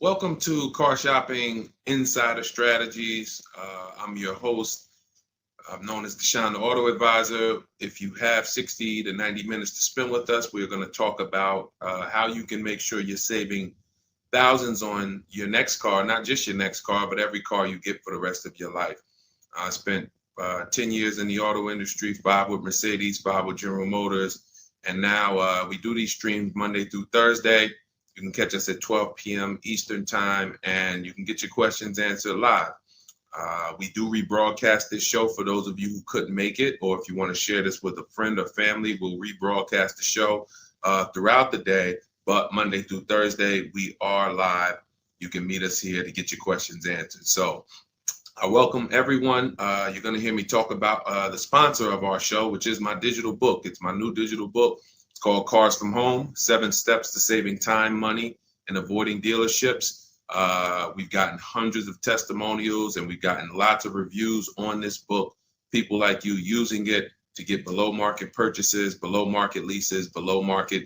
Welcome to Car Shopping Insider Strategies. I'm your host. I'm known as Deshone the Auto Advisor. If you have 60 to 90 minutes to spend with us, we're going to talk about how you can make sure you're saving thousands on your next car, not just your next car, but every car you get for the rest of your life. I spent 10 years in the auto industry, 5 with Mercedes, 5 with General Motors, and now we do these streams Monday through Thursday. You can catch us at 12 p.m. Eastern time, and you can get your questions answered live. We do rebroadcast this show for those of you who couldn't make it, or if you want to share this with a friend or family, we'll rebroadcast the show throughout the day. But Monday through Thursday, we are live. You can meet us here to get your questions answered. So I welcome everyone. You're going to hear me talk about the sponsor of our show, which is my digital book. It's my new digital book. It's called Cars from Home, 7 Steps to Saving Time, Money, and Avoiding Dealerships. We've gotten hundreds of testimonials and we've gotten lots of reviews on this book. People like you using it to get below market purchases, below market leases, below market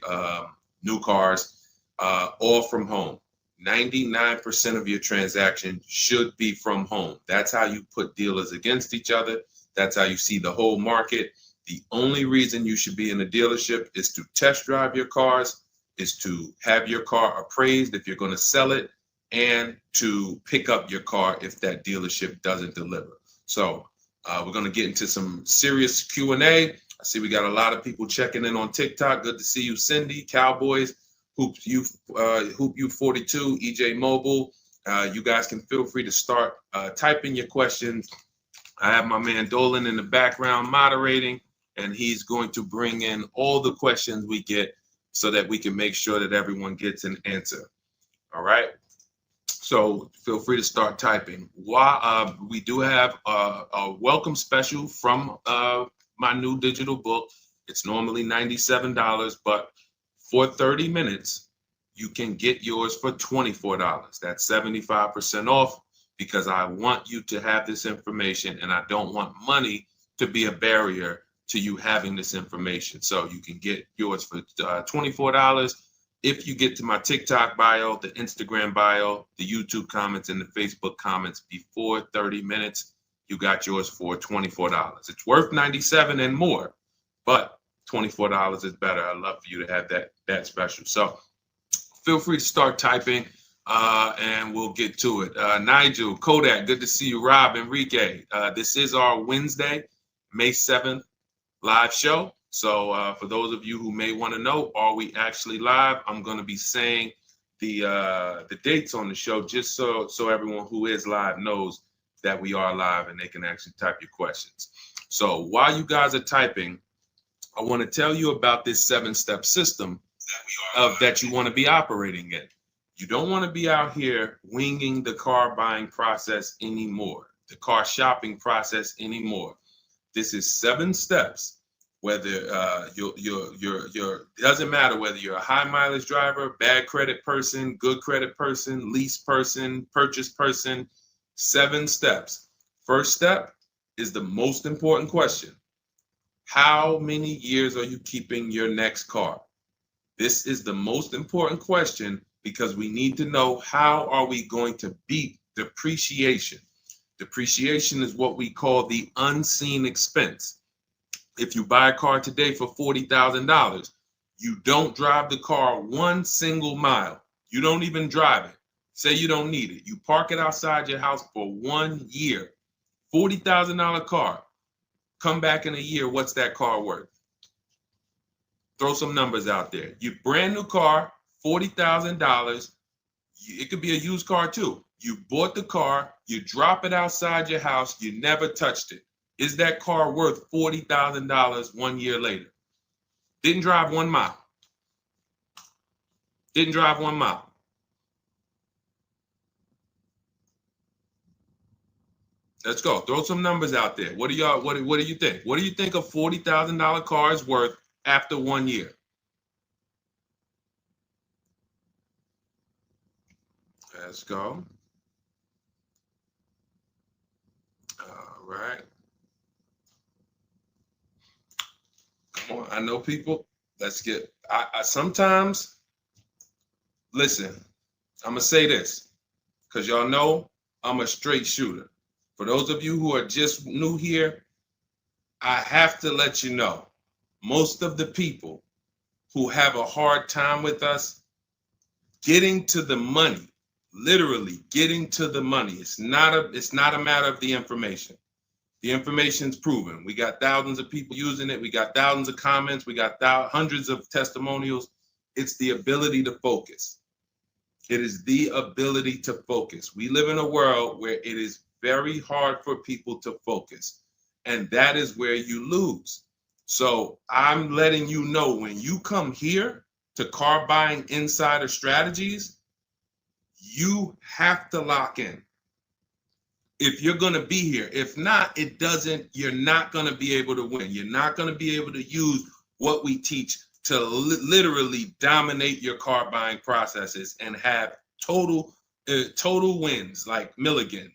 new cars, all from home. 99% of your transaction should be from home. That's how you put dealers against each other. That's how you see the whole market. The only reason you should be in a dealership is to test drive your cars, is to have your car appraised if you're going to sell it, and to pick up your car if that dealership doesn't deliver. So we're going to get into some serious Q&A. I see we got a lot of people checking in on TikTok. Good to see you, Cindy, Cowboys, Hoop you 42, EJ Mobile. You guys can feel free to start typing your questions. I have my man Dolan in the background moderating, and he's going to bring in all the questions we get so that we can make sure that everyone gets an answer. All right. So feel free to start typing. We do have a welcome special from my new digital book. It's normally $97, but for 30 minutes, you can get yours for $24. That's 75% off because I want you to have this information and I don't want money to be a barrier to you having this information. So you can get yours for $24. If you get to my TikTok bio, the Instagram bio, the YouTube comments, and the Facebook comments before 30 minutes, you got yours for $24. It's worth $97 and more, but $24 is better. I'd love for you to have that special. So feel free to start typing and we'll get to it. Nigel, Kodak, good to see you. Rob, Enrique, this is our Wednesday, May 7th live show. So for those of you who may want to know, are we actually live? I'm going to be saying the dates on the show just so everyone who is live knows that we are live and they can actually type your questions. So while you guys are typing, I want to tell you about this 7-step system that you want to be operating in. You don't want to be out here winging the car buying process anymore, the car shopping process anymore. This is 7 steps. Whether it doesn't matter whether you're a high mileage driver, bad credit person, good credit person, lease person, purchase person. 7 steps. First step is the most important question. How many years are you keeping your next car? This is the most important question because we need to know how are we going to beat depreciation. Depreciation is what we call the unseen expense. If you buy a car today for $40,000, you don't drive the car one single mile. You don't even drive it. Say you don't need it. You park it outside your house for 1 year. $40,000 car. Come back in a year, what's that car worth? Throw some numbers out there. Your brand new car, $40,000. It could be a used car too. You bought the car, you drop it outside your house, you never touched it. Is that car worth $40,000 1 year later? Didn't drive 1 mile. Didn't drive 1 mile. Let's go. Throw some numbers out there. What do you think? What do you think a $40,000 car is worth after 1 year? Let's go. All right. Come on. I know people. Let's get. I sometimes listen. I'm going to say this because y'all know I'm a straight shooter. For those of you who are just new here, I have to let you know, most of the people who have a hard time with us getting to the money, literally getting to the money. It's not a matter of the information. The information's proven. We got thousands of people using it. We got thousands of comments. We got hundreds of testimonials. It's the ability to focus. It is the ability to focus. We live in a world where it is very hard for people to focus, and that is where you lose. So I'm letting you know, when you come here to Car Buying Insider Strategies, you have to lock in. If you're going to be here, if not, you're not going to be able to win. You're not going to be able to use what we teach to literally dominate your car buying processes and have total wins, like Milligan,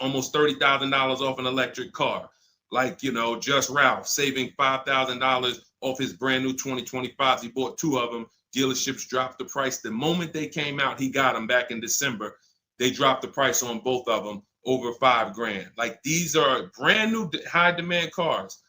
almost $30,000 off an electric car. Like, Just Ralph saving $5,000 off his brand new 2025s. He bought 2 of them. Dealerships dropped the price. The moment they came out, he got them back in December. They dropped the price on both of them over $5,000. Like, these are brand new high demand cars.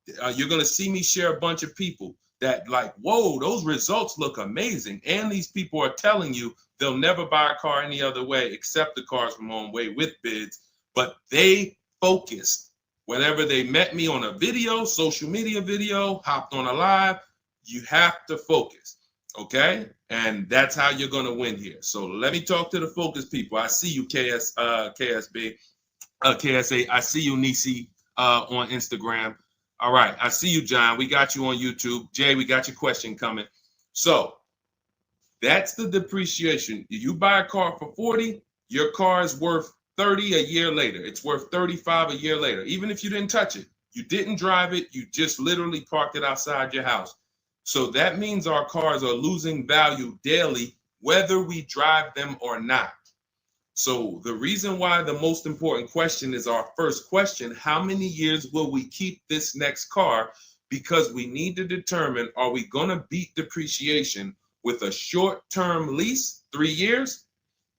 You're going to see me share a bunch of people that like, whoa, those results look amazing. And these people are telling you they'll never buy a car any other way except the Cars from Home way with bids. But they focused. Whenever they met me on a video, social media video, hopped on a live, you have to focus, okay? And that's how you're going to win here. So let me talk to the focus people. I see you, KSA. I see you, Nisi, on Instagram. All right, I see you, John. We got you on YouTube. Jay, we got your question coming. So that's the depreciation. You buy a car for 40, your car is worth 30 a year later. It's worth 35 a year later. Even if you didn't touch it, you didn't drive it, you just literally parked it outside your house. So that means our cars are losing value daily, whether we drive them or not. So the reason why the most important question is our first question: how many years will we keep this next car? Because we need to determine, are we going to beat depreciation with a short-term lease, 3 years?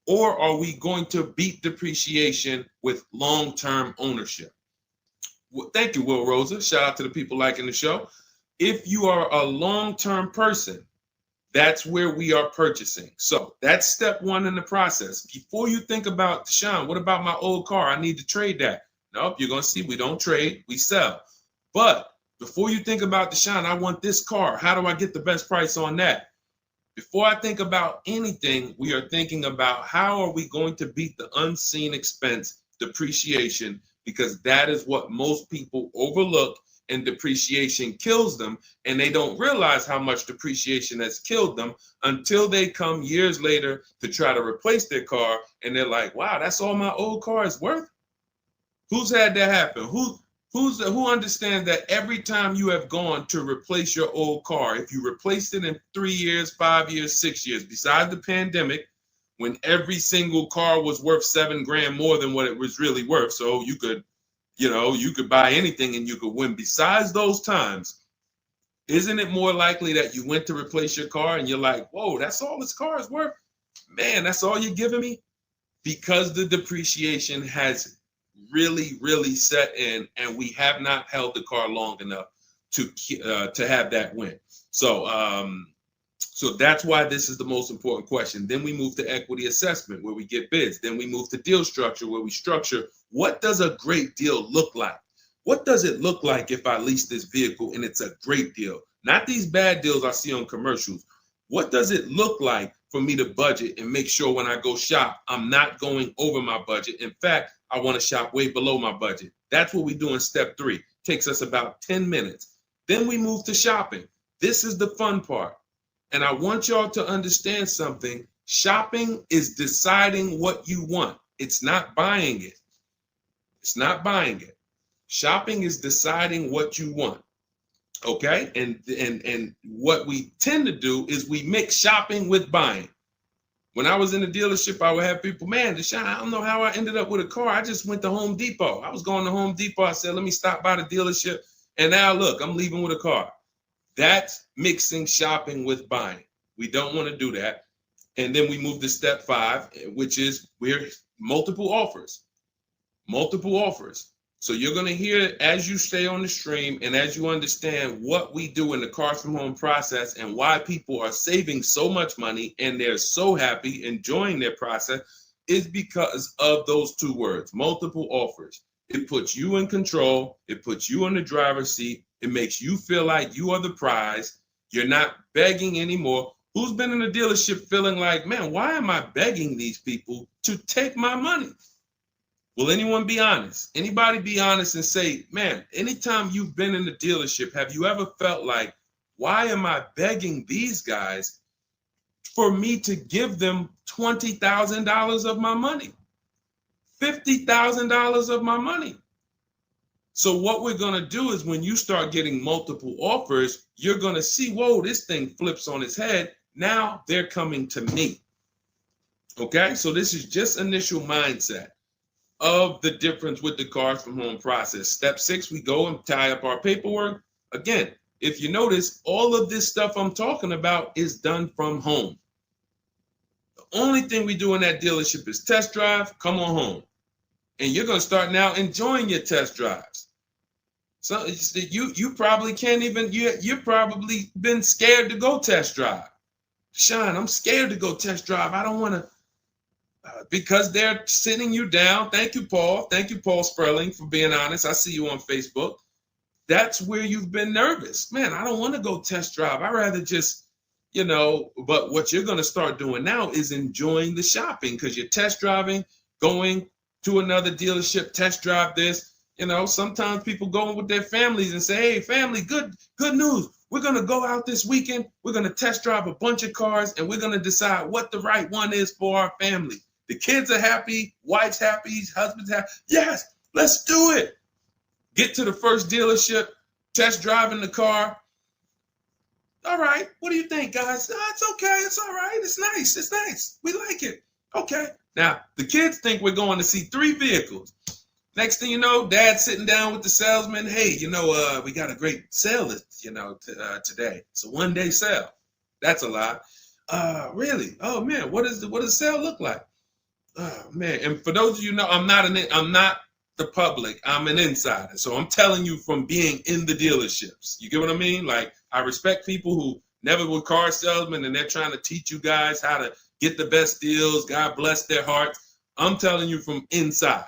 Or are we going to beat depreciation with long-term ownership? Well, thank you, Will Rosa. Shout out to the people liking the show. If you are a long-term person, that's where we are purchasing. So that's step 1 in the process. Before you think about, Deshaun, what about my old car? I need to trade that. Nope, you're going to see we don't trade, we sell. But before you think about, Deshaun, I want this car. How do I get the best price on that? Before I think about anything, we are thinking about how are we going to beat the unseen expense, depreciation, because that is what most people overlook, and depreciation kills them, and they don't realize how much depreciation has killed them until they come years later to try to replace their car, and they're like, wow, that's all my old car is worth? Who's had that happen? Who understands that every time you have gone to replace your old car, if you replaced it in 3 years, 5 years, 6 years, besides the pandemic, when every single car was worth $7,000 more than what it was really worth, so you could buy anything and you could win. Besides those times, isn't it more likely that you went to replace your car and you're like, whoa, that's all this car is worth? Man, that's all you're giving me? Because the depreciation has really set in, and we have not held the car long enough to have that win. So that's why this is the most important question. Then we move to equity assessment, where we get bids. Then we move to deal structure, where we structure, what does a great deal look like? What does it look like if I lease this vehicle and it's a great deal? Not these bad deals I see on commercials. What does it look like for me to budget and make sure when I go shop, I'm not going over my budget? In fact, I want to shop way below my budget. That's what we do in step 3. Takes us about 10 minutes. Then we move to shopping. This is the fun part. And I want y'all to understand something. Shopping is deciding what you want. It's not buying it. It's not buying it. Shopping is deciding what you want. Okay? And what we tend to do is we mix shopping with buying. When I was in the dealership, I would have people, man, Deshaun, I don't know how I ended up with a car. I just went to Home Depot. I was going to Home Depot. I said, let me stop by the dealership. And now look, I'm leaving with a car. That's mixing shopping with buying. We don't want to do that. And then we move to step 5, which is we're multiple offers. Multiple offers. So you're going to hear as you stay on the stream and as you understand what we do in the Cars from Home process and why people are saving so much money and they're so happy enjoying their process is because of those 2 words, multiple offers. It puts you in control. It puts you in the driver's seat. It makes you feel like you are the prize. You're not begging anymore. Who's been in a dealership feeling like, man, why am I begging these people to take my money? Will anyone be honest? Anybody be honest and say, man, anytime you've been in the dealership, have you ever felt like, why am I begging these guys for me to give them $20,000 of my money? $50,000 of my money. So what we're going to do is when you start getting multiple offers, you're going to see, whoa, this thing flips on its head. Now they're coming to me. Okay, so this is just initial mindset of the difference with the Cars from Home process. Step 6, we go and tie up our paperwork. Again, if you notice, all of this stuff I'm talking about is done from home. The only thing we do in that dealership is test drive, come on home. And you're going to start now enjoying your test drives. So you probably can't even, you've probably been scared to go test drive. Sean, I'm scared to go test drive. I don't want to, because they're sitting you down. Thank you, Paul. Thank you, Paul Sperling, for being honest. I see you on Facebook. That's where you've been nervous. Man, I don't want to go test drive. I'd rather just, but what you're going to start doing now is enjoying the shopping because you're test driving, going to another dealership, test drive this. Sometimes people go with their families and say, hey, family, good news. We're going to go out this weekend. We're going to test drive a bunch of cars and we're going to decide what the right one is for our family. The kids are happy, wife's happy, husband's happy. Yes, let's do it. Get to the first dealership, test driving the car. All right, what do you think, guys? Oh, it's okay, it's all right, it's nice, we like it. Okay, now the kids think we're going to see 3 vehicles. Next thing you know, Dad's sitting down with the salesman. Hey, we got a great sale, today. It's a 1-day sale. That's a lie. Really? Oh man, what does the sale look like? Oh man, and for those of you know, I'm not the public. I'm an insider, so I'm telling you from being in the dealerships. You get what I mean? Like I respect people who never were car salesmen and they're trying to teach you guys how to get the best deals. God bless their hearts. I'm telling you from inside.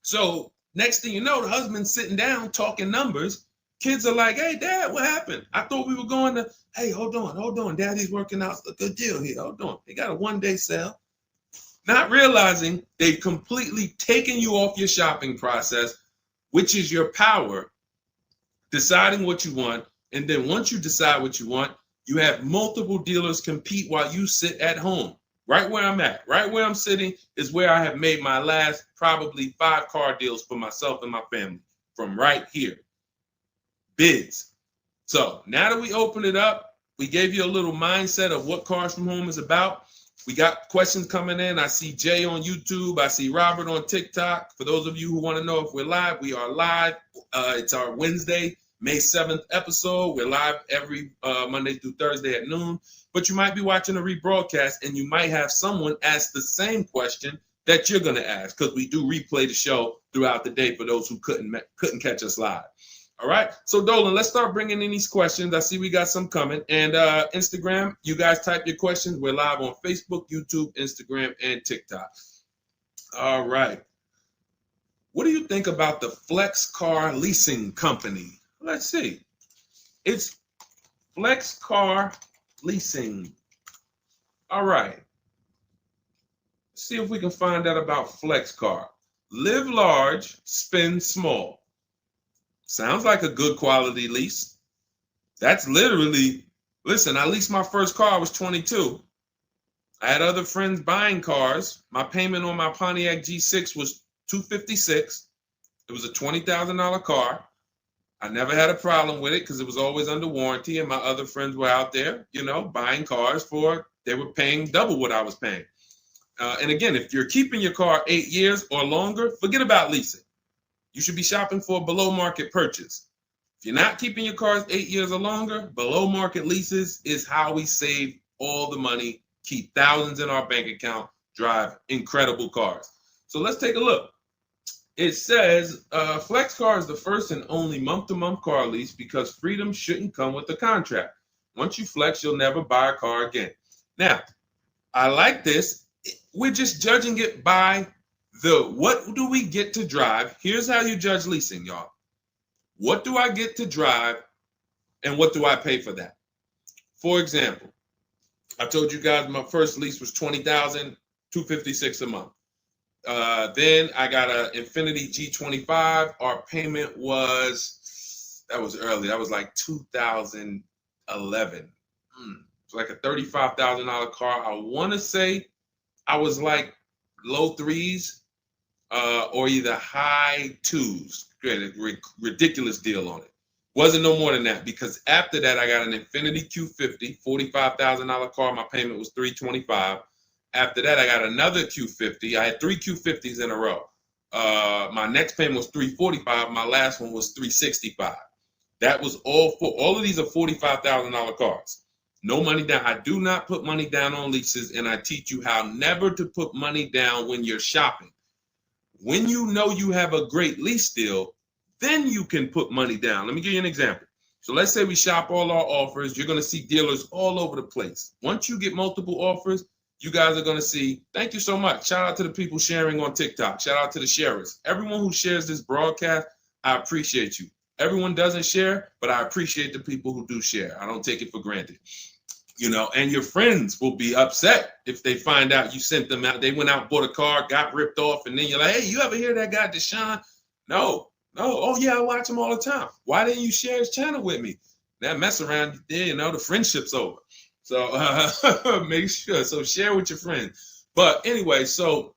So next thing you know, the husband's sitting down talking numbers. Kids are like, hey, Dad, what happened? I thought we were going to, hey, hold on. Daddy's working out a good deal here. Hold on. They got a 1-day sale. Not realizing they've completely taken you off your shopping process, which is your power, deciding what you want. And then once you decide what you want, you have multiple dealers compete while you sit at home. Right where I'm at, right where I'm sitting is where I have made my last probably 5 car deals for myself and my family from right here. Bids. So now that we open it up, we gave you a little mindset of what Cars from Home is about. We got questions coming in. I see Jay on YouTube. I see Robert on TikTok. For those of you who want to know if we're live, we are live. It's our Wednesday, May 7th episode. We're live every Monday through Thursday at noon. But you might be watching a rebroadcast and you might have someone ask the same question that you're going to ask because we do replay the show throughout the day for those who couldn't catch us live. All right. So Dolan, let's start bringing in these questions. I see we got some coming. And Instagram, you guys type your questions. We're live on Facebook, YouTube, Instagram, and TikTok. All right. What do you think about the Flex Car Leasing Company? Let's see. It's Flex Car Leasing. All right. Let's see if we can find out about Flex Car. Live large, spend small. Sounds like a good quality lease. That's literally, listen, I leased my first car, I was 22. I had other friends buying cars. My payment on my Pontiac G6 was $256. It was a $20,000 car. I never had a problem with it because it was always under warranty and my other friends were out there, buying cars they were paying double what I was paying. And again, if you're keeping your car 8 years or longer, forget about leasing. You should be shopping for a below market purchase. If you're not keeping your cars 8 years or longer, below market leases is how we save all the money keep thousands in our bank account, drive incredible cars. So let's take a look. It says Flex Car is the first and only month-to-month car lease because freedom shouldn't come with a contract. Once you flex, you'll never buy a car again. Now, I like this. We're just judging it by what do we get to drive? Here's how you judge leasing, y'all. What do I get to drive and what do I pay for that? For example, I told you guys my first lease was $20,256 a month. Then I got an Infiniti G25. Our payment was, that was early. That was like 2011. It's like a $35,000 car. I want to say I was like low threes or either high twos. Ridiculous deal on it. Wasn't no more than that because after that I got an Infiniti Q50, $45,000 car. My payment was $325. After that I got another Q50. I had 3 Q50s in a row. My next payment was $345. My last one was $365. That was all of these are $45,000 cars. No money down. I do not put money down on leases, and I teach you how never to put money down when you're shopping. When you know you have a great lease deal, then you can put money down. Let me give you an example. So let's say we shop all our offers. You're going to see dealers all over the place. Once you get multiple offers, you guys are going to see, thank you so much. Shout out to the people sharing on TikTok. Shout out to the sharers. Everyone who shares this broadcast, I appreciate you. Everyone doesn't share, but I appreciate the people who do share. I don't take it for granted. You know, and your friends will be upset if they find out you sent them out. They went out, bought a car, got ripped off, and then you're like, hey, you ever hear that guy, Deshone? No. Oh, yeah, I watch him all the time. Why didn't you share his channel with me? That mess around, you know, the friendship's over. So make sure. So share with your friends. But anyway, so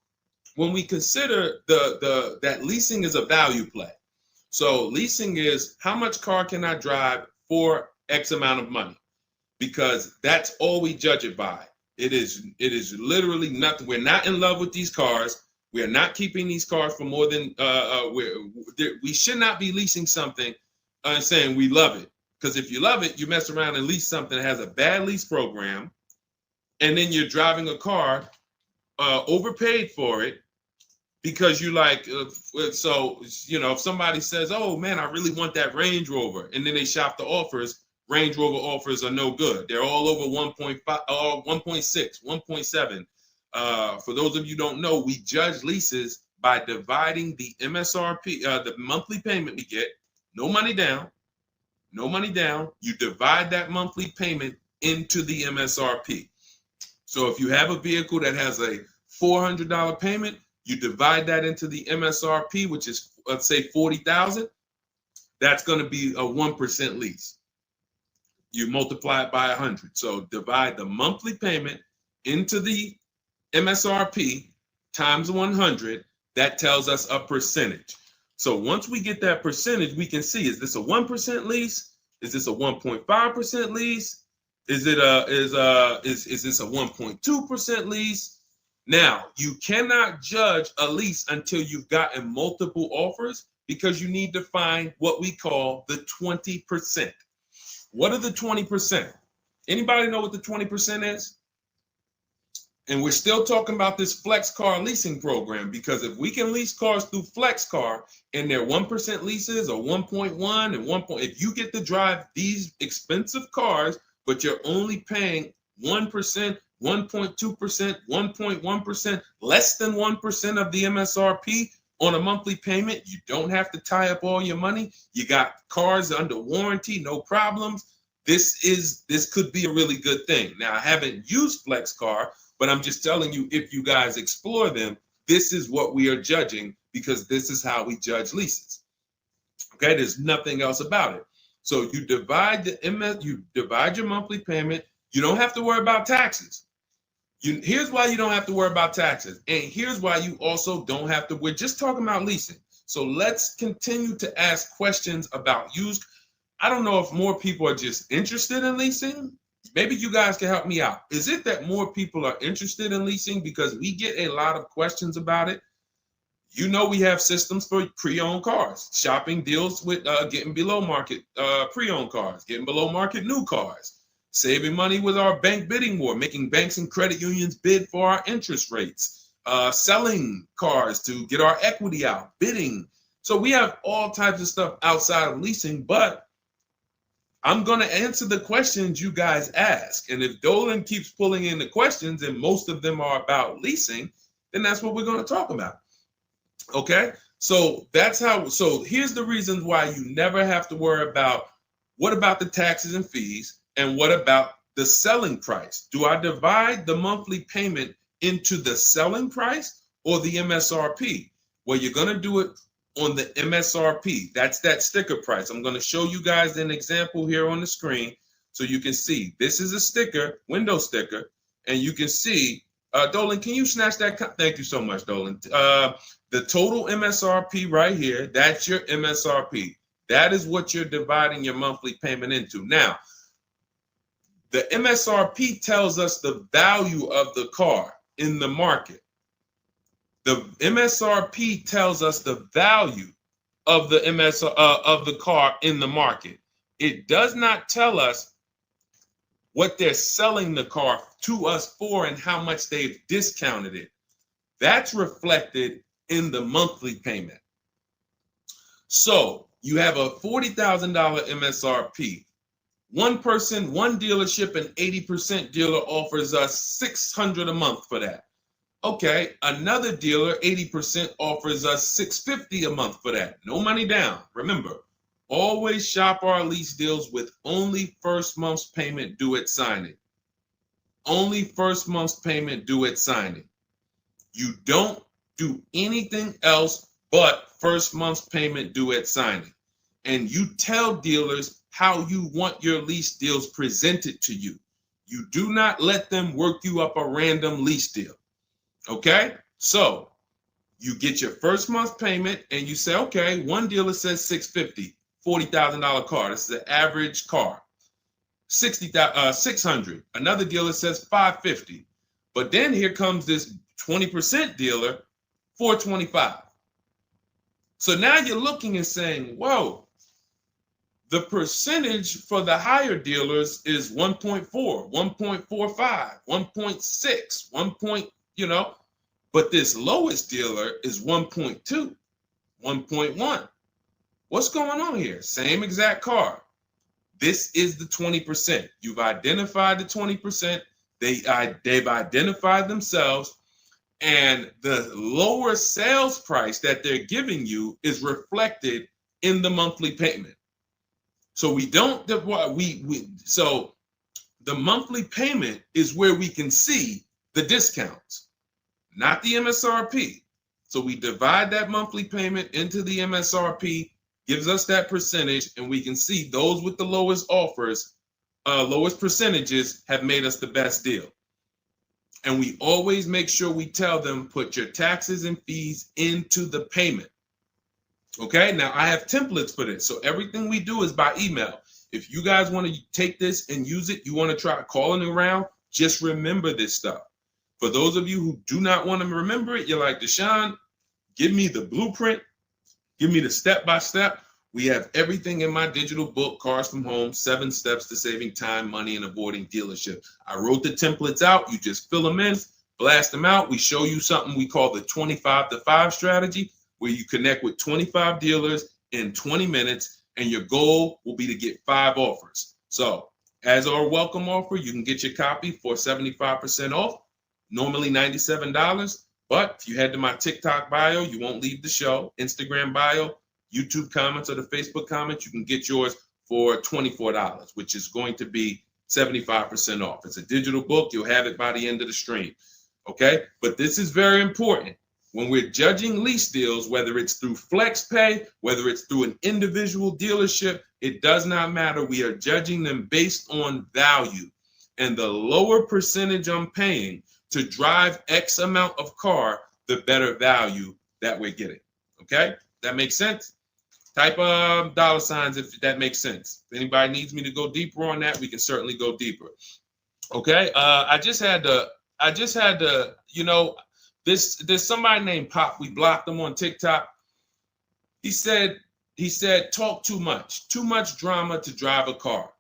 when we consider that leasing is a value play. So leasing is how much car can I drive for X amount of money? Because that's all we judge it by. It is literally nothing. We're not in love with these cars. We are not keeping these cars for more than we should not be leasing something and saying we love it. Because if you love it, you mess around and lease something that has a bad lease program, and then you're driving a car overpaid for it because you like. So you know, if somebody says, "Oh man, I really want that Range Rover," and then they shop the offers. Range Rover offers are no good. They're all over 1.5, 1.6, 1.7. For those of you who don't know, we judge leases by dividing the MSRP, the monthly payment we get, no money down. You divide that monthly payment into the MSRP. So if you have a vehicle that has a $400 payment, you divide that into the MSRP, which is, let's say, $40,000. That's going to be a 1% lease. You multiply it by 100. So divide the monthly payment into the MSRP times 100. That tells us a percentage. So once we get that percentage, we can see, is this a 1% lease? Is this a 1.5% lease? Is this a 1.2% lease? Now, you cannot judge a lease until you've gotten multiple offers because you need to find what we call the 20%. What are the 20%? Anybody know what the 20% is? And we're still talking about this Flex Car leasing program because if we can lease cars through Flex Car and they're 1% leases or 1.1 and 1. If you get to drive these expensive cars, but you're only paying 1%, 1.2%, 1.1%, less than 1% of the MSRP on a monthly payment, you don't have to tie up all your money. You got cars under warranty, no problems. This could be a really good thing. Now, I haven't used Flex Car, but I'm just telling you, if you guys explore them, this is what we are judging because this is how we judge leases. Okay, there's nothing else about it. So you divide your monthly payment. You don't have to worry about taxes. Here's why you don't have to worry about taxes. And here's why you also don't have to. We're just talking about leasing. So let's continue to ask questions about used. I don't know if more people are just interested in leasing. Maybe you guys can help me out. Is it that more people are interested in leasing because we get a lot of questions about it? You know, we have systems for pre-owned cars. Shopping deals with getting below market pre-owned cars, getting below market new cars. saving money with our bank bidding war, making banks and credit unions bid for our interest rates, selling cars to get our equity out, bidding. So we have all types of stuff outside of leasing, but I'm going to answer the questions you guys ask. And if Dolan keeps pulling in the questions and most of them are about leasing, then that's what we're going to talk about. Okay? So that's how, so here's the reasons why you never have to worry about what about the taxes and fees and what about the selling price? Do I divide the monthly payment into the selling price or the MSRP? Well, you're going to do it on the MSRP. That's that sticker price. I'm going to show you guys an example here on the screen so you can see. This is a sticker, window sticker, and you can see, Dolan, can you snatch that? Thank you so much, Dolan. The total MSRP right here, that's your MSRP. That is what you're dividing your monthly payment into. Now, the MSRP tells us the value of the car in the market. The MSRP tells us the value of the of the car in the market. It does not tell us what they're selling the car to us for and how much they've discounted it. That's reflected in the monthly payment. So you have a $40,000 MSRP. One person, one dealership, an 80% dealer offers us $600 a month for that. Okay, another dealer, 80%, offers us $650 a month for that. No money down. Remember, always shop our lease deals with only first month's payment due at signing. Only first month's payment due at signing. You don't do anything else but first month's payment due at signing. And you tell dealers how you want your lease deals presented to you. You do not let them work you up a random lease deal. Okay, so you get your first month payment and you say, okay, one dealer says $650, $40,000 car. This is an average car. $600. Another dealer says $550. But then here comes this 20% dealer, $425. So now you're looking and saying, whoa, the percentage for the higher dealers is 1.4, 1.45, 1.6, 1. But this lowest dealer is 1.2, 1.1. What's going on here? Same exact car. This is the 20%. You've identified the 20%. They've identified themselves, and the lower sales price that they're giving you is reflected in the monthly payment. So so the monthly payment is where we can see the discounts, not the MSRP. So we divide that monthly payment into the MSRP, gives us that percentage, and we can see those with the lowest offers, lowest percentages have made us the best deal. And we always make sure we tell them, put your taxes and fees into the payment. Okay, now I have templates for this. So everything we do is by email. If you guys want to take this and use it, you want to try calling around, just remember this stuff. For those of you who do not want to remember it, you're like, Deshone, give me the blueprint, give me the step-by-step. We have everything in my digital book, Cars from Home, 7 Steps to Saving Time, Money, and Avoiding Dealership. I wrote the templates out. You just fill them in, blast them out. We show you something we call the 25-to-5 strategy, where you connect with 25 dealers in 20 minutes, and your goal will be to get 5 offers. So as our welcome offer, you can get your copy for 75% off, normally $97. But if you head to my TikTok bio, you won't leave the show, Instagram bio, YouTube comments, or the Facebook comments, you can get yours for $24, which is going to be 75% off. It's a digital book. You'll have it by the end of the stream. Okay? But this is very important. When we're judging lease deals, whether it's through FlexPay, whether it's through an individual dealership, it does not matter. We are judging them based on value. And the lower percentage I'm paying to drive X amount of car, the better value that we're getting. Okay? That makes sense? Type dollar signs if that makes sense. If anybody needs me to go deeper on that, we can certainly go deeper. Okay? I just had to, there's somebody named Pop. We blocked him on TikTok. He said, talk too much drama to drive a car.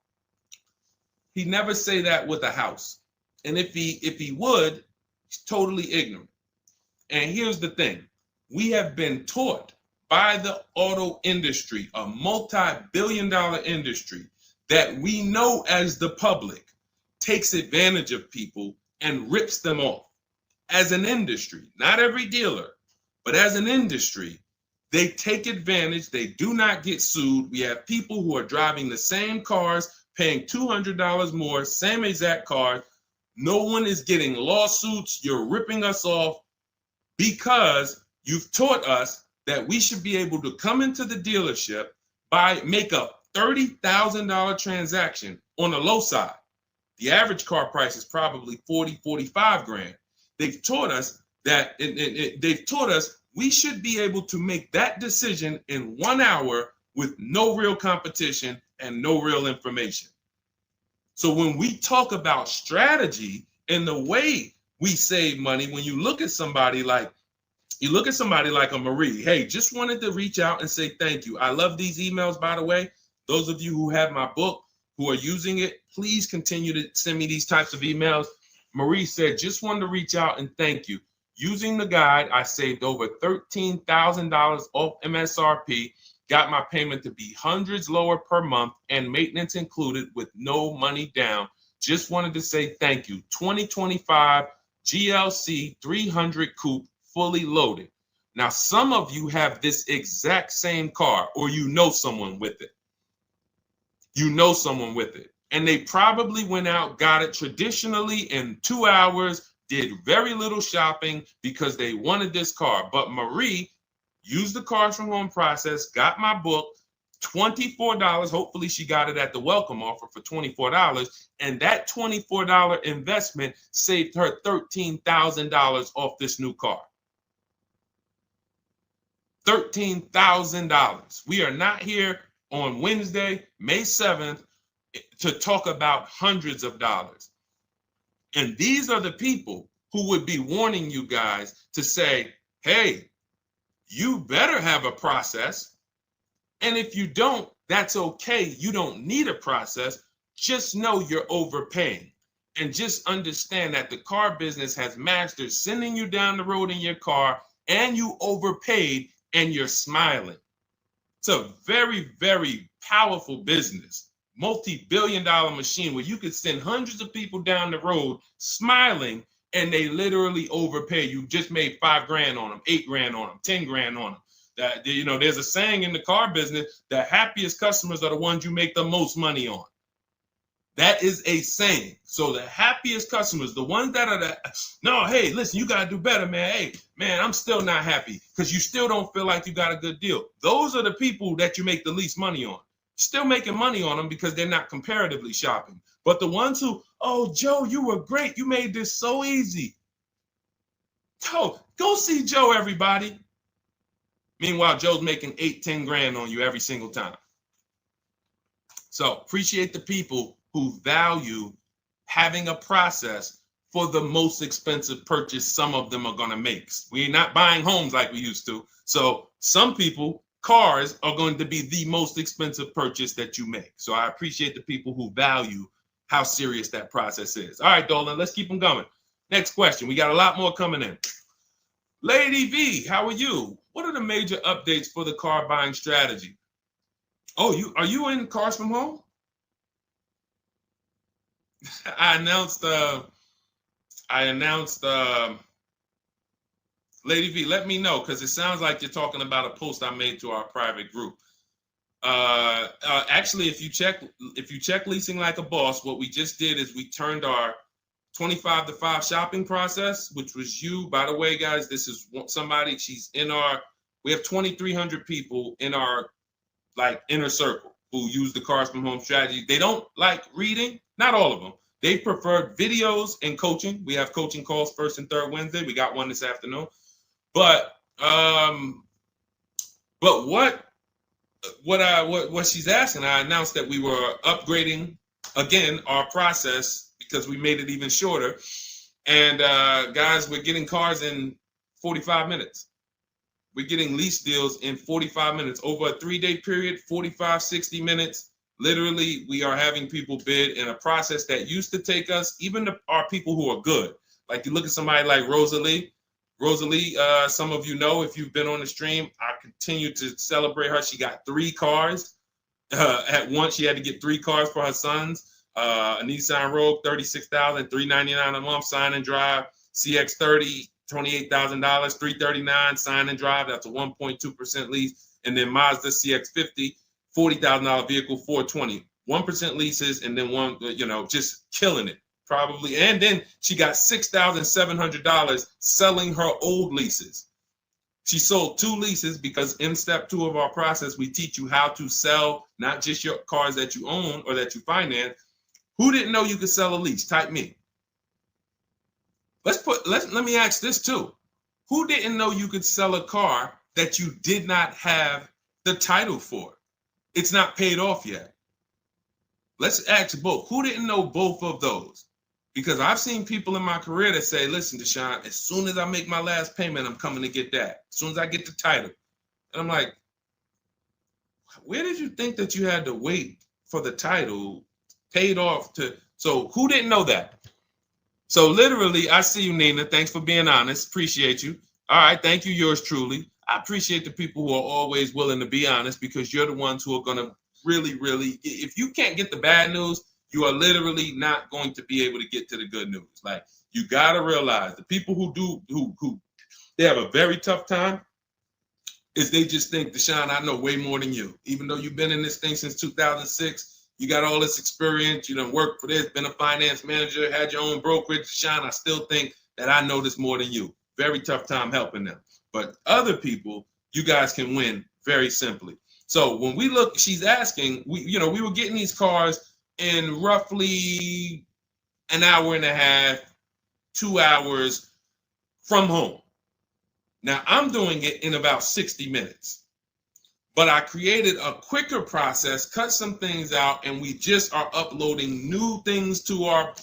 He never say that with a house. And if he would, he's totally ignorant. And here's the thing. We have been taught by the auto industry, a multi-billion-dollar industry, that we know as the public takes advantage of people and rips them off. As an industry, not every dealer, but as an industry, they take advantage. They do not get sued. We have people who are driving the same cars, paying $200 more, same exact car. No one is getting lawsuits. You're ripping us off because you've taught us that we should be able to come into the dealership, make a $30,000 transaction on the low side. The average car price is probably 40, 45 grand. They've taught us that they've taught us we should be able to make that decision in 1 hour with no real competition and no real information. So when we talk about strategy and the way we save money, when you look at somebody like a Marie, hey, just wanted to reach out and say thank you. I love these emails, by the way. Those of you who have my book, who are using it, please continue to send me these types of emails. Marie said, just wanted to reach out and thank you. Using the guide, I saved over $13,000 off MSRP, got my payment to be hundreds lower per month and maintenance included with no money down. Just wanted to say thank you. 2025 GLC 300 coupe, fully loaded. Now, some of you have this exact same car, or you know someone with it. You know someone with it. And they probably went out, got it traditionally in 2 hours, did very little shopping because they wanted this car. But Marie used the cars from home process, got my book, $24. Hopefully she got it at the welcome offer for $24. And that $24 investment saved her $13,000 off this new car. $13,000. We are not here on Wednesday, May 7th, to talk about hundreds of dollars. And these are the people who would be warning you guys to say, hey, you better have a process. And if you don't, that's okay. You don't need a process. Just know you're overpaying. And just understand that the car business has mastered sending you down the road in your car and you overpaid and you're smiling. It's a very, very powerful business, multi-billion-dollar machine where you could send hundreds of people down the road smiling and they literally overpay. You just made $5 grand on them, $8 grand on them, 10 grand on them. That, you know, there's a saying in the car business, the happiest customers are the ones you make the most money on. That is a saying. So the happiest customers, the ones that are no, hey, listen, you got to do better, man. Hey, man, I'm still not happy because you still don't feel like you got a good deal. Those are the people that you make the least money on. Still making money on them because they're not comparatively shopping. But the ones who, oh, Joe, you were great. You made this so easy. Go see Joe, everybody. Meanwhile, Joe's making 8, 10 grand on you every single time. So appreciate the people who value having a process for the most expensive purchase some of them are going to make. We're not buying homes like we used to. So some people, cars are going to be the most expensive purchase that you make. So I appreciate the people who value how serious that process is. All right, Dolan, let's keep them going. Next question. We got a lot more coming in. Lady V, how are you? What are the major updates for the car buying strategy? Oh, are you in Cars from Home? I announced, Lady V, let me know, because it sounds like you're talking about a post I made to our private group. Actually, if you check Leasing Like a Boss, what we just did is we turned our 25 to 5 shopping process, which was you. By the way, guys, this is somebody, we have 2,300 people in our inner circle who use the Cars from Home strategy. They don't like reading, not all of them. They prefer videos and coaching. We have coaching calls first and third Wednesday. We got one this afternoon. But what she's asking, I announced that we were upgrading again our process because we made it even shorter. And guys, we're getting cars in 45 minutes. We're getting lease deals in 45 minutes over a 3-day period, 45, 60 minutes. Literally, we are having people bid in a process that used to take us, even our people who are good. Like you look at somebody like Rosalie. Rosalie, some of you know if you've been on the stream, I continue to celebrate her. She got 3 cars. At once, she had to get 3 cars for her sons. A Nissan Rogue, $36,000, $399 a month, sign and drive. CX-30, $28,000, $339 sign and drive. That's a 1.2% lease. And then Mazda CX-50, $40,000 vehicle, $420. 1% leases, and then one, just killing it. Probably. And then she got $6,700 selling her old leases. She sold 2 leases because in step 2 of our process, we teach you how to sell not just your cars that you own or that you finance. Who didn't know you could sell a lease? Type me. Let me ask this too. Who didn't know you could sell a car that you did not have the title for? It's not paid off yet. Let's ask both. Who didn't know both of those? Because I've seen people in my career that say, listen, Deshone, as soon as I make my last payment, I'm coming to get that. As soon as I get the title. And I'm like, where did you think that you had to wait for the title paid off to? So who didn't know that? So literally, I see you, Nina. Thanks for being honest. Appreciate you. All right. Thank you, yours truly. I appreciate the people who are always willing to be honest, because you're the ones who are going to really, if you can't get the bad news, you are literally not going to be able to get to the good news. Like, you got to realize the people who they have a very tough time is they just think, Deshone, I know way more than you. Even though you've been in this thing since 2006, you got all this experience, you done worked for this, been a finance manager, had your own brokerage. Deshone, I still think that I know this more than you. Very tough time helping them. But other people, you guys can win very simply. So when we look, she's asking, we were getting these cars in roughly an hour and a half, 2 hours from home. Now I'm doing it in about 60 minutes, but I created a quicker process, cut some things out, and we just are uploading new things to our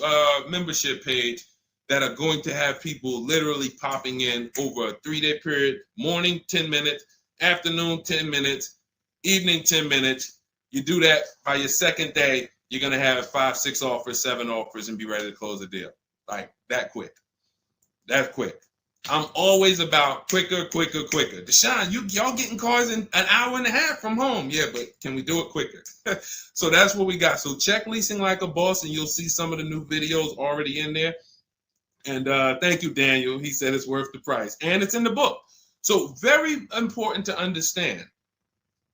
membership page that are going to have people literally popping in over a 3-day period. Morning, 10 minutes, afternoon, 10 minutes, evening, 10 minutes. You do that by your second day, you're going to have 5, 6 offers, 7 offers, and be ready to close the deal. Like that quick. That quick. I'm always about quicker. Deshone, y'all getting cars in an hour and a half from home. Yeah, but can we do it quicker? So that's what we got. So check Leasing Like a Boss, and you'll see some of the new videos already in there. And thank you, Daniel. He said it's worth the price. And it's in the book. So very important to understand.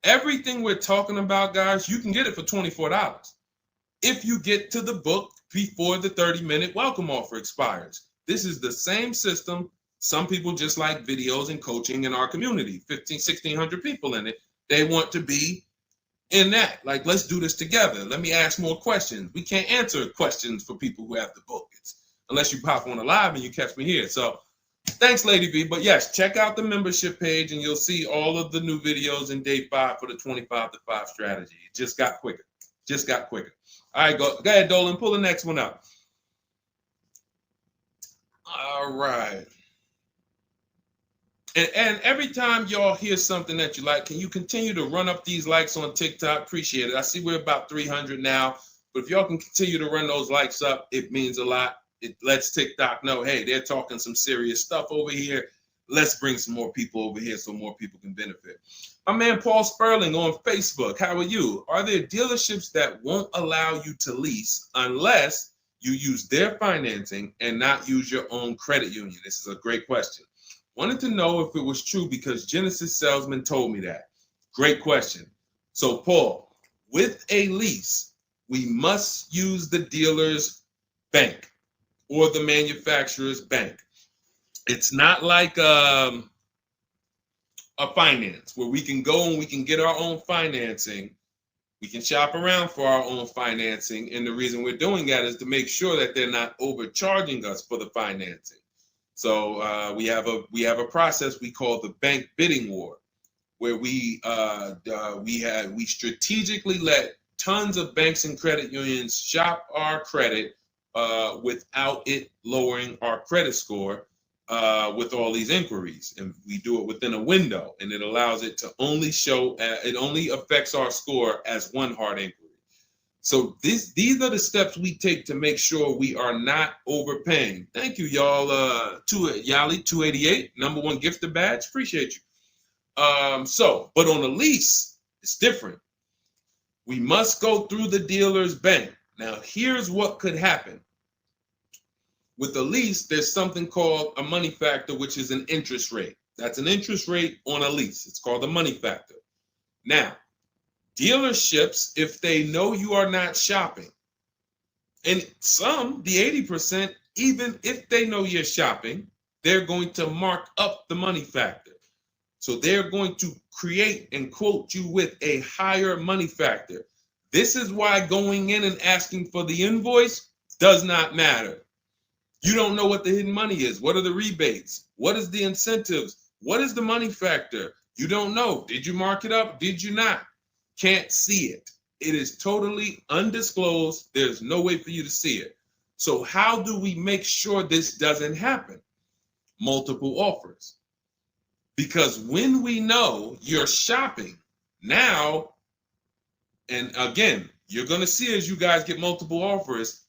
Everything we're talking about, guys, you can get it for $24 if you get to the book before the 30-minute welcome offer expires. This is the same system. Some people just like videos and coaching in our community, 1,600 people in it. They want to be in that. Like, let's do this together. Let me ask more questions. We can't answer questions for people who have the book. Unless you pop on a live and you catch me here. So thanks, Lady V. But yes, check out the membership page and you'll see all of the new videos in day 5 for the 25 to 5 strategy. It just got quicker. All right, go ahead, Dolan. Pull the next one up. All right. And every time y'all hear something that you like, can you continue to run up these likes on TikTok? Appreciate it. I see we're about 300 now. But if y'all can continue to run those likes up, it means a lot. It lets TikTok know, hey, they're talking some serious stuff over here. Let's bring some more people over here so more people can benefit. My man Paul Sperling on Facebook. How are you? Are there dealerships that won't allow you to lease unless you use their financing and not use your own credit union? This is a great question. Wanted to know if it was true because Genesis Salesman told me that. Great question. So Paul, with a lease, we must use the dealer's bank or the manufacturer's bank. It's not like a finance where we can go and we can get our own financing. We can shop around for our own financing. And the reason we're doing that is to make sure that they're not overcharging us for the financing. So we have a process we call the bank bidding war, where we strategically let tons of banks and credit unions shop our credit without it lowering our credit score with all these inquiries. And we do it within a window, and it allows it to only show, it only affects our score as one hard inquiry. So these are the steps we take to make sure we are not overpaying. Thank you, y'all. Yali 288, #1 gifted badge. Appreciate you. But on a lease, it's different. We must go through the dealer's bank. Now, here's what could happen. With a lease, there's something called a money factor, which is an interest rate. That's an interest rate on a lease. It's called a money factor. Now, dealerships, if they know you are not shopping, and some, the 80%, even if they know you're shopping, they're going to mark up the money factor. So they're going to create and quote you with a higher money factor. This is why going in and asking for the invoice does not matter. You don't know what the hidden money is. What are the rebates? What is the incentives? What is the money factor? You don't know. Did you mark it up? Did you not? Can't see it. It is totally undisclosed. There's no way for you to see it. So how do we make sure this doesn't happen? Multiple offers. Because when we know you're shopping now, and again, you're going to see as you guys get multiple offers,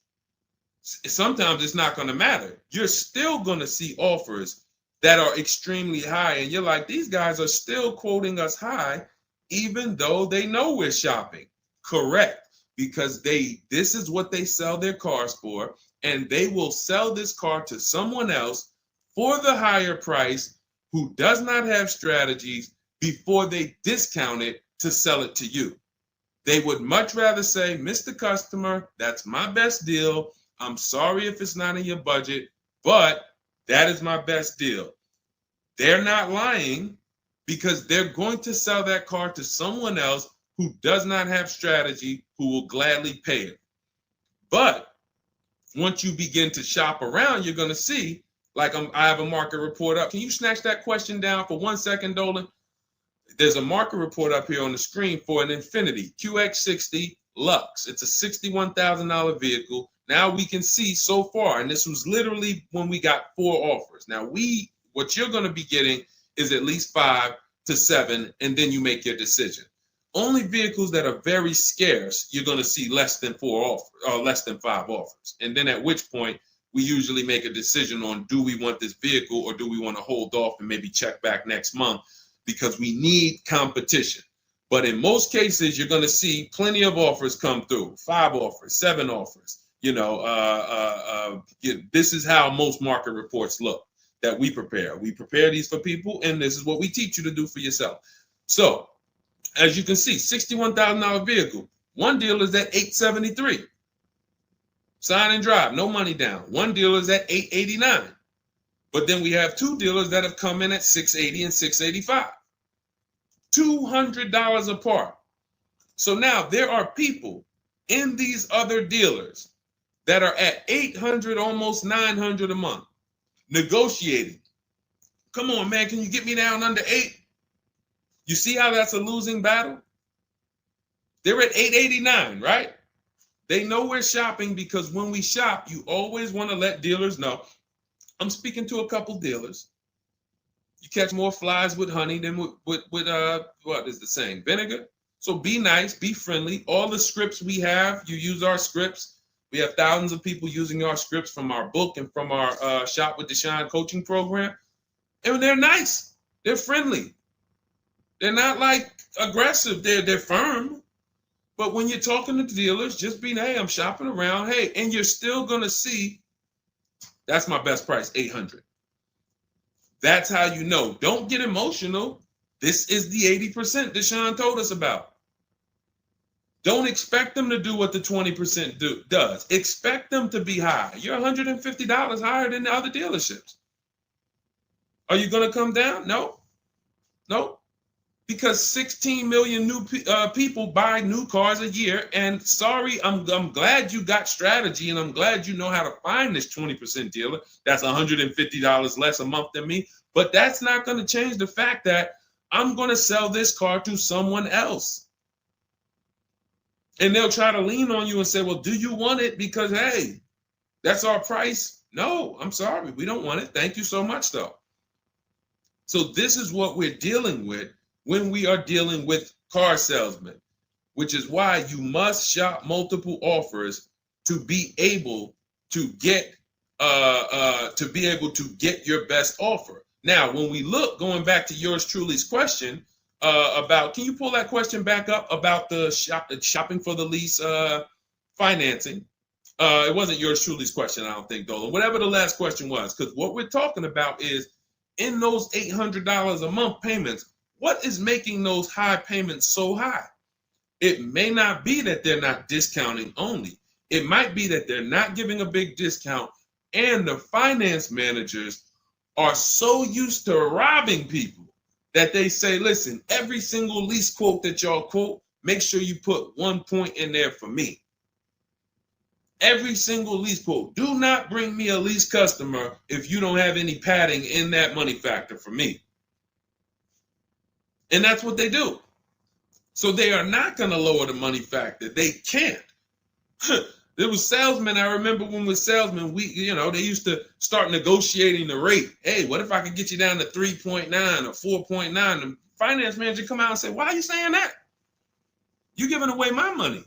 sometimes it's not going to matter. You're still going to see offers that are extremely high. And you're like, these guys are still quoting us high, even though they know we're shopping. Correct. Because this is what they sell their cars for. And they will sell this car to someone else for the higher price who does not have strategies before they discount it to sell it to you. They would much rather say, Mr. Customer, that's my best deal. I'm sorry if it's not in your budget, but that is my best deal. They're not lying because they're going to sell that car to someone else who does not have strategy, who will gladly pay it. But once you begin to shop around, you're going to see, like I have a market report up. Can you snatch that question down for 1 second, Dolan? There's a market report up here on the screen for an Infiniti QX60 Lux. It's a $61,000 vehicle. Now we can see so far, and this was literally when we got 4 offers. Now what you're going to be getting is at least 5 to 7, and then you make your decision. Only vehicles that are very scarce, you're going to see less than 4 offers or less than 5 offers. And then at which point we usually make a decision on, do we want this vehicle or do we want to hold off and maybe check back next month, because we need competition. But in most cases, you're going to see plenty of offers come through, 5 offers, 7 offers. This is how most market reports look that we prepare. We prepare these for people, and this is what we teach you to do for yourself. So as you can see, $61,000 vehicle. One deal is at $873. Sign and drive, no money down. One dealer is at $889. But then we have 2 dealers that have come in at $680 and $685. $200 apart. So now there are people in these other dealers that are at $800, almost $900 a month, negotiating. Come on, man, can you get me down under 8? You see how that's a losing battle? They're at $889, right? They know we're shopping, because when we shop, you always want to let dealers know. I'm speaking to a couple dealers. You catch more flies with honey than with what is the saying? Vinegar. So be nice, be friendly. All the scripts we have, you use our scripts. We have thousands of people using our scripts from our book and from our Shop with Deshone coaching program. And they're nice. They're friendly. They're not like aggressive. They're firm. But when you're talking to dealers, just be, hey, I'm shopping around. Hey, and you're still going to see, that's my best price, $800. That's how you know. Don't get emotional. This is the 80% Deshone told us about. Don't expect them to do what the 20% does. Expect them to be high. You're $150 higher than the other dealerships. Are you going to come down? No. No. Because 16 million new people buy new cars a year. And sorry, I'm glad you got strategy, and I'm glad you know how to find this 20% dealer that's $150 less a month than me. But that's not going to change the fact that I'm going to sell this car to someone else. And they'll try to lean on you and say, well, do you want it? Because, hey, that's our price. No, I'm sorry. We don't want it. Thank you so much, though. So this is what we're dealing with when we are dealing with car salesmen. which is why you must shop multiple offers to be able to get your best offer. Now, when we look, going back to yours truly's question about, can you pull that question back up about the shopping for the lease financing? It wasn't yours truly's question, I don't think, Dolan. Whatever the last question was, because what we're talking about is in those $800 a month payments, what is making those high payments so high? It may not be that they're not discounting only. It might be that they're not giving a big discount, and the finance managers are so used to robbing people that they say, listen, every single lease quote that y'all quote, make sure you put 1 point in there for me. Every single lease quote. Do not bring me a lease customer if you don't have any padding in that money factor for me. And that's what they do. So they are not going to lower the money factor. They can't. There was salesmen. I remember when we were salesmen, they used to start negotiating the rate. Hey, what if I could get you down to 3.9 or 4.9? The finance manager come out and say, why are you saying that? You're giving away my money.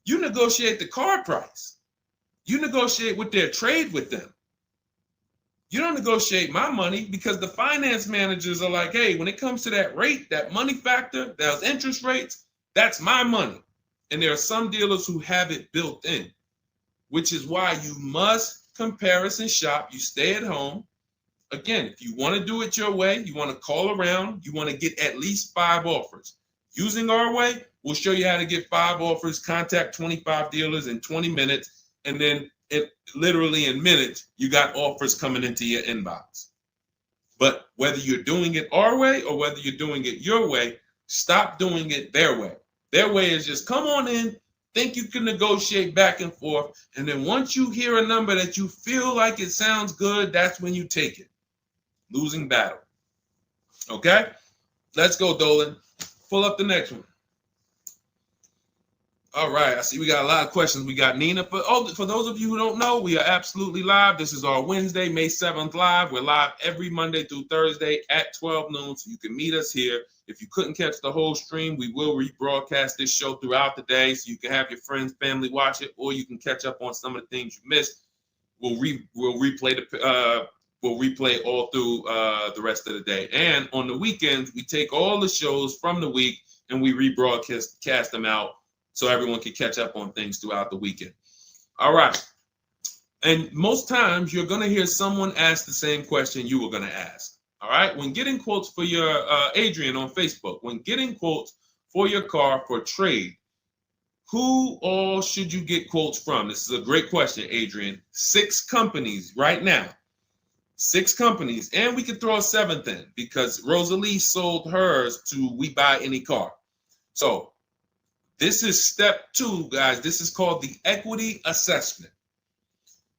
You negotiate the car price. You negotiate with their trade with them. You don't negotiate my money, because the finance managers are like, hey, when it comes to that rate, that money factor, those interest rates, that's my money. And there are some dealers who have it built in, which is why you must comparison shop. You stay at home. Again, if you want to do it your way, you want to call around, you want to get at least 5 offers. Using our way, we'll show you how to get 5 offers, contact 25 dealers in 20 minutes, and then literally in minutes, you got offers coming into your inbox. But whether you're doing it our way or whether you're doing it your way, stop doing it their way. Their way is just come on in, think you can negotiate back and forth, and then once you hear a number that you feel like it sounds good, that's when you take it. Losing battle. Okay? Let's go, Dolan. Pull up the next one. All right, I see we got a lot of questions. We got Nina. For those of you who don't know, we are absolutely live. This is our Wednesday, May 7th live. We're live every Monday through Thursday at 12 noon, so you can meet us here. If you couldn't catch the whole stream, we will rebroadcast this show throughout the day, so you can have your friends, family watch it, or you can catch up on some of the things you missed. We'll replay all through the rest of the day. And on the weekends, we take all the shows from the week and we rebroadcast them out, so everyone can catch up on things throughout the weekend. All right. And most times you're going to hear someone ask the same question you were going to ask. All right. When getting quotes for your Adrian on Facebook, when getting quotes for your car for trade, who all should you get quotes from? This is a great question, Adrian. 6 companies right now. 6 companies. And we could throw a 7th in because Rosalie sold hers to We Buy Any Car. So this is step 2, guys. This is called the equity assessment,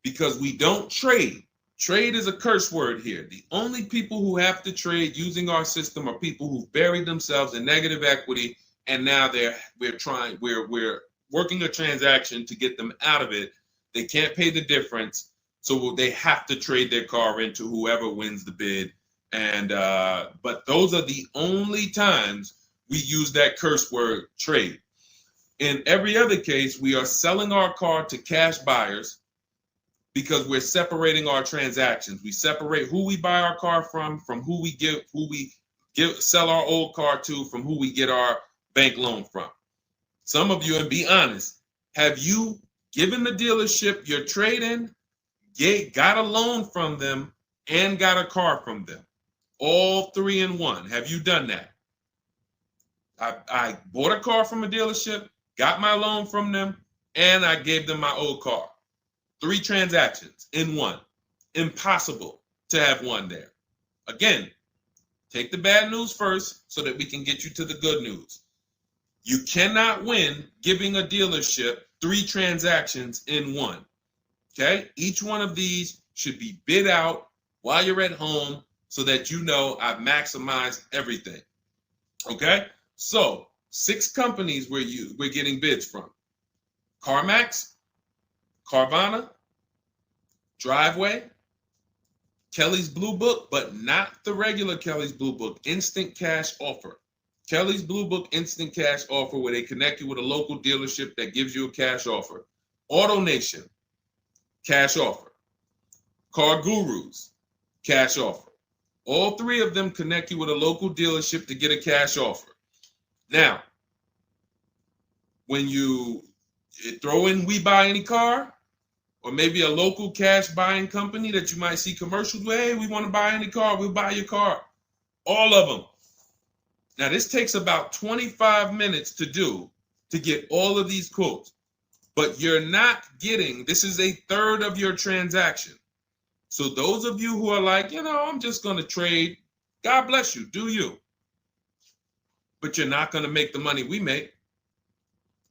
because we don't trade. Trade is a curse word here. The only people who have to trade using our system are people who've buried themselves in negative equity, and now we're working a transaction to get them out of it. They can't pay the difference, so they have to trade their car into whoever wins the bid. And but those are the only times we use that curse word, trade. In every other case, we are selling our car to cash buyers because we're separating our transactions. We separate who we buy our car from who we sell our old car to, from who we get our bank loan from. Some of you, and be honest, have you given the dealership your trade-in, got a loan from them, and got a car from them? All 3 in 1. Have you done that? I bought a car from a dealership, got my loan from them, and I gave them my old car. 3 transactions in 1. Impossible to have 1 there. Again, take the bad news first so that we can get you to the good news. You cannot win giving a dealership 3 transactions in 1. Okay? Each one of these should be bid out while you're at home so that you know I've maximized everything. Okay? So 6 companies we're getting bids from: CarMax, Carvana, Driveway, Kelly's Blue Book, but not the regular Kelly's Blue Book, Instant Cash Offer. Kelly's Blue Book Instant Cash Offer, where they connect you with a local dealership that gives you a cash offer. Auto Nation, cash offer. Car Gurus, cash offer. All three of them connect you with a local dealership to get a cash offer. Now, when you throw in We Buy Any Car, or maybe a local cash buying company that you might see commercials with, hey, we want to buy any car, we'll buy your car. All of them. Now, this takes about 25 minutes to do to get all of these quotes, but you're not getting, this is a third of your transaction. So those of you who are like, I'm just going to trade, God bless you, do you. But you're not going to make the money we make.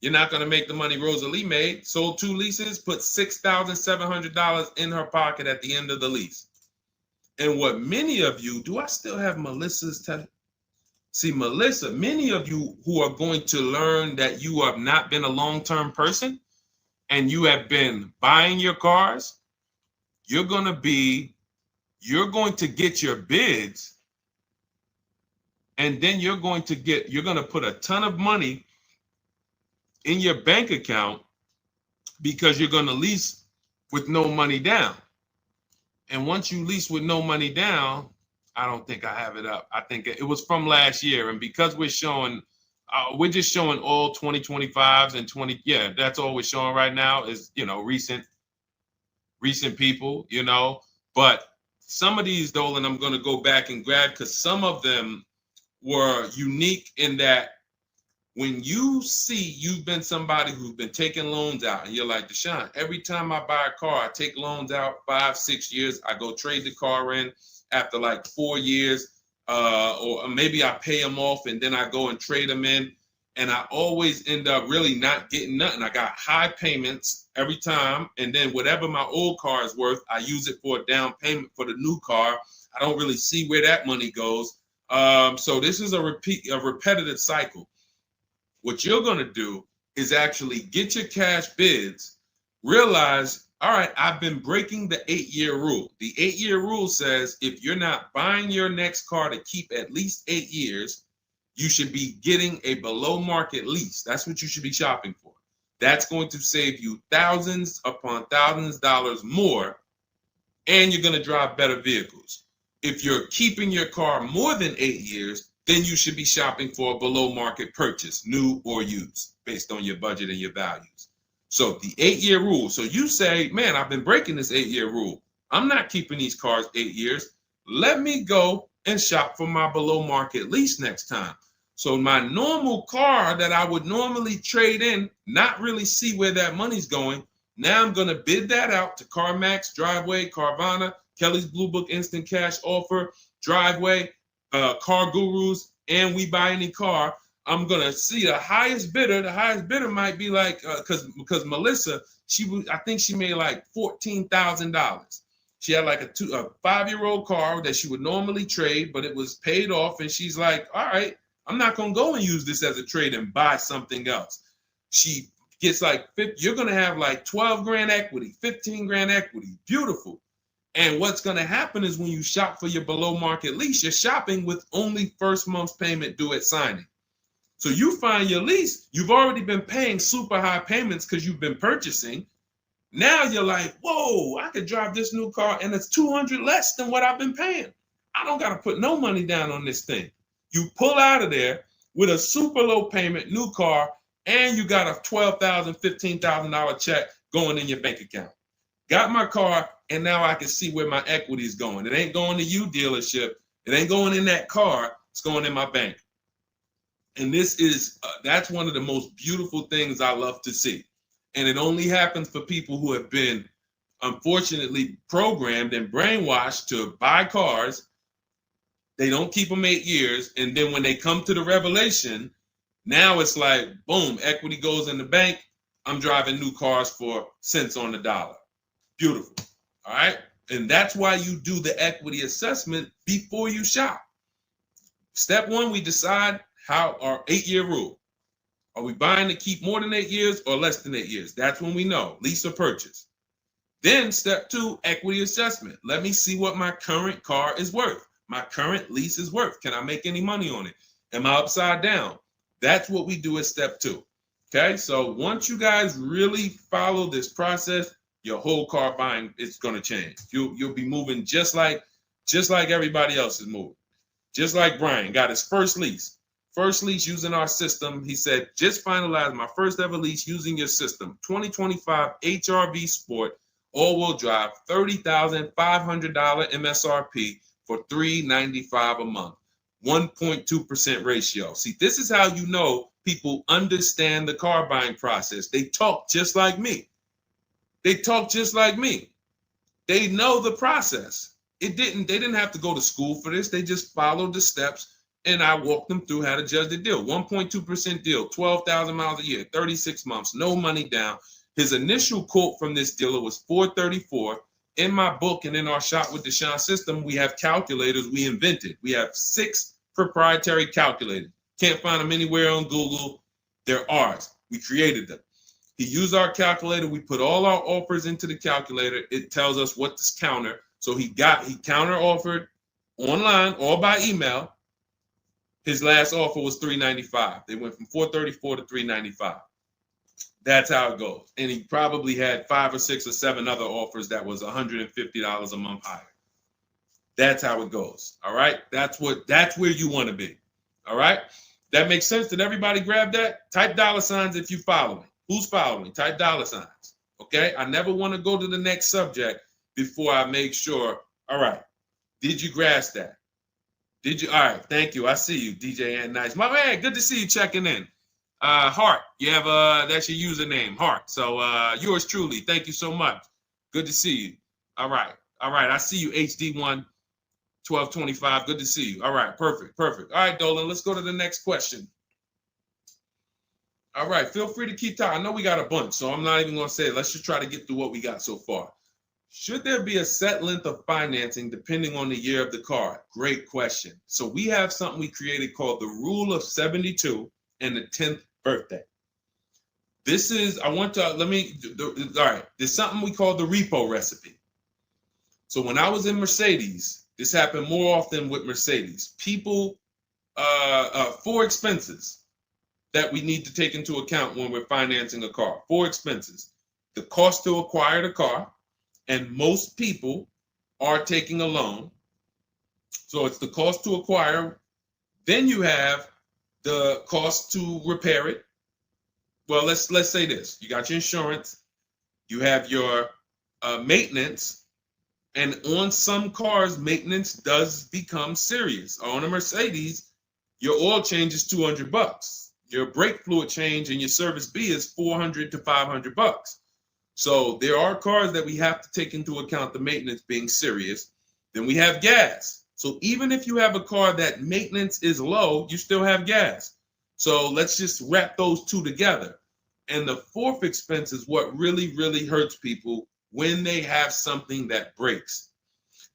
You're not going to make the money Rosalie made. Sold 2 leases, put $6,700 in her pocket at the end of the lease. And what many of you, do I still have Melissa's See, Melissa, many of you who are going to learn that you have not been a long-term person and you have been buying your cars, you're going to get your bids, and then you're going to put a ton of money in your bank account because you're going to lease with no money down. And once you lease with no money down, I don't think I have it up. I think it was from last year. And because we're just showing all 2025s and 20. Yeah, that's all we're showing right now is, recent people, But some of these, Dolan, I'm going to go back and grab because some of them were unique in that when you see you've been somebody who's been taking loans out and you're like, Deshone, every time I buy a car, I take loans out 5-6 years. I go trade the car in after like 4 years, or maybe I pay them off and then I go and trade them in. And I always end up really not getting nothing. I got high payments every time. And then whatever my old car is worth, I use it for a down payment for the new car. I don't really see where that money goes. So this is a repetitive cycle. What you're going to do is actually get your cash bids, realize, all right, I've been breaking the 8-year rule. The 8-year rule says if you're not buying your next car to keep at least 8 years, you should be getting a below market lease. That's what you should be shopping for. That's going to save you thousands upon thousands of dollars more, and you're going to drive better vehicles. If you're keeping your car more than 8 years, then you should be shopping for a below market purchase, new or used, based on your budget and your values. So the 8-year rule. So you say, man, I've been breaking this 8-year rule. I'm not keeping these cars 8 years. Let me go and shop for my below market lease next time. So my normal car that I would normally trade in, not really see where that money's going. Now I'm going to bid that out to CarMax, Driveway, Carvana, Kelly's Blue Book Instant Cash Offer, Driveway, Car Gurus, and We Buy Any Car. I'm going to see the highest bidder. The highest bidder might be like, because Melissa, I think she made like $14,000. She had like a 5-year-old car that she would normally trade, but it was paid off. And she's like, all right, I'm not going to go and use this as a trade and buy something else. She gets like, you're going to have like 12 grand equity, 15 grand equity. Beautiful. And what's going to happen is when you shop for your below market lease, you're shopping with only first month's payment due at signing. So you find your lease, you've already been paying super high payments because you've been purchasing. Now you're like, whoa, I could drive this new car and it's $200 less than what I've been paying. I don't got to put no money down on this thing. You pull out of there with a super low payment, new car, and you got a $12,000, $15,000 check going in your bank account. Got my car, and now I can see where my equity is going. It ain't going to you, dealership. It ain't going in that car. It's going in my bank. And this is, that's one of the most beautiful things I love to see. And it only happens for people who have been, unfortunately, programmed and brainwashed to buy cars. They don't keep them 8 years. And then when they come to the revelation, now it's like, boom, equity goes in the bank. I'm driving new cars for cents on the dollar. Beautiful. All right. And that's why you do the equity assessment before you shop. Step one, we decide how our 8-year rule. Are we buying to keep more than 8 years or less than 8 years? That's when we know, lease or purchase. Then step two, equity assessment. Let me see what my current car is worth. My current lease is worth. Can I make any money on it? Am I upside down? That's what we do at step 2. Okay, so once you guys really follow this process, your whole car buying is going to change. You'll be moving just like everybody else is moving. Just like Brian got his first lease. First lease using our system. He said, just finalized my first ever lease using your system. 2025 HRV Sport, all-wheel drive, $30,500 MSRP for $395 a month. 1.2% ratio. See, this is how you know people understand the car buying process. They talk just like me. They talk just like me. They know the process. They didn't have to go to school for this. They just followed the steps, and I walked them through how to judge the deal. 1.2% deal, 12,000 miles a year, 36 months, no money down. His initial quote from this dealer was $434. In my book and in our Shop with Deshone system, we have calculators we invented. We have 6 proprietary calculators. Can't find them anywhere on Google. They're ours. We created them. He used our calculator. We put all our offers into the calculator. It tells us what to counter. So he counter offered online or by email. His last offer was $395. They went from $434 to $395. That's how it goes. And he probably had 5 or 6 or 7 other offers that was $150 a month higher. That's how it goes. All right. That's where you want to be. All right. That makes sense. Did everybody grab that? Type $ if you follow me. Who's following? Type $. Okay. I never want to go to the next subject before I make sure. All right. Did you grasp that? Did you? All right. Thank you. I see you, DJ and Nice. My man, good to see you checking in. Hart, you have that's your username, Hart. So yours truly. Thank you so much. Good to see you. All right. I see you, HD1 1225. Good to see you. All right, perfect. All right, Dolan, let's go to the next question. All right, feel free to keep talking. I know we got a bunch, so I'm not even gonna say it. Let's just try to get through what we got so far. Should there be a set length of financing depending on the year of the car? Great question. So we have something we created called the Rule of 72 and the 10th birthday. This is, all right, there's something we call the repo recipe. So when I was in Mercedes, this happened more often with Mercedes. People, 4 expenses that we need to take into account when we're financing a car. 4 expenses. The cost to acquire the car, and most people are taking a loan. So it's the cost to acquire. Then you have the cost to repair it. Well, let's say this. You got your insurance. You have your maintenance. And on some cars, maintenance does become serious. On a Mercedes, your oil change is $200. Your brake fluid change and your service B is $400 to $500. So there are cars that we have to take into account the maintenance being serious. Then we have gas. So even if you have a car that maintenance is low, you still have gas. So let's just wrap those 2 together. And the 4th expense is what really, really hurts people when they have something that breaks.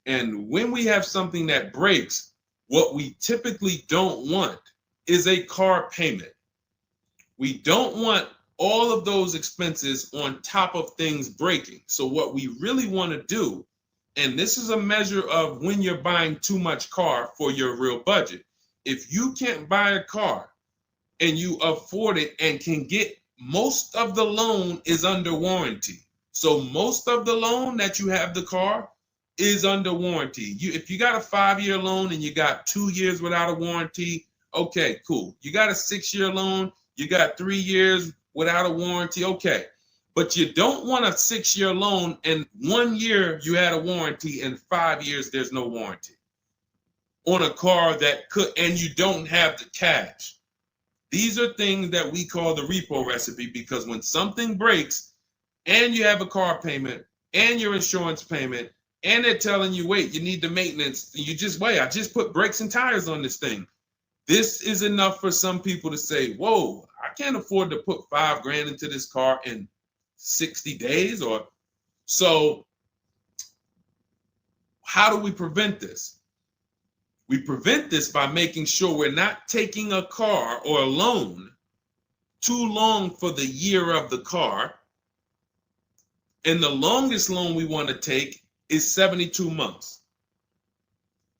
And when we have something that breaks, what we typically don't want is a car payment. We don't want all of those expenses on top of things breaking. So what we really want to do, and this is a measure of when you're buying too much car for your real budget. If you can't buy a car and you afford it and can get, most of the loan is under warranty. So most of the loan that you have the car is under warranty. If you got a 5-year loan and you got 2 years without a warranty, okay, cool. You got a 6-year loan, you got 3 years without a warranty, okay. But you don't want a 6-year loan and 1 year you had a warranty and 5 years there's no warranty on a car that could, and you don't have the cash. These are things that we call the repo recipe, because when something breaks and you have a car payment and your insurance payment and they're telling you, wait, you need the maintenance, you just wait, I just put brakes and tires on this thing. This is enough for some people to say, whoa, I can't afford to put $5,000 into this car in 60 days. Or so how do we prevent this? We prevent this by making sure we're not taking a car or a loan too long for the year of the car. And the longest loan we want to take is 72 months.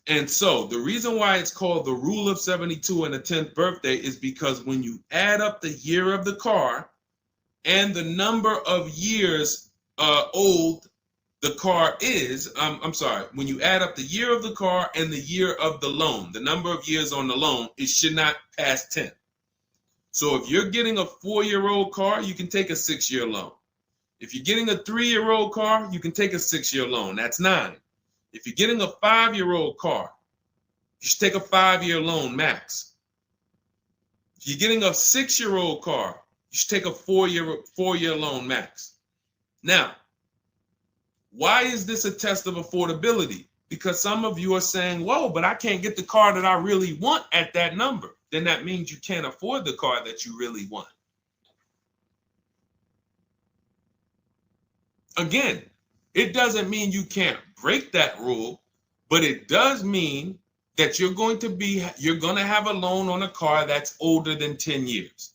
And so the reason why it's called the rule of 72 and the 10th birthday is because when you add up the year of the car and the number of years old the car is, I'm sorry, when you add up the year of the car and the year of the loan, the number of years on the loan, it should not pass 10. So if you're getting a 4-year-old car, you can take a 6-year loan. If you're getting a 3-year-old car, you can take a 6-year loan. That's 9. If you're getting a 5-year-old car, you should take a 5-year loan max. If you're getting a 6-year-old car, you should take a 4-year loan max. Now, why is this a test of affordability? Because some of you are saying, whoa, but I can't get the car that I really want at that number. Then that means you can't afford the car that you really want. Again, it doesn't mean you can't break that rule, but it does mean that you're going to have a loan on a car that's older than 10 years.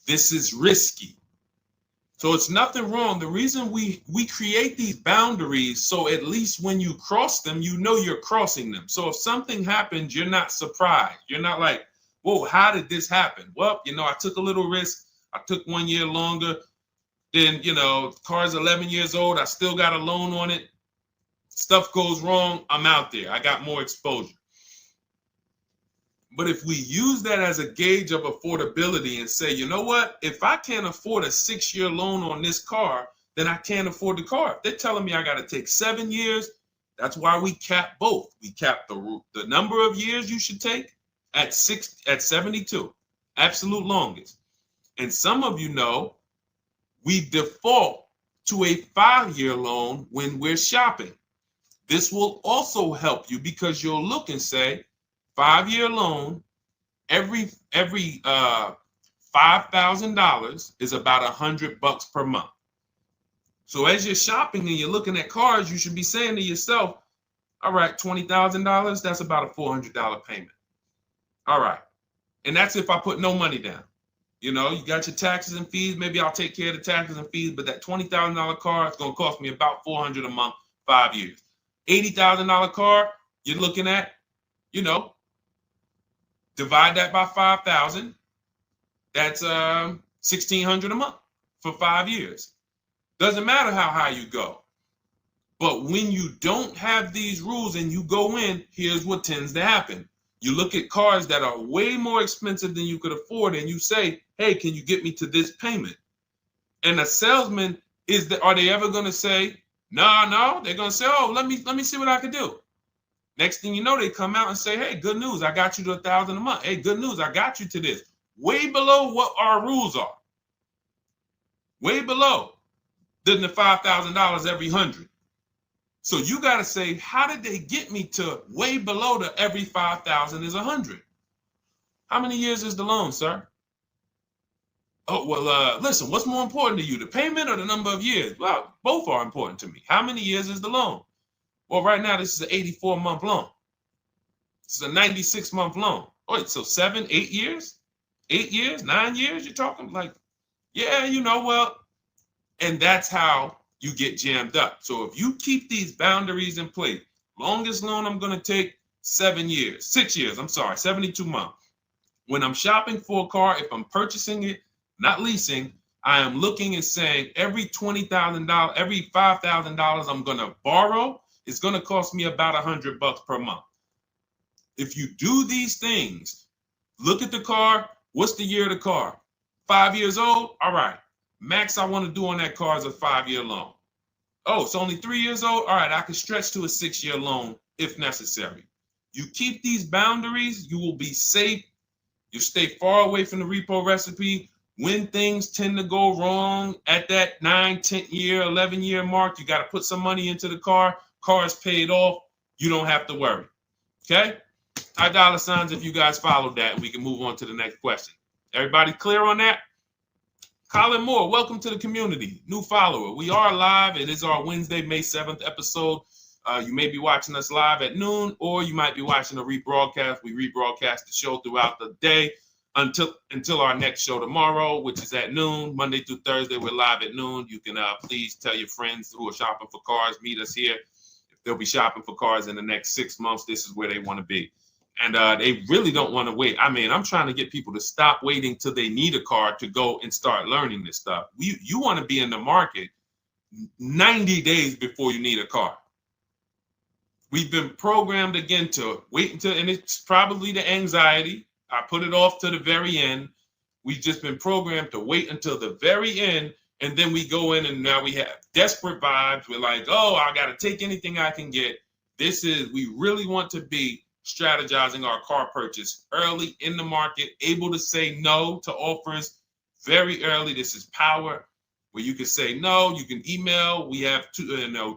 This is risky. So it's nothing wrong. The reason we create these boundaries, so at least when you cross them, you know you're crossing them. So if something happens, you're not surprised. You're not like, whoa, how did this happen? Well, I took a little risk. I took 1 year longer. Then, the car's 11 years old. I still got a loan on it. Stuff goes wrong. I'm out there. I got more exposure. But if we use that as a gauge of affordability and say, you know what, if I can't afford a 6-year loan on this car, then I can't afford the car. If they're telling me I got to take 7 years, that's why we cap both. We cap the number of years you should take at 72, absolute longest. And some of you know we default to a 5-year loan when we're shopping. This will also help you because you'll look and say, 5-year loan, every $5,000 is about $100 per month. So as you're shopping and you're looking at cars, you should be saying to yourself, all right, $20,000, that's about a $400 payment. All right. And that's if I put no money down. You got your taxes and fees. Maybe I'll take care of the taxes and fees, but that $20,000 car is going to cost me about $400 a month, 5 years. $80,000 car, you're looking at, divide that by 5,000. That's $1,600 a month for 5 years. Doesn't matter how high you go. But when you don't have these rules and you go in, here's what tends to happen. You look at cars that are way more expensive than you could afford, and you say, hey, can you get me to this payment? And a salesman, are they ever going to say, no? They're going to say, oh, let me see what I can do. Next thing you know, they come out and say, hey, good news, I got you to $1,000 a month. Hey, good news, I got you to this. Way below what our rules are. Way below than the $5,000 every 100. So you got to say, how did they get me to way below the every 5,000 is 100? How many years is the loan, sir? Oh, well, listen, what's more important to you, the payment or the number of years? Well, both are important to me. How many years is the loan? Well, right now, this is an 84-month loan. This is a 96-month loan. Wait, so 7, 8 years? 8 years, 9 years? You're talking like, yeah, well, and that's how you get jammed up. So if you keep these boundaries in place, longest loan I'm going to take 6 years, 72 months. When I'm shopping for a car, if I'm purchasing it, not leasing, I am looking and saying every $20,000, every $5,000 I'm going to borrow, it's going to cost me about $100 per month. If you do these things, look at the car. What's the year of the car? 5 years old? All right. Max I want to do on that car is a 5-year loan. Oh, it's only 3 years old? All right, I can stretch to a 6-year loan if necessary. You keep these boundaries, you will be safe. You stay far away from the repo recipe. When things tend to go wrong at that 9, 10 year, 11 year mark, you got to put some money into the car. Car is paid off. You don't have to worry. Okay? High dollar signs if you guys followed that. We can move on to the next question. Everybody clear on that? Colin Moore, welcome to the community. New follower. We are live. It is our Wednesday, May 7th episode. You may be watching us live at noon, or you might be watching a rebroadcast. We rebroadcast the show throughout the day until our next show tomorrow, which is at noon. Monday through Thursday, we're live at noon. You can please tell your friends who are shopping for cars, meet us here. they'll be shopping for cars in the next 6 months. This is where they want to be. And they really don't want to wait. I mean, I'm trying to get people to stop waiting till they need a car to go and start learning this stuff. You want to be in the market 90 days before you need a car. We've been programmed again to wait until, and it's probably the anxiety. I put it off to the very end. We've just been programmed to wait until the very end, and then we go in and now we have desperate vibes. We're like, oh, I got to take anything I can get. We really want to be strategizing our car purchase early in the market, able to say no to offers very early. This is power, where you can say no. You can email. We have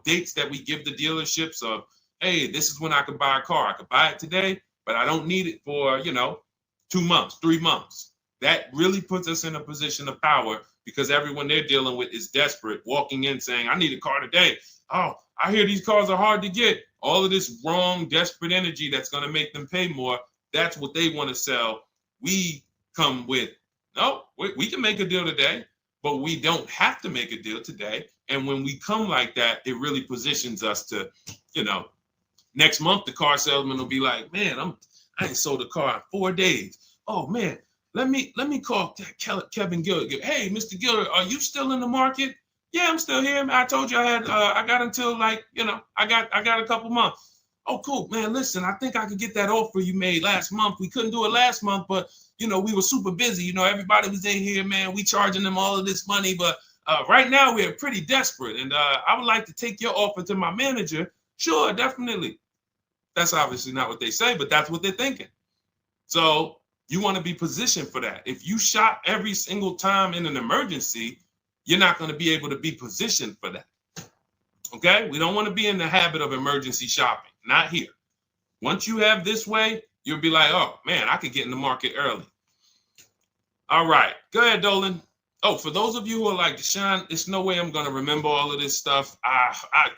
dates that we give the dealerships of, hey, this is when I could buy a car. I could buy it today, but I don't need it for, 2 months, 3 months. That really puts us in a position of power because everyone they're dealing with is desperate, walking in saying, I need a car today. Oh, I hear these cars are hard to get. All of this wrong, desperate energy that's going to make them pay more. That's what they want to sell. We come with, no, we can make a deal today, but we don't have to make a deal today. And when we come like that, it really positions us to, next month, the car salesman will be like, man, I ain't sold a car in 4 days. Oh man, let me call Kevin Gilder. Hey, Mr. Gilder, are you still in the market? Yeah, I'm still here. I told you I got until I got a couple months. Oh, cool, man. Listen, I think I could get that offer you made last month. We couldn't do it last month, but we were super busy. Everybody was in here, man. We charging them all of this money, but right now we're pretty desperate, and I would like to take your offer to my manager. Sure, definitely. That's obviously not what they say, but that's what they're thinking. So you want to be positioned for that. If you shop every single time in an emergency, you're not going to be able to be positioned for that. Okay? We don't want to be in the habit of emergency shopping. Not here. Once you have this way, you'll be like, oh, man, I could get in the market early. All right. Go ahead, Dolan. Oh, for those of you who are like, Deshone, there's no way I'm going to remember all of this stuff.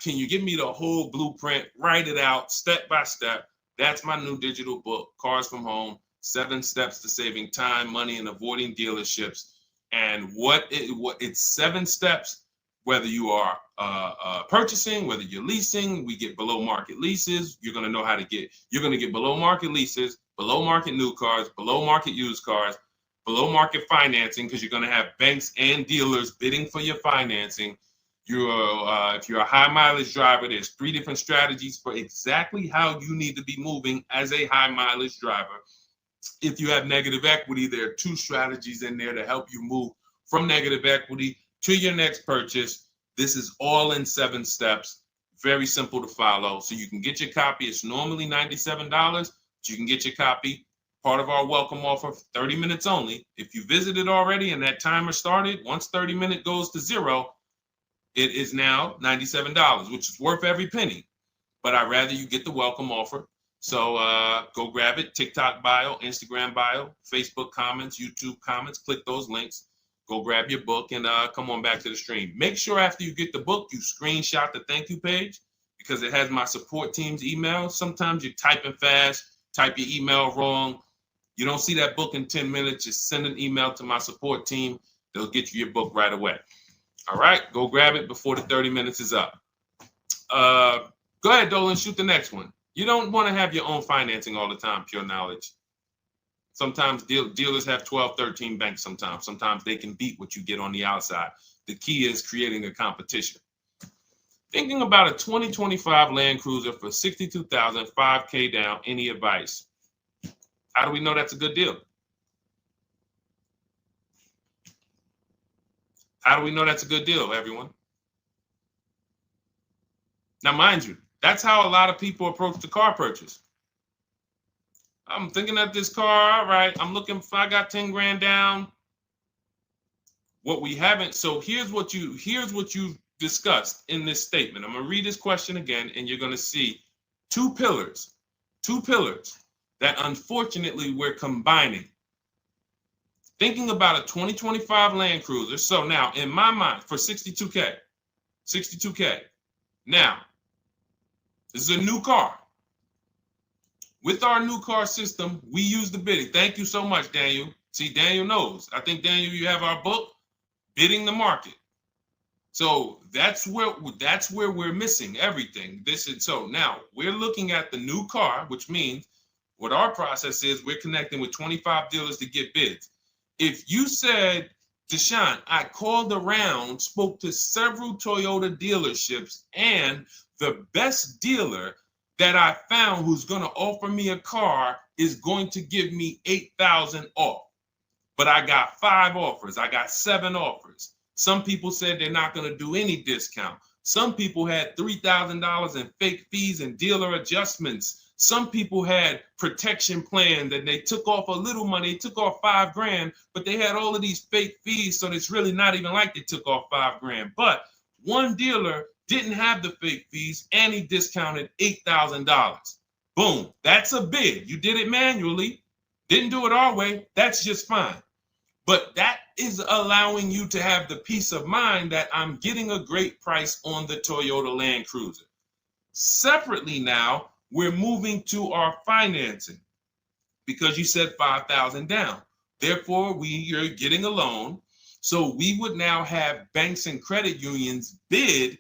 Can you give me the whole blueprint? Write it out step by step. That's my new digital book, Cars from Home, 7 Steps to Saving Time, Money, and Avoiding Dealerships. And it's 7 steps, whether you are purchasing, whether you're leasing. We get below market leases. You're going to get below market leases, below market new cars, below market used cars, below market financing, because you're going to have banks and dealers bidding for your financing. If you're a high mileage driver, there's 3 different strategies for exactly how you need to be moving as a high mileage driver. If you have negative equity, there are 2 strategies in there to help you move from negative equity to your next purchase. This is all in 7 steps. Very simple to follow. So you can get your copy. It's normally $97, but you can get your copy. Part of our welcome offer, 30 minutes only. If you visited already and that timer started, once 30 minutes goes to 0, it is now $97, which is worth every penny. But I'd rather you get the welcome offer. So go grab it. TikTok bio, Instagram bio, Facebook comments, YouTube comments. Click those links. Go grab your book and come on back to the stream. Make sure after you get the book, you screenshot the thank you page because it has my support team's email. Sometimes you're typing fast, type your email wrong. You don't see that book in 10 minutes, just send an email to my support team. They'll get you your book right away. All right, go grab it before the 30 minutes is up. Go ahead, Dolan, shoot the next one. You don't want to have your own financing all the time, pure knowledge. Sometimes dealers have 12, 13 banks sometimes. Sometimes they can beat what you get on the outside. The key is creating a competition. Thinking about a 2025 Land Cruiser for $62,000, $5K down, any advice? How do we know that's a good deal? How do we know that's a good deal, everyone? Now, mind you, that's how a lot of people approach the car purchase. I'm thinking of this car, all right, I'm looking for, I got 10 grand down. What we haven't, so here's what you discussed in this statement. I'm gonna read this question again, and you're gonna see 2 pillars that unfortunately we're combining. Thinking about a 2025 Land Cruiser. So now in my mind for 62K. Now, this is a new car. With our new car system, we use the bidding. Thank you so much, Daniel. See, Daniel knows. I think, Daniel, you have our book, Bidding the Market. So that's where we're missing everything. So now we're looking at the new car, which means what our process is, we're connecting with 25 dealers to get bids. If you said, Deshone, I called around, spoke to several Toyota dealerships, and the best dealer that I found who's going to offer me a car is going to give me $8,000 off. But I got 5 offers. I got 7 offers. Some people said they're not going to do any discount. Some people had $3,000 in fake fees and dealer adjustments. Some people had protection plans and they took off a little money, took off $5,000, but they had all of these fake fees. So it's really not even like they took off $5,000. But one dealer didn't have the fake fees and he discounted $8,000. Boom. That's a bid. You did it manually. Didn't do it our way. That's just fine. But that is allowing you to have the peace of mind that I'm getting a great price on the Toyota Land Cruiser. Separately now, we're moving to our financing because you said $5,000 down. Therefore, you're getting a loan. So we would now have banks and credit unions bid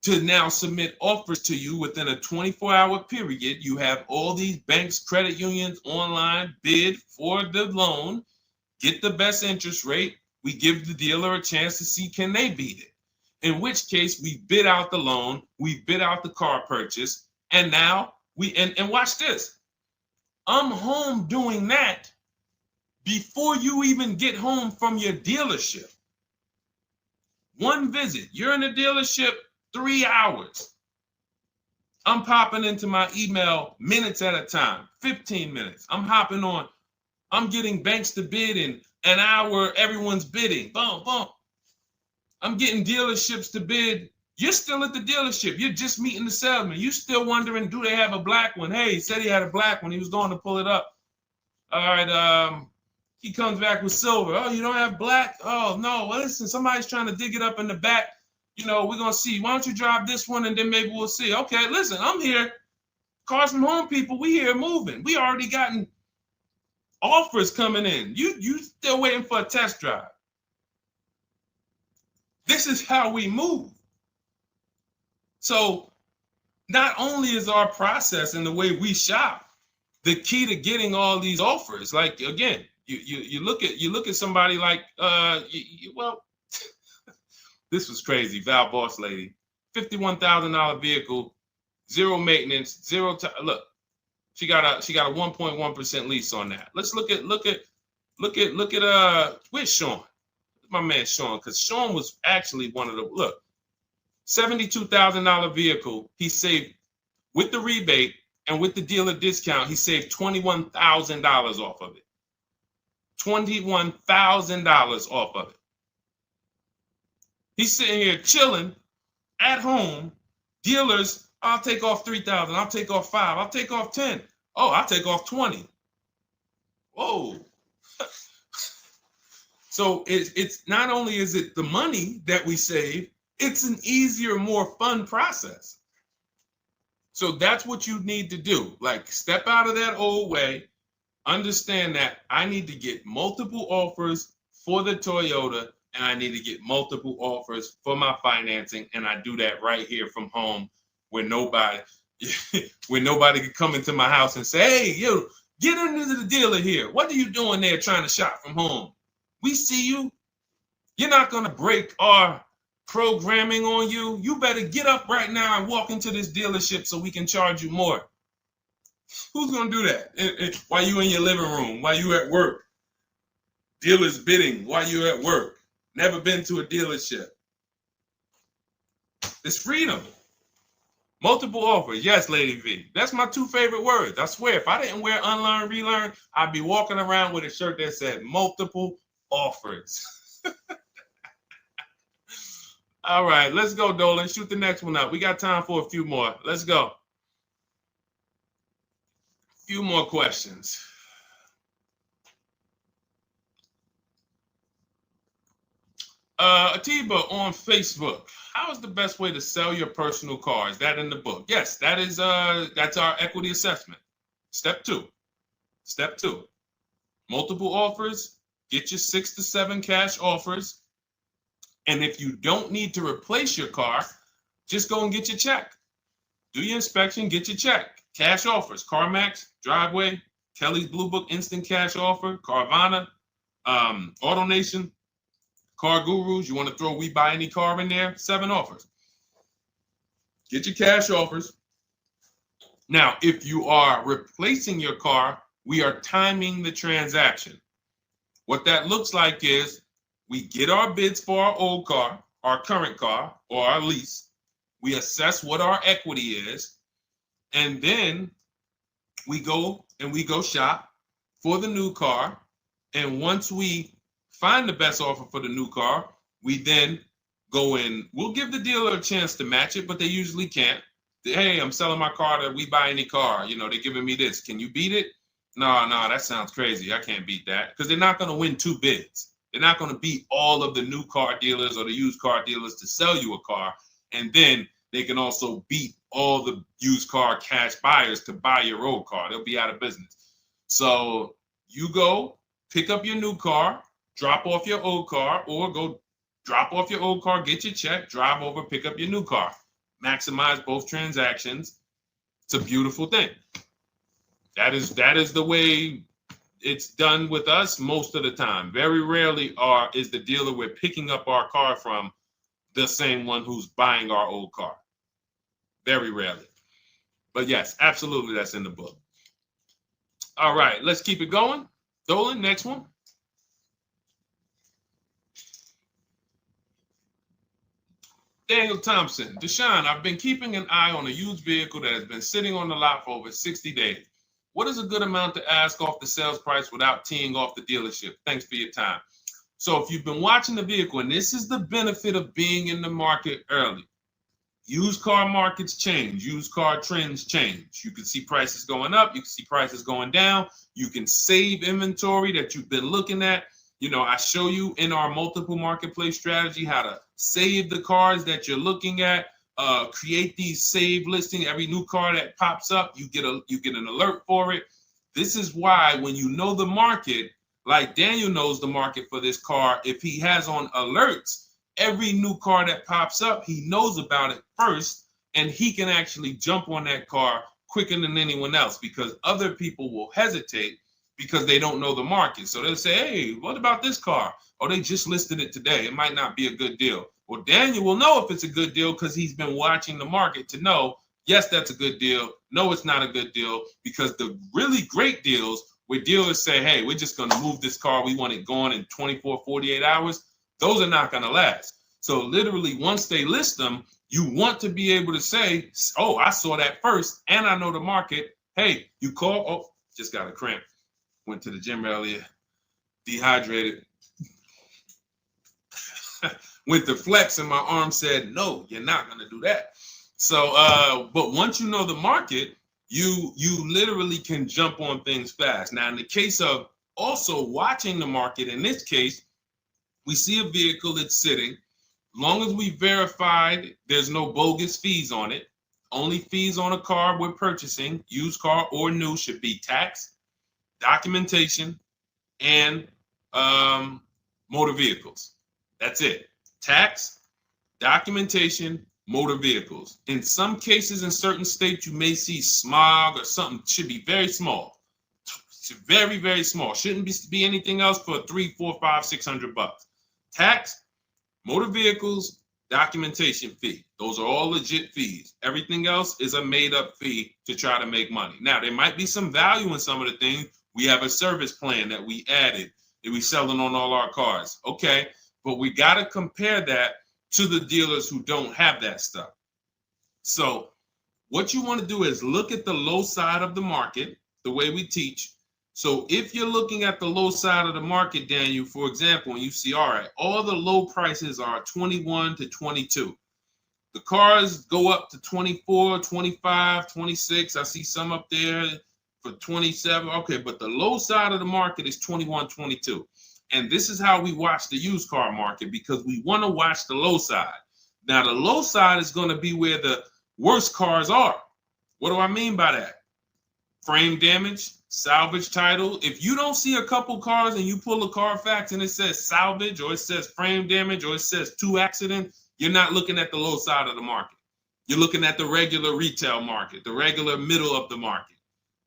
to now submit offers to you within a 24-hour period. You have all these banks, credit unions online bid for the loan, get the best interest rate. We give the dealer a chance to see can they beat it. In which case we bid out the loan, we bid out the car purchase, and now and watch this. I'm home doing that before you even get home from your dealership. One visit, you're in the dealership 3 hours. I'm popping into my email minutes at a time, 15 minutes. I'm hopping on. I'm getting banks to bid in an hour. Everyone's bidding. Boom, boom. I'm getting dealerships to bid. You're still at the dealership. You're just meeting the salesman. You're still wondering, do they have a black one? Hey, he said he had a black one. He was going to pull it up. All right. He comes back with silver. Oh, you don't have black? Oh, no. Well, listen, somebody's trying to dig it up in the back. We're going to see. Why don't you drive this one and then maybe we'll see. Okay, listen, I'm here. Cars from home people, we here moving. We already gotten offers coming in. You still waiting for a test drive. This is how we move. So not only is our process and the way we shop the key to getting all these offers, like again, you look at somebody like this was crazy. Val Boss lady, $51,000 vehicle, zero maintenance, look. She got a 1.1% lease on that. Let's look at where's Sean? My man Sean, because Sean was actually one of the $72,000 vehicle. He saved with the rebate and with the dealer discount. He saved $21,000 off of it. $21,000 off of it. He's sitting here chilling at home. Dealers, I'll take off $3,000. I'll take off $5,000. I'll take off $10,000. Oh, I'll take off $20,000. Whoa. So it's not only is it the money that we save, it's an easier, more fun process. So that's what you need to do. Like, step out of that old way. Understand that I need to get multiple offers for the Toyota, and I need to get multiple offers for my financing, and I do that right here from home, where nobody can come into my house and say, hey, get into the dealer here. What are you doing there trying to shop from home? We see you. You're not going to break our programming on you. You better get up right now and walk into this dealership so we can charge you more. Who's going to do that? While you in your living room, while you at work? Dealers bidding while you're at work. Never been to a dealership. It's freedom. Multiple offers. Yes, Lady V. That's my 2 favorite words. I swear, if I didn't wear unlearn, relearn, I'd be walking around with a shirt that said multiple offers. All right, let's go, Dolan. Shoot the next one up. We got time for a few more. Let's go. A few more questions. Atiba on Facebook. How is the best way to sell your personal car? Is that in the book? Yes, that's our equity assessment. Step 2. Step 2. Multiple offers. Get your 6 to 7 cash offers. And if you don't need to replace your car, just go and get your check. Do your inspection, get your check. Cash offers, CarMax, Driveway, Kelly's Blue Book Instant Cash Offer, Carvana, AutoNation, Car Gurus. You want to throw We Buy Any Car in there? 7 offers. Get your cash offers. Now, if you are replacing your car, we are timing the transaction. What that looks like is we get our bids for our old car, our current car, or our lease. We assess what our equity is, and then we go shop for the new car. And once we find the best offer for the new car, we then go in. We'll give the dealer a chance to match it, but they usually can't. Hey, I'm selling my car to We Buy Any Car. You know, they're giving me this. Can you beat it? No, that sounds crazy. I can't beat that, because they're not going to win 2 bids. They're not going to beat all of the new car dealers or the used car dealers to sell you a car. And then they can also beat all the used car cash buyers to buy your old car. They'll be out of business. So you go pick up your new car, drop off your old car, or go drop off your old car, get your check, drive over, pick up your new car. Maximize both transactions. It's a beautiful thing. That is the way it's done with us most of the time. Very rarely is the dealer we're picking up our car from the same one who's buying our old car. Very rarely. But yes, absolutely, that's in the book. All right, let's keep it going. Dolan, next one. Daniel Thompson. Deshone, I've been keeping an eye on a used vehicle that has been sitting on the lot for over 60 days. What is a good amount to ask off the sales price without teeing off the dealership? Thanks for your time. So if you've been watching the vehicle, and this is the benefit of being in the market early, used car markets change, used car trends change. You can see prices going up, you can see prices going down, you can save inventory that you've been looking at. You know, I show you in our multiple marketplace strategy how to save the cars that you're looking at, create these save listings. Every new car that pops up, you get an alert for it. This is why when you know the market, like Daniel knows the market for this car, if he has on alerts, every new car that pops up, he knows about it first, and he can actually jump on that car quicker than anyone else, because other people will hesitate because they don't know the market. So they'll say, hey, what about this car? Oh, they just listed it today. It might not be a good deal. Well, Daniel will know if it's a good deal because he's been watching the market to know, yes, that's a good deal. No, it's not a good deal, because the really great deals where dealers say, hey, we're just going to move this car. We want it gone in 24, 48 hours. Those are not going to last. So literally, once they list them, you want to be able to say, oh, I saw that first and I know the market. Hey, you call. Oh, just got a cramp. Went to the gym earlier, dehydrated. Went to flex and my arm said, no, you're not going to do that. So, but once you know the market, you literally can jump on things fast. Now, in the case of also watching the market, in this case, we see a vehicle that's sitting. Long as we verified there's no bogus fees on it, only fees on a car we're purchasing, used car or new, should be tax, documentation, and motor vehicles. That's it. Tax, documentation, motor vehicles. In some cases, in certain states, you may see smog or something. Should be very small. It's very, very small. Shouldn't be anything else for $300, $400, $500, $600. Tax, motor vehicles, documentation fee. Those are all legit fees. Everything else is a made-up fee to try to make money. Now, there might be some value in some of the things. We have a service plan that we added that we selling on all our cars. Okay, but we got to compare that to the dealers who don't have that stuff. So what you want to do is look at the low side of the market, the way we teach. So if you're looking at the low side of the market, Daniel, for example, and you see, all right, all the low prices are 21 to 22. The cars go up to 24, 25, 26. I see some up there for 27. Okay, but the low side of the market is 21, 22. And this is how we watch the used car market, because we want to watch the low side. Now, the low side is going to be where the worst cars are. What do I mean by that? frame damage, salvage title. If you don't see a couple cars and you pull a Carfax and it says salvage or it says frame damage or it says 2 accident, you're not looking at the low side of the market. You're looking at the regular retail market, the regular middle of the market,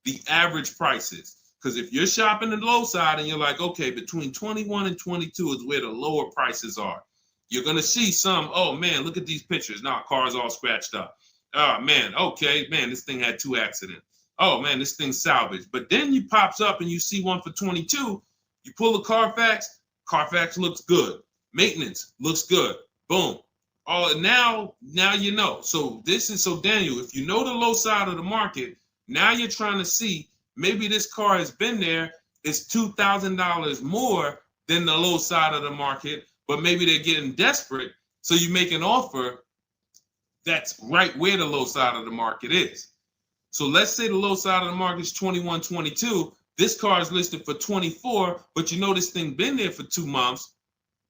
the average prices. Because if you're shopping the low side and you're like, okay, between 21 and 22 is where the lower prices are, you're going to see some, oh man, look at these pictures. Now, car's all scratched up. Oh man, okay, man, this thing had 2 accidents. Oh man, this thing's salvaged. But then you pops up and you see one for 22. You pull a Carfax. Carfax looks good. Maintenance looks good. Boom. Oh, now you know. So Daniel, if you know the low side of the market, now you're trying to see maybe this car has been there. It's $2,000 more than the low side of the market, but maybe they're getting desperate. So you make an offer that's right where the low side of the market is. So let's say the low side of the market is 21, 22. This car is listed for 24, but you know this thing been there for 2 months.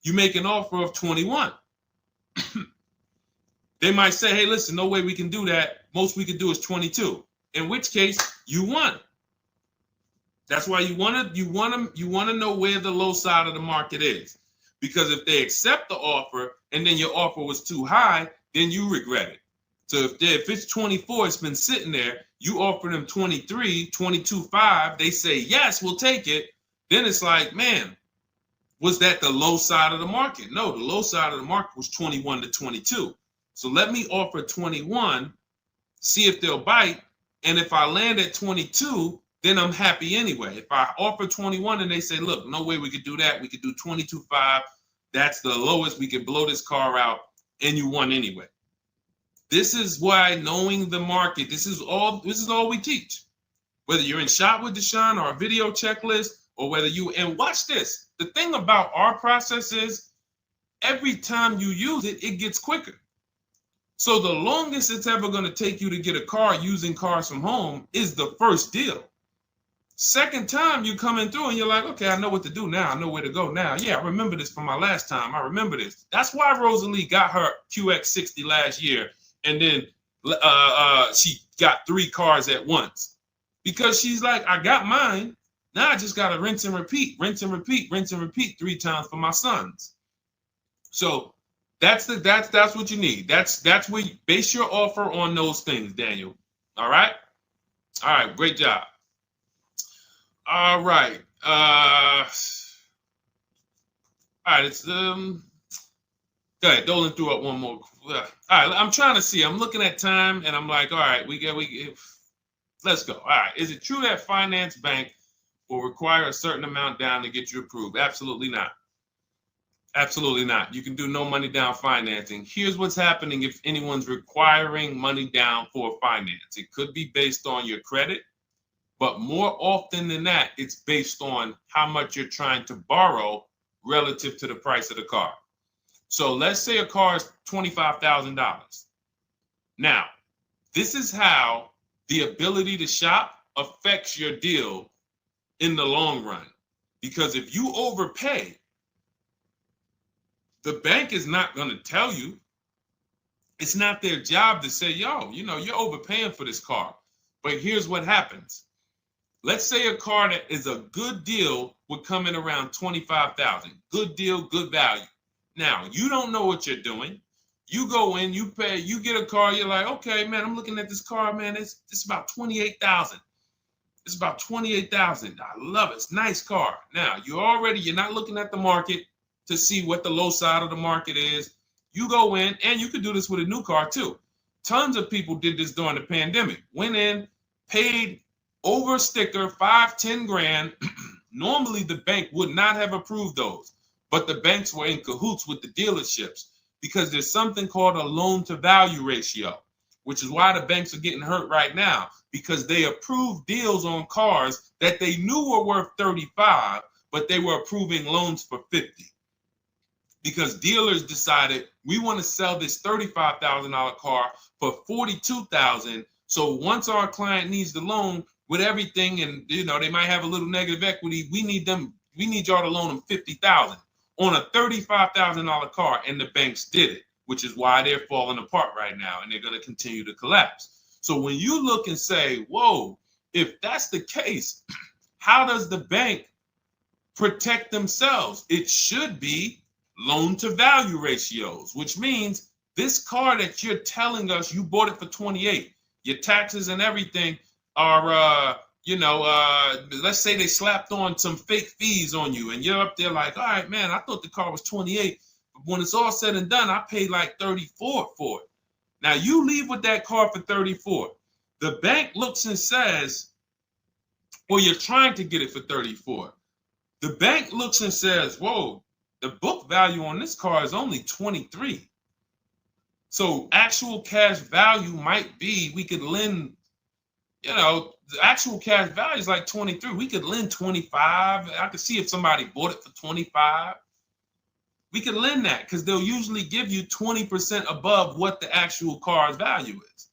You make an offer of 21. They might say, hey, listen, no way we can do that. Most we can do is 22. In which case, you won. That's why you want to know where the low side of the market is. Because if they accept the offer and then your offer was too high, then you regret it. So if it's 24, it's been sitting there, you offer them 23, 22.5, they say, yes, we'll take it. Then it's like, man, was that the low side of the market? No, the low side of the market was 21 to 22. So let me offer 21, see if they'll bite. And if I land at 22, then I'm happy anyway. If I offer 21 and they say, look, no way we could do that. We could do 22.5. That's the lowest. We can blow this car out, and you won anyway. This is why knowing the market, this is all we teach. Whether you're in Shop with Deshone or a video checklist, or whether and watch this. The thing about our process is every time you use it, it gets quicker. So the longest it's ever going to take you to get a car using Cars from Home is the first deal. Second time you coming through and you're like, okay, I know what to do now. I know where to go now. Yeah, I remember this from my last time. I remember this. That's why Rosalie got her QX60 last year. And then she got 3 cars at once. Because she's like, I got mine. Now I just got to rinse and repeat 3 times for my sons. So that's what you need. That's where you base your offer on those things, Daniel. All right? All right, great job. All right. All right, it's go ahead, Dolan threw up one more. All right, I'm trying to see. I'm looking at time and I'm like, all right, let's go. All right. Is it true that finance bank will require a certain amount down to get you approved? Absolutely not. Absolutely not. You can do no money down financing. Here's what's happening if anyone's requiring money down for finance. It could be based on your credit, but more often than that, it's based on how much you're trying to borrow relative to the price of the car. So let's say a car is $25,000. Now, this is how the ability to shop affects your deal in the long run. Because if you overpay, the bank is not going to tell you. It's not their job to say, yo, you're overpaying for this car. But here's what happens. Let's say a car that is a good deal would come in around $25,000. Good deal, good value. Now, you don't know what you're doing. You go in, you pay, you get a car, you're like, okay, man, I'm looking at this car, man, it's about $28,000. It's about $28,000. I love it. It's a nice car. Now, you're not looking at the market to see what the low side of the market is. You go in, and you could do this with a new car too. Tons of people did this during the pandemic. Went in, paid over sticker, 5-10 grand. Normally, the bank would not have approved those, but the banks were in cahoots with the dealerships because there's something called a loan to value ratio, which is why the banks are getting hurt right now because they approved deals on cars that they knew were worth 35, but they were approving loans for 50. Because dealers decided we want to sell this $35,000 car for $42,000. So once our client needs the loan with everything, and they might have a little negative equity, we need y'all to loan them $50,000 on a $35,000 car, and the banks did it, which is why they're falling apart right now, and they're going to continue to collapse. So when you look and say, whoa, if that's the case, how does the bank protect themselves? It should be loan to value ratios, which means this car that you're telling us you bought it for 28, your taxes and everything are, let's say they slapped on some fake fees on you and you're up there like, all right, man, I thought the car was 28. But when it's all said and done, I paid like 34 for it. Now you leave with that car for 34. The bank looks and says, or you're trying to get it for 34. The bank looks and says, whoa, the book value on this car is only 23. So actual cash value might be, we could lend, the actual cash value is like 23. We could lend 25. I could see if somebody bought it for 25. We could lend that because they'll usually give you 20% above what the actual car's value is.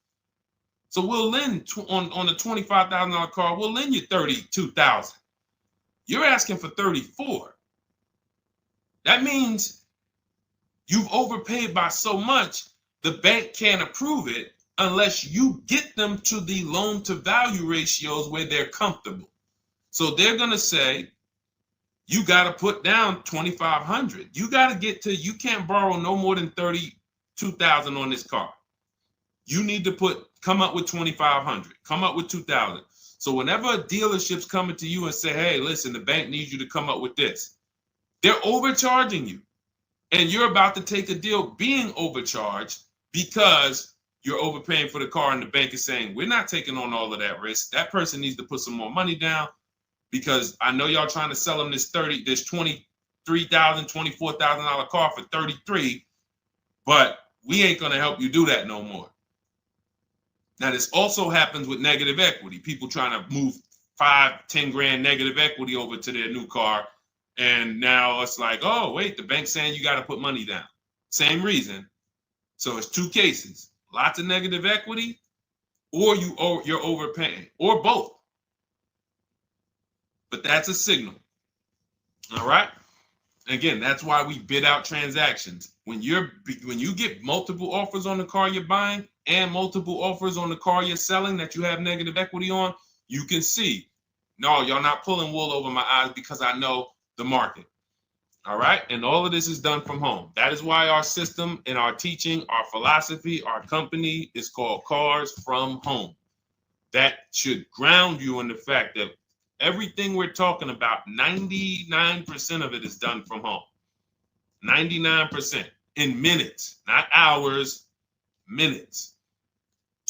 So we'll lend on the $25,000 car, we'll lend you $32,000. You're asking for 34. That means you've overpaid by so much, the bank can't approve it unless you get them to the loan to value ratios where they're comfortable. So they're going to say, you got to put down 2,500. You got to get to, you can't borrow no more than 32,000 on this car. You need to come up with 2,500, come up with 2,000. So whenever a dealership's coming to you and say, hey, listen, the bank needs you to come up with this, they're overcharging you. And you're about to take a deal being overcharged because you're overpaying for the car and the bank is saying, we're not taking on all of that risk. That person needs to put some more money down because I know y'all trying to sell them this $23,000, $24,000 car for 33, but we ain't going to help you do that no more. Now, this also happens with negative equity. People trying to move 5-10 grand negative equity over to their new car. And now it's like, oh, wait, the bank's saying you got to put money down. Same reason. So it's two cases, lots of negative equity or you're overpaying or both. But that's a signal. All right. Again, that's why we bid out transactions. When you get multiple offers on the car you're buying and multiple offers on the car you're selling that you have negative equity on, you can see, no, y'all not pulling wool over my eyes because I know the market. All right. And all of this is done from home. That is why our system and our teaching, our philosophy, our company is called Cars from Home. That should ground you in the fact that everything we're talking about, 99% of it is done from home. 99% in minutes, not hours, minutes.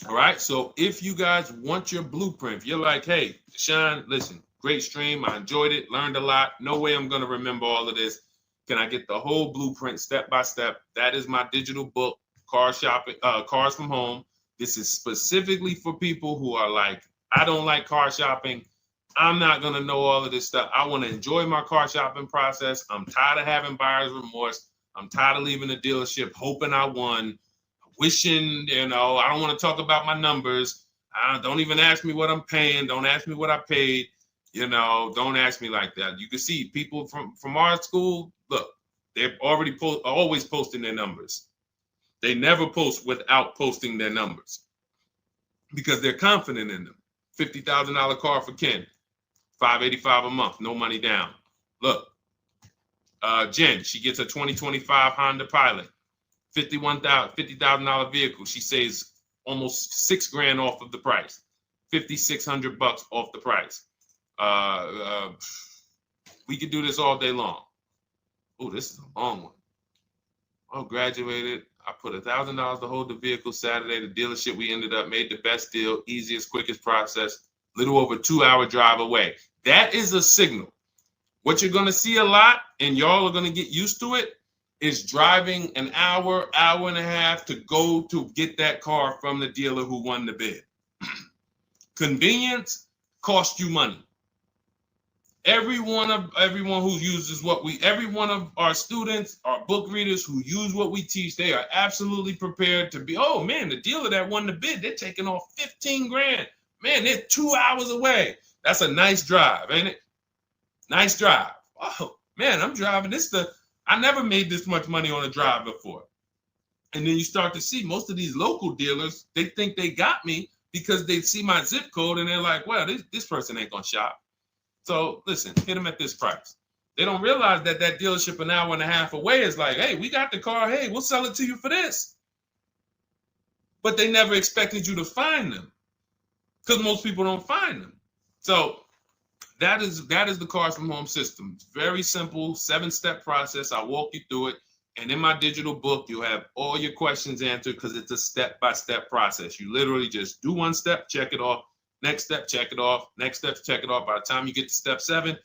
All right. So if you guys want your blueprint, if you're like, hey, Deshone, listen, great stream. I enjoyed it, learned a lot. No way I'm going to remember all of this. Can I get the whole blueprint step by step? That is my digital book, Cars from Home. This is specifically for people who are like, I don't like car shopping. I'm not going to know all of this stuff. I want to enjoy my car shopping process. I'm tired of having buyer's remorse. I'm tired of leaving the dealership hoping I won, wishing, I don't want to talk about my numbers. Don't even ask me what I'm paying. Don't ask me what I paid. Don't ask me like that. You can see people from our school, look, they're already always posting their numbers. They never post without posting their numbers because they're confident in them. $50,000 car for Ken, $585 a month, no money down. Look, Jen, she gets a 2025 Honda Pilot, $50,000 vehicle. She saves almost $6,000 off of the price, $5,600 off the price. We could do this all day long. Oh, this is a long one. Oh, graduated. I put $1,000 to hold the vehicle Saturday. The dealership we ended up made the best deal, easiest, quickest process, little over 2-hour drive away. That is a signal. What you're going to see a lot, and y'all are going to get used to it, is driving an hour, hour and a half to go to get that car from the dealer who won the bid. Convenience costs you money. Every one of our students, our book readers who use what we teach, they are absolutely prepared to be, oh man, the dealer that won the bid, they're taking off $15,000. Man, they're 2 hours away. That's a nice drive, ain't it? Nice drive. Oh man, I'm driving I never made this much money on a drive before. And then you start to see most of these local dealers, they think they got me because they see my zip code and they're like, well, this person ain't gonna shop. So listen, hit them at this price. They don't realize that that dealership an hour and a half away is like, hey, we got the car. Hey, we'll sell it to you for this. But they never expected you to find them because most people don't find them. So that is the Cars from Home system. It's very simple, 7-step process. I walk you through it. And in my digital book, you'll have all your questions answered because it's a step-by-step process. You literally just do one step, check it off. Next step, check it off. Next step, check it off. By the time you get to step 7,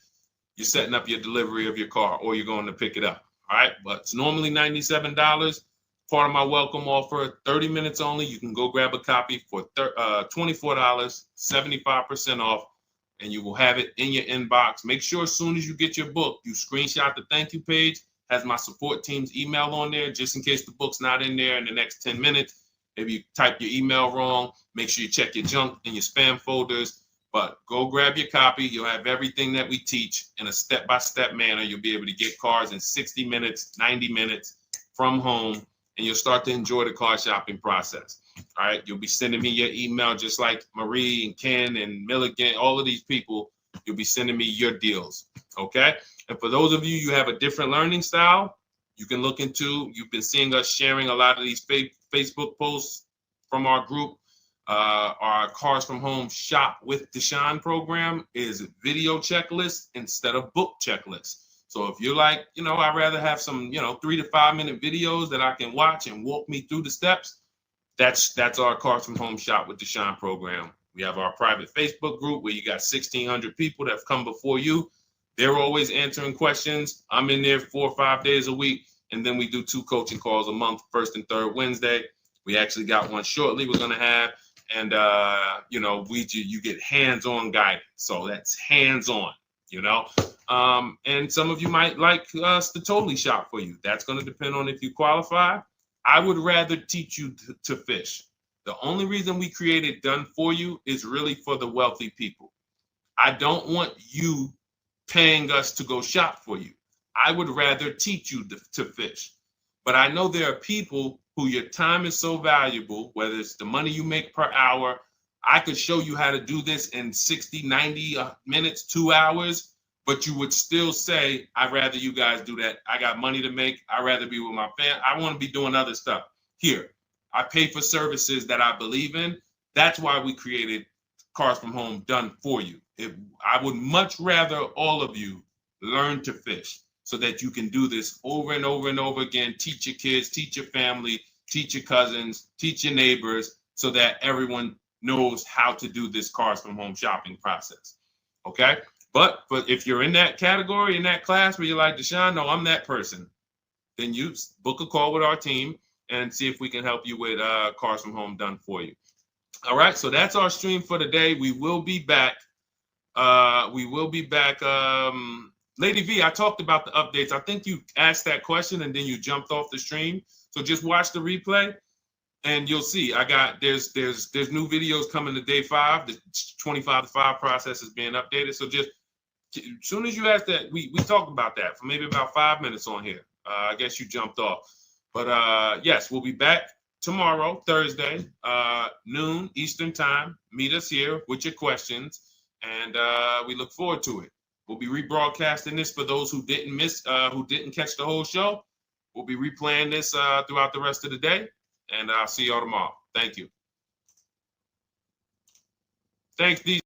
you're setting up your delivery of your car or you're going to pick it up. All right. But it's normally $97. Part of my welcome offer, 30 minutes only. You can go grab a copy for $24, 75% off, and you will have it in your inbox. Make sure as soon as you get your book, you screenshot the thank you page, has my support team's email on there, just in case the book's not in there in the next 10 minutes. Maybe you type your email wrong. Make sure you check your junk and your spam folders. But go grab your copy. You'll have everything that we teach in a step-by-step manner. You'll be able to get cars in 60 minutes, 90 minutes from home, and you'll start to enjoy the car shopping process. All right. You'll be sending me your email just like Marie and Ken and Milligan, all of these people. You'll be sending me your deals. Okay. And for those of you, you have a different learning style, you can look into, you've been seeing us sharing a lot of these Facebook posts from our group. Our Cars from Home Shop with Deshone program is video checklist instead of book checklist. So if you're like, I'd rather have some, 3 to 5 minute videos that I can watch and walk me through the steps, that's our Cars from Home Shop with Deshone program. We have our private Facebook group where you got 1,600 people that have come before you. They're always answering questions. I'm in there 4 or 5 days a week. And then we do 2 coaching calls a month, first and third Wednesday. We actually got one shortly we're going to have. And, you get hands-on guidance. So that's hands-on, and some of you might like us to totally shop for you. That's going to depend on if you qualify. I would rather teach you to fish. The only reason we created Done For You is really for the wealthy people. I don't want you paying us to go shop for you. I would rather teach you to fish. But I know there are people who your time is so valuable, whether it's the money you make per hour. I could show you how to do this in 60, 90 minutes, 2 hours, but you would still say, I'd rather you guys do that. I got money to make. I'd rather be with my family. I want to be doing other stuff. Here, I pay for services that I believe in. That's why we created Cars from Home Done For You. I would much rather all of you learn to fish so that you can do this over and over and over again. Teach your kids, teach your family, teach your cousins, teach your neighbors, so that everyone knows how to do this Cars from Home shopping process. Okay? But if you're in that category, in that class where you're like, Deshone, no, I'm that person, then you book a call with our team and see if we can help you with Cars from Home Done For You. All right, so that's our stream for today. We will be back. Lady V, I talked about the updates. I think you asked that question and then you jumped off the stream. So just watch the replay and you'll see there's new videos coming to day 5. The 25 to 5 process is being updated. So just as soon as you asked that, we talked about that for maybe about 5 minutes on here. I guess you jumped off. But yes, we'll be back tomorrow, Thursday, noon Eastern time. Meet us here with your questions, and we look forward to it. We'll be rebroadcasting this for those who didn't catch the whole show. We'll be replaying this throughout the rest of the day, and I'll see y'all tomorrow. Thank you. Thanks, D.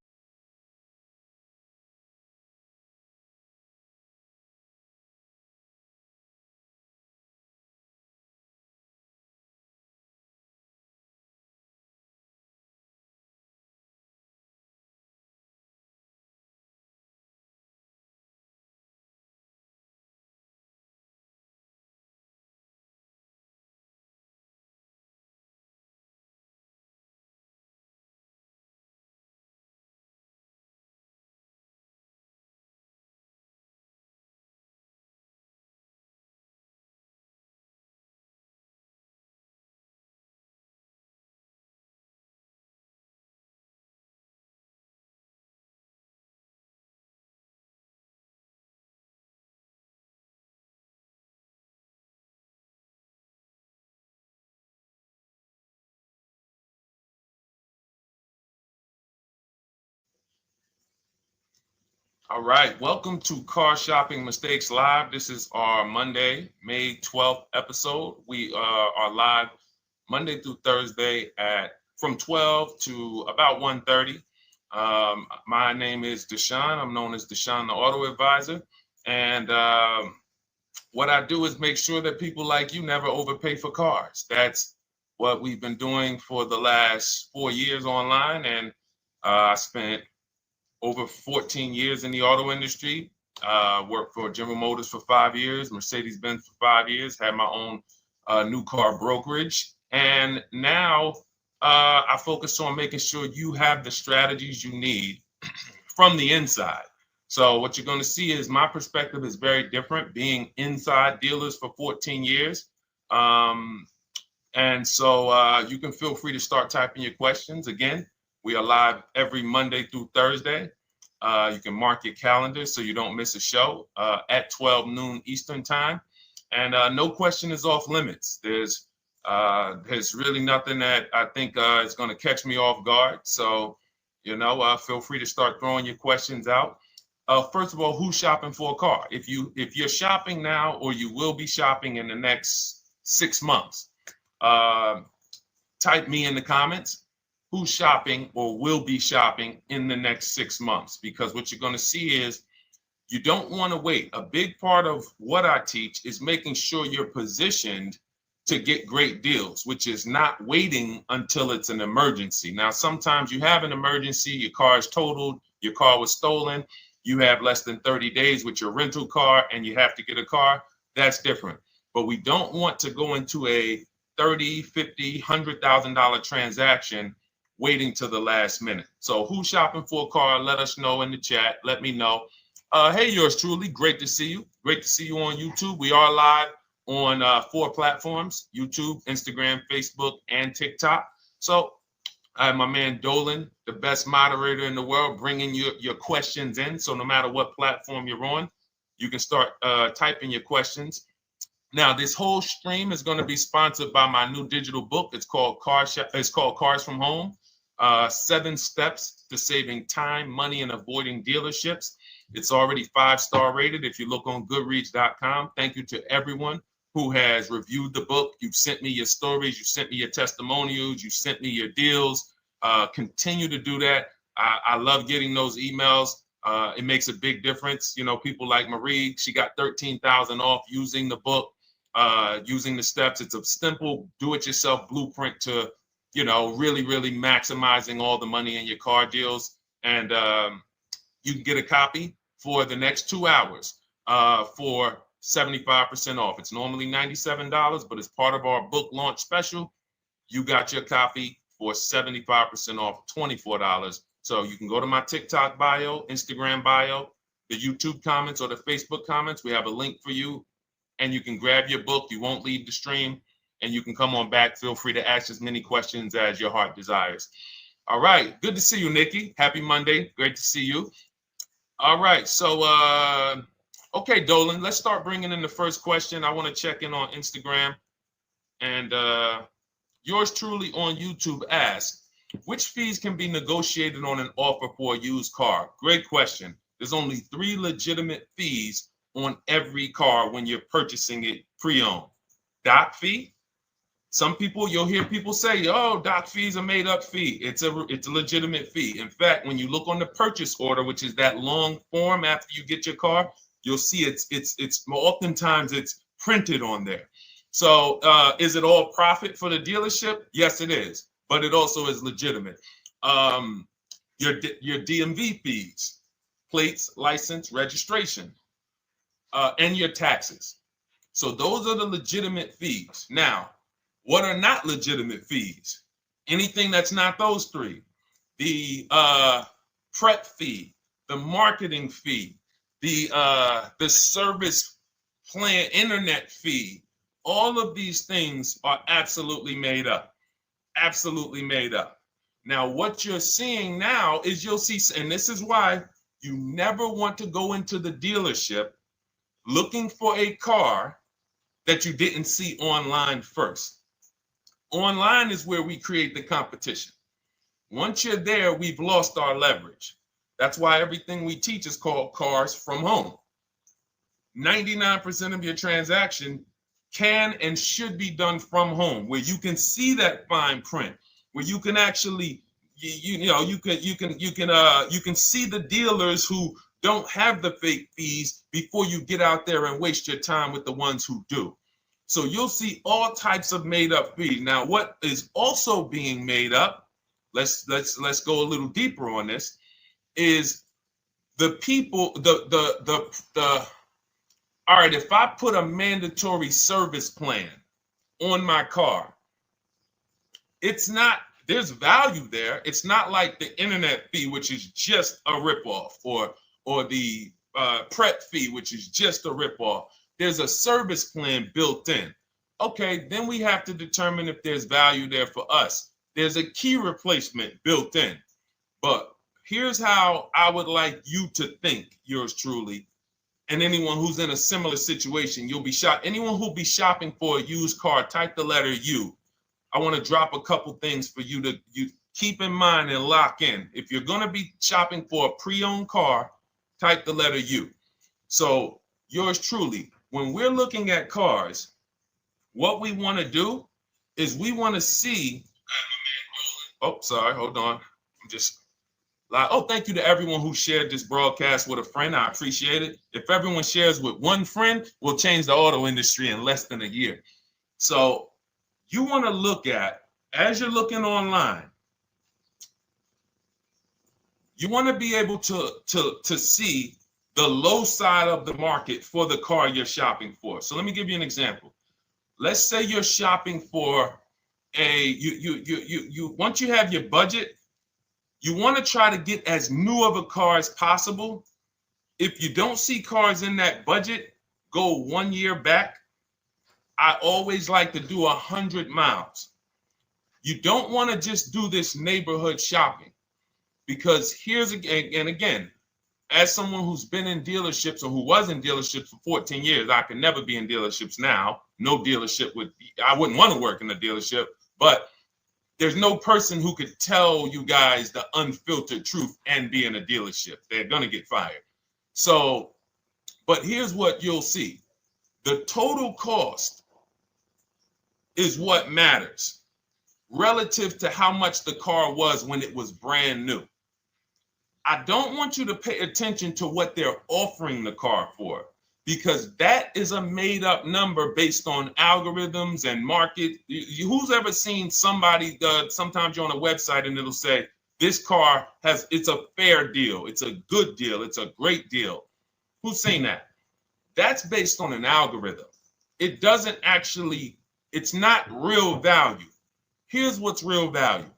All right, welcome to Car Shopping Mistakes Live. This is our Monday, May 12th episode. We are live Monday through Thursday from 12 to about 1:30. My name is Deshone. I'm known as Deshone the Auto Advisor. And what I do is make sure that people like you never overpay for cars. That's what we've been doing for the last 4 years online. And I spent over 14 years in the auto industry. Worked for General Motors for 5 years, Mercedes-Benz for 5 years, had my own new car brokerage. And now I focus on making sure you have the strategies you need from the inside. So what you're going to see is my perspective is very different, being inside dealers for 14 years. And so you can feel free to start typing your questions. Again, we are live every Monday through Thursday. You can mark your calendar so you don't miss a show at 12 noon Eastern time. And no question is off limits. There's really nothing that I think is going to catch me off guard. So, feel free to start throwing your questions out. First of all, who's shopping for a car? If you're shopping now, or you will be shopping in the next 6 months, type me in the comments. Who's shopping or will be shopping in the next 6 months? Because what you're going to see is you don't want to wait. A big part of what I teach is making sure you're positioned to get great deals, which is not waiting until it's an emergency. Now, sometimes you have an emergency, your car is totaled, your car was stolen, you have less than 30 days with your rental car and you have to get a car. That's different. But we don't want to go into a $30,000, $50,000, $100,000 transaction waiting to the last minute. So who's shopping for a car? Let us know in the chat. Let me know. Hey, yours truly. Great to see you. Great to see you on YouTube. We are live on 4 platforms: YouTube, Instagram, Facebook, and TikTok. So I have my man Dolan, the best moderator in the world, bringing your questions in. So no matter what platform you're on, you can start typing your questions. Now, this whole stream is going to be sponsored by my new digital book. It's called Cars from Home. 7 steps to saving time, money, and avoiding dealerships. It's already 5-star rated. If you look on goodreads.com, thank you to everyone who has reviewed the book. You've sent me your stories. You sent me your testimonials. You sent me your deals. Continue to do that. I love getting those emails. It makes a big difference. People like Marie, she got 13,000 off using the book, using the steps. It's a simple do-it-yourself blueprint to really, really maximizing all the money in your car deals. And you can get a copy for the next 2 hours for 75% off. It's normally $97, but as part of our book launch special, you got your copy for 75% off, $24. So you can go to my TikTok bio, Instagram bio, the YouTube comments, or the Facebook comments. We have a link for you, and you can grab your book. You won't leave the stream. And you can come on back. Feel free to ask as many questions as your heart desires. All right. Good to see you, Nikki. Happy Monday. Great to see you. All right. So, okay, Dolan, let's start bringing in the first question. I want to check in on Instagram. And yours truly on YouTube asks, which fees can be negotiated on an offer for a used car? Great question. There's only 3 legitimate fees on every car when you're purchasing it pre-owned. Doc fee. Some people, you'll hear people say, "Oh, doc fees are made up fee." It's a legitimate fee. In fact, when you look on the purchase order, which is that long form after you get your car, you'll see it's oftentimes it's printed on there. So is it all profit for the dealership? Yes, it is, but it also is legitimate. Your DMV fees, plates, license, registration, and your taxes. So those are the legitimate fees. Now, what are not legitimate fees? Anything that's not those 3. The prep fee, the marketing fee, the service plan, internet fee. All of these things are absolutely made up. Absolutely made up. Now, what you're seeing now is you'll see, and this is why you never want to go into the dealership looking for a car that you didn't see online first. Online is where we create the competition. Once you're there, we've lost our leverage. That's why everything we teach is called Cars from Home. 99% of your transaction can and should be done from home, where you can see that fine print, where you can actually you can see the dealers who don't have the fake fees before you get out there and waste your time with the ones who do. So you'll see all types of made up fees. Now, what is also being made up, let's go a little deeper on this, is the people, all right, if I put a mandatory service plan on my car, it's not, there's value there. It's not like the internet fee, which is just a ripoff, or the prep fee, which is just a ripoff. There's a service plan built in. Okay, then we have to determine if there's value there for us. There's a key replacement built in. But here's how I would like you to think, yours truly, and anyone who's in a similar situation. You'll be shocked. Anyone who'll be shopping for a used car, type the letter U. I want to drop a couple things for you to keep in mind and lock in. If you're going to be shopping for a pre-owned car, type the letter U. So yours truly, when we're looking at cars, what we want to do is we want to see, oh, sorry, hold on. I'm just, oh, thank you to everyone who shared this broadcast with a friend. I appreciate it. If everyone shares with one friend, we'll change the auto industry in less than a year. So you want to look at, as you're looking online, you want to be able to see the low side of the market for the car you're shopping for. So let me give you an example. Let's say you're shopping for once you have your budget, you want to try to get as new of a car as possible. If you don't see cars in that budget, go 1 year back. I always like to do 100 miles. You don't want to just do this neighborhood shopping, because here's again, as someone who's been in dealerships or who was in dealerships for 14 years, I can never be in dealerships now. No dealership I wouldn't want to work in a dealership, but there's no person who could tell you guys the unfiltered truth and be in a dealership. They're going to get fired. So, but here's what you'll see. The total cost is what matters relative to how much the car was when it was brand new. I don't want you to pay attention to what they're offering the car for, because that is a made up number based on algorithms and market. Who's ever seen somebody, sometimes you're on a website and it'll say, this car it's a fair deal. It's a good deal. It's a great deal. Who's seen that? That's based on an algorithm. It doesn't actually, it's not real value. Here's what's real value.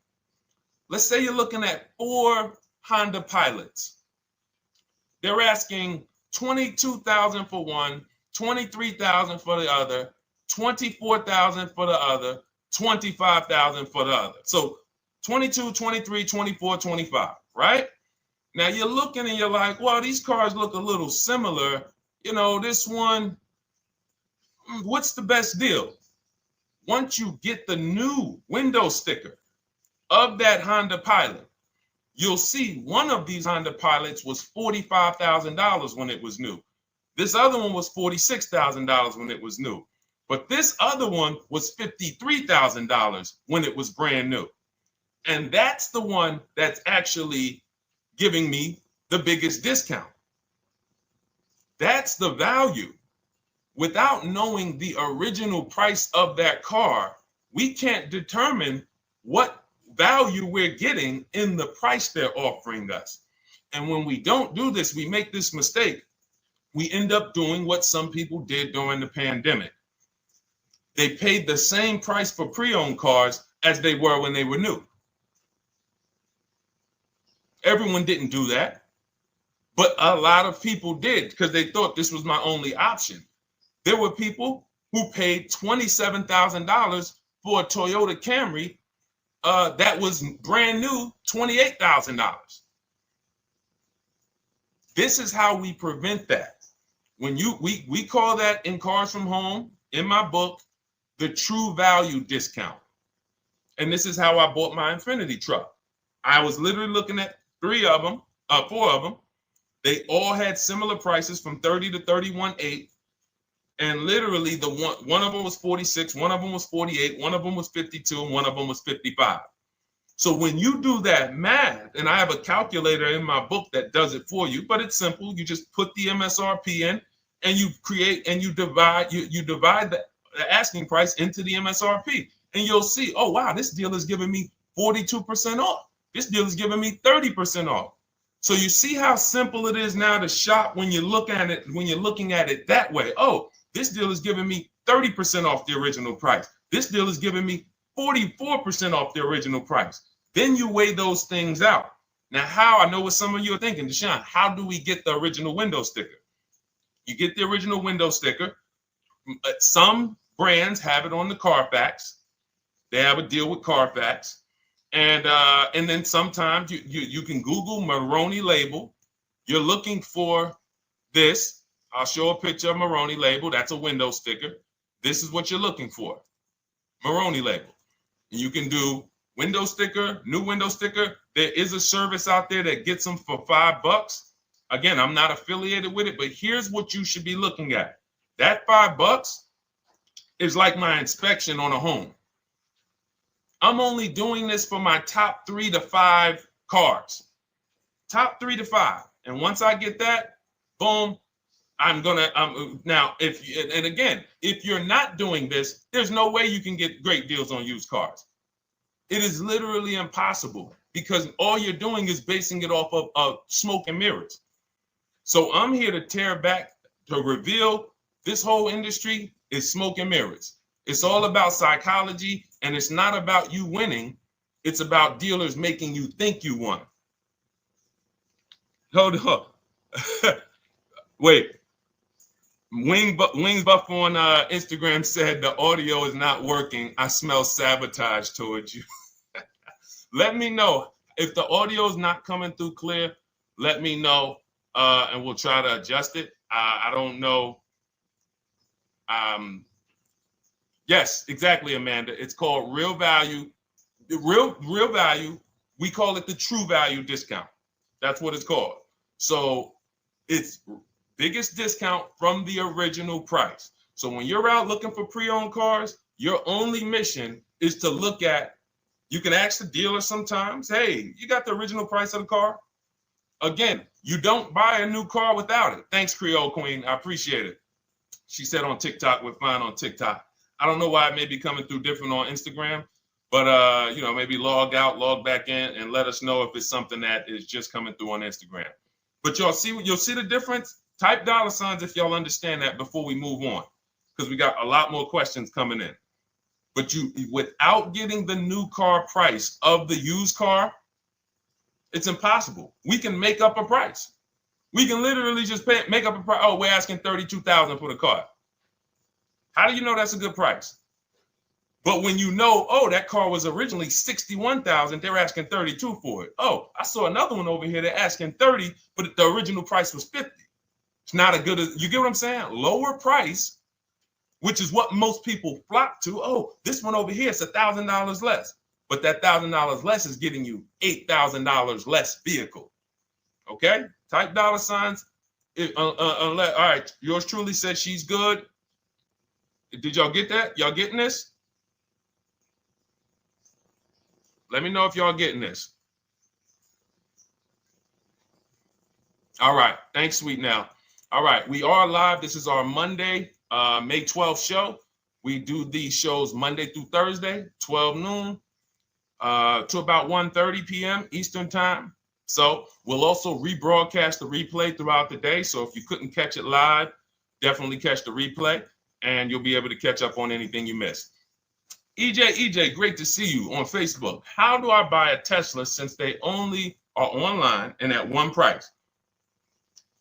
Let's say you're looking at 4 Honda Pilots. They're asking $22,000 for one, $23,000 for the other, $24,000 for the other, $25,000 for the other. So 22, 23, 24, 25, right? Now you're looking and you're like, well, these cars look a little similar. You know, this one, what's the best deal? Once you get the new window sticker of that Honda Pilot, you'll see one of these Honda Pilots was $45,000 when it was new. This other one was $46,000 when it was new. But this other one was $53,000 when it was brand new. And that's the one that's actually giving me the biggest discount. That's the value. Without knowing the original price of that car, we can't determine what value we're getting in the price they're offering us. And when we don't do this, we make this mistake. We end up doing what some people did during the pandemic. They paid the same price for pre-owned cars as they were when they were new. Everyone didn't do that, but a lot of people did because they thought this was my only option. There were people who paid $27,000 for a Toyota Camry that was brand new, $28,000. This is how we prevent that. When we call that in Cars from Home, in my book, the true value discount. And this is how I bought my Infinity truck. I was literally looking at 3 of them, 4 of them. They all had similar prices from 30 to 31.8. And literally the one of them was 46, one of them was 48, one of them was 52, and one of them was 55. So when you do that math, and I have a calculator in my book that does it for you, but it's simple. You just put the MSRP in and you create and you divide the asking price into the MSRP. And you'll see, oh, wow, this deal is giving me 42% off. This deal is giving me 30% off. So you see how simple it is now to shop when you look at it, when you're looking at it that way. Oh, this deal is giving me 30% off the original price. This deal is giving me 44% off the original price. Then you weigh those things out. Now, how? I know what some of you are thinking, Deshone, how do we get the original window sticker? You get the original window sticker. Some brands have it on the Carfax. They have a deal with Carfax. And then sometimes you can Google Maroney label. You're looking for this. I'll show a picture of Maroney label. That's a window sticker. This is what you're looking for. Maroney label. And you can do window sticker, new window sticker. There is a service out there that gets them for $5. Again, I'm not affiliated with it, but here's what you should be looking at. That $5 is like my inspection on a home. I'm only doing this for my top 3 to 5 cars. Top 3 to 5. And once I get that, boom, now, if you're not doing this, there's no way you can get great deals on used cars. It is literally impossible because all you're doing is basing it off of smoke and mirrors. So I'm here to tear back, to reveal this whole industry is smoke and mirrors. It's all about psychology, and it's not about you winning. It's about dealers making you think you won. Hold up. Wait. Wings Buff on Instagram said the audio is not working. I smell sabotage towards you. Let me know if the audio is not coming through clear. Let me know, and we'll try to adjust it. I don't know. Yes, exactly, Amanda. It's called real value. Real value. We call it the true value discount. That's what it's called. So it's biggest discount from the original price. So when you're out looking for pre-owned cars, your only mission is to look at, you can ask the dealer sometimes, hey, you got the original price of the car? Again, you don't buy a new car without it. Thanks, Creole Queen. I appreciate it. She said on TikTok, we're fine on TikTok. I don't know why it may be coming through different on Instagram, but maybe log out, log back in, and let us know if it's something that is just coming through on Instagram. But you'll see the difference. Type $ if y'all understand that before we move on, because we got a lot more questions coming in. But without getting the new car price of the used car, it's impossible. We can make up a price. We can literally just make up a price. Oh, we're asking $32,000 for the car. How do you know that's a good price? But when you know, oh, that car was originally $61,000, they're asking $32,000 for it. Oh, I saw another one over here. They're asking $30,000, but the original price was $50,000. It's not a good, you get what I'm saying? Lower price, which is what most people flock to. Oh, this one over here is $1,000 less. But that $1,000 less is getting you $8,000 less vehicle. Okay? Type $. All right, yours truly said she's good. Did y'all get that? Y'all getting this? Let me know if y'all getting this. All right. Thanks, Sweet Now. All right. We are live. This is our Monday, May 12th show. We do these shows Monday through Thursday, 12 noon to about 1:30 p.m. Eastern time. So we'll also rebroadcast the replay throughout the day. So if you couldn't catch it live, definitely catch the replay and you'll be able to catch up on anything you missed. EJ, great to see you on Facebook. How do I buy a Tesla since they only are online and at one price?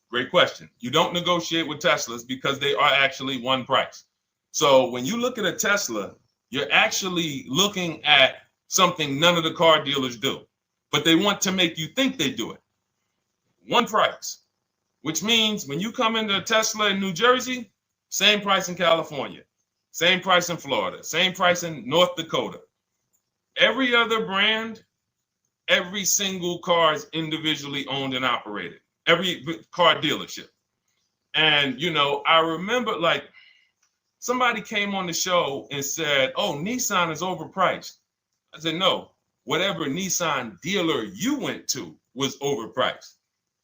Great question. You don't negotiate with Teslas because they are actually one price. So when you look at a Tesla, you're actually looking at something none of the car dealers do, but they want to make you think they do it. One price, which means when you come into a Tesla in New Jersey, same price in California, same price in Florida, same price in North Dakota. Every other brand Every single car is individually owned and operated. Every car dealership. And, I remember like somebody came on the show and said, oh, Nissan is overpriced. I said, no, whatever Nissan dealer you went to was overpriced.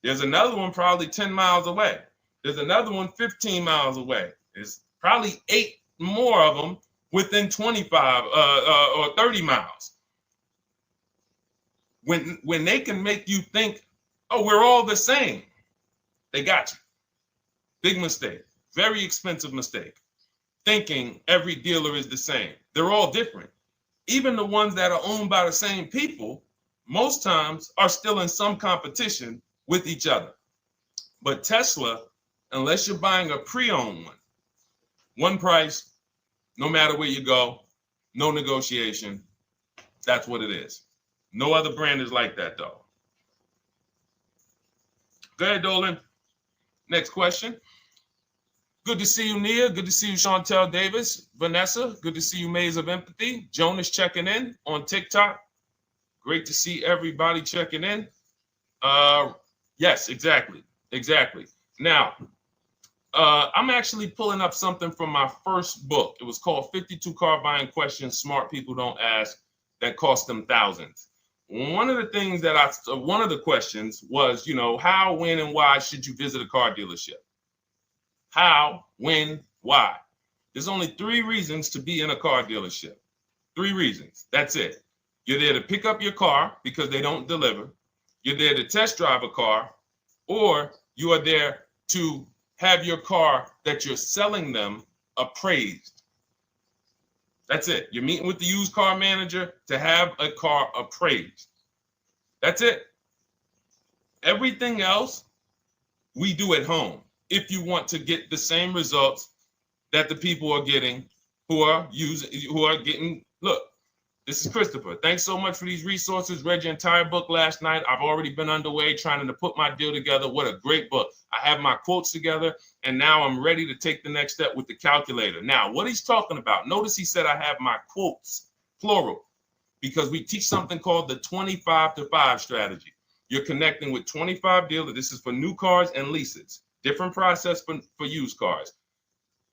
There's another one probably 10 miles away. There's another one 15 miles away. There's probably 8 more of them within 25 or 30 miles. When they can make you think, oh, we're all the same, they got you. Big mistake. Very expensive mistake. Thinking every dealer is the same. They're all different. Even the ones that are owned by the same people, most times are still in some competition with each other. But Tesla, unless you're buying a pre-owned one price, no matter where you go, no negotiation. That's what it is. No other brand is like that, though. Go ahead, Dolan. Next question. Good to see you, Nia. Good to see you, Chantel Davis. Vanessa, good to see you, Maze of Empathy. Jonas checking in on TikTok. Great to see everybody checking in. Yes, exactly. Now, I'm actually pulling up something from my first book. It was called 52 Car Buying Questions Smart People Don't Ask That Cost Them Thousands. One of the questions was, how, when, and why should you visit a car dealership? How, when, why? There's only 3 reasons to be in a car dealership. 3 reasons. That's it. You're there to pick up your car because they don't deliver. You're there to test drive a car, or you are there to have your car that you're selling them appraised. That's it. You're meeting with the used car manager to have a car appraised. That's it. Everything else we do at home if you want to get the same results that the people are getting who are getting. Look, this is Christopher. Thanks so much for these resources. Read your entire book last night. I've already been underway trying to put my deal together. What a great book. I have my quotes together, and now I'm ready to take the next step with the calculator. Now, what he's talking about, notice he said I have my quotes, plural, because we teach something called the 25 to 5 strategy. You're connecting with 25 dealers. This is for new cars and leases. Different process for used cars.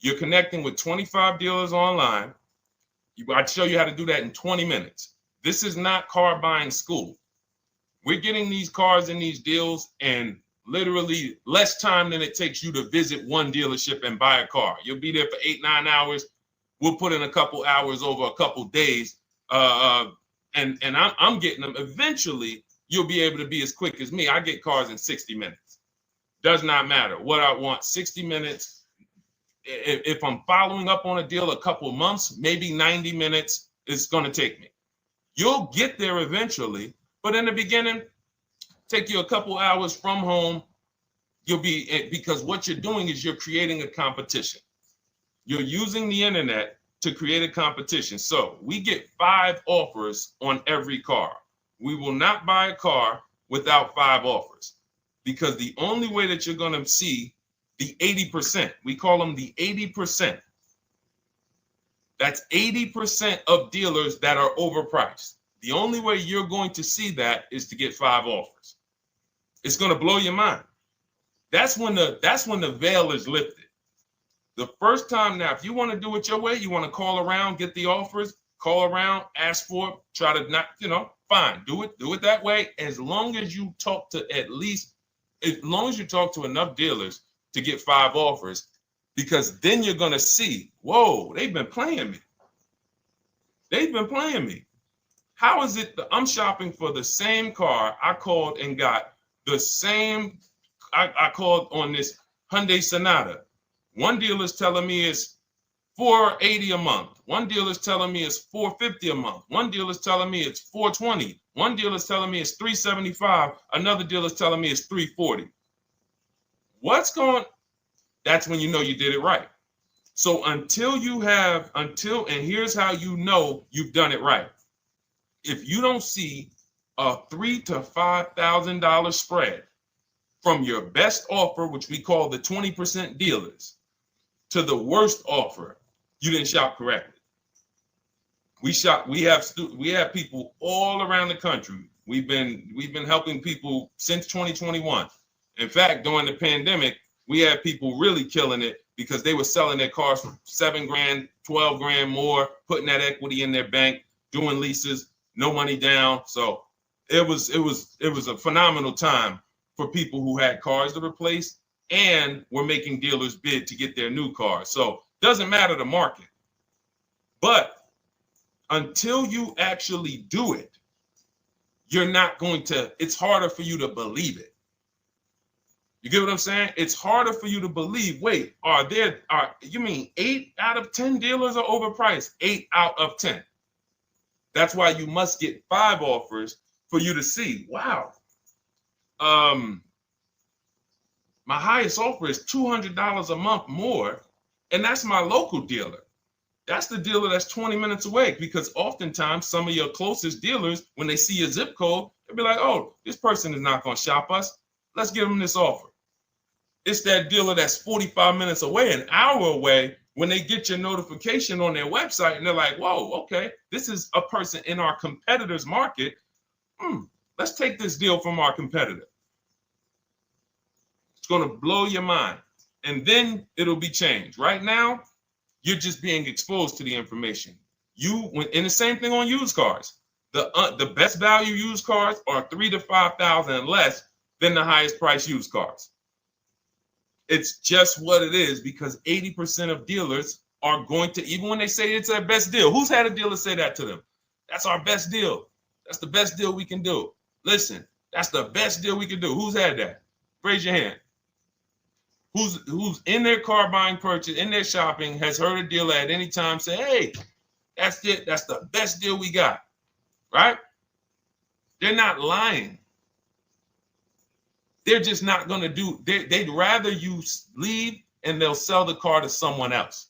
You're connecting with 25 dealers online. I'd show you how to do that in 20 minutes. This is not car buying school. We're getting these cars and these deals in literally less time than it takes you to visit one dealership and buy a car. You'll be there for 8-9 hours. We'll put in a couple hours over a couple days. And I'm getting them. Eventually, you'll be able to be as quick as me. I get cars in 60 minutes. Does not matter what I want. 60 minutes. If I'm following up on a deal a couple of months, maybe 90 minutes is going to take me. You'll get there eventually, but in the beginning, take you a couple hours from home. Because what you're doing is you're creating a competition. You're using the internet to create a competition. So we get 5 offers on every car. We will not buy a car without 5 offers, because the only way that you're going to see the 80%, we call them the 80%. That's 80% of dealers that are overpriced. The only way you're going to see that is to get 5 offers. It's going to blow your mind. That's when the veil is lifted. The first time now, if you want to do it your way, you want to call around, get the offers, call around, ask for it, try to not, fine, do it that way. As long as you talk to enough dealers to get 5 offers, because then you're going to see, whoa, they've been playing me. How is it that I'm shopping for the same car? I called and got the same. I called on this Hyundai Sonata. One dealer's telling me it's $480 a month. One dealer's telling me it's $450 a month. One dealer's telling me it's $420. One dealer's telling me it's $375. Another dealer's telling me it's $340. That's when you know you did it right. So and here's how you know you've done it right. If you don't see a $3,000 to $5,000 spread from your best offer, which we call the 20% dealers, to the worst offer, you didn't shop correctly. We have people all around the country, We've been helping people since 2021. In fact, during the pandemic, we had people really killing it because they were selling their cars for 7 grand, 12 grand more, putting that equity in their bank, doing leases, no money down. So it was a phenomenal time for people who had cars to replace and were making dealers bid to get their new cars. So doesn't matter the market. But until you actually do it, you're not going to, it's harder for you to believe it. You get what I'm saying? It's harder for you to believe, wait, you mean 8 out of 10 dealers are overpriced? 8 out of 10. That's why you must get 5 offers for you to see, wow. My highest offer is $200 a month more, and that's my local dealer. That's the dealer that's 20 minutes away, because oftentimes some of your closest dealers, when they see your zip code, they'll be like, oh, this person is not going to shop us. Let's give them this offer. It's that dealer that's 45 minutes away, an hour away, when they get your notification on their website and they're like, whoa, okay, this is a person in our competitor's market. Let's take this deal from our competitor. It's going to blow your mind. And then it'll be changed. Right now, you're just being exposed to the information. And the same thing on used cars. The best value used cars are $3,000 to $5,000 less than the highest price used cars. It's just what it is, because 80% of dealers are going to, even when they say it's their best deal. Who's had a dealer say that to them? That's our best deal. That's the best deal we can do. Listen, that's the best deal we can do. Who's had that? Raise your hand. Who's in their car buying purchase, in their shopping, has heard a dealer at any time say, hey, that's it. That's the best deal we got, right? They're not lying. They're just not going to do, they'd rather you leave and they'll sell the car to someone else.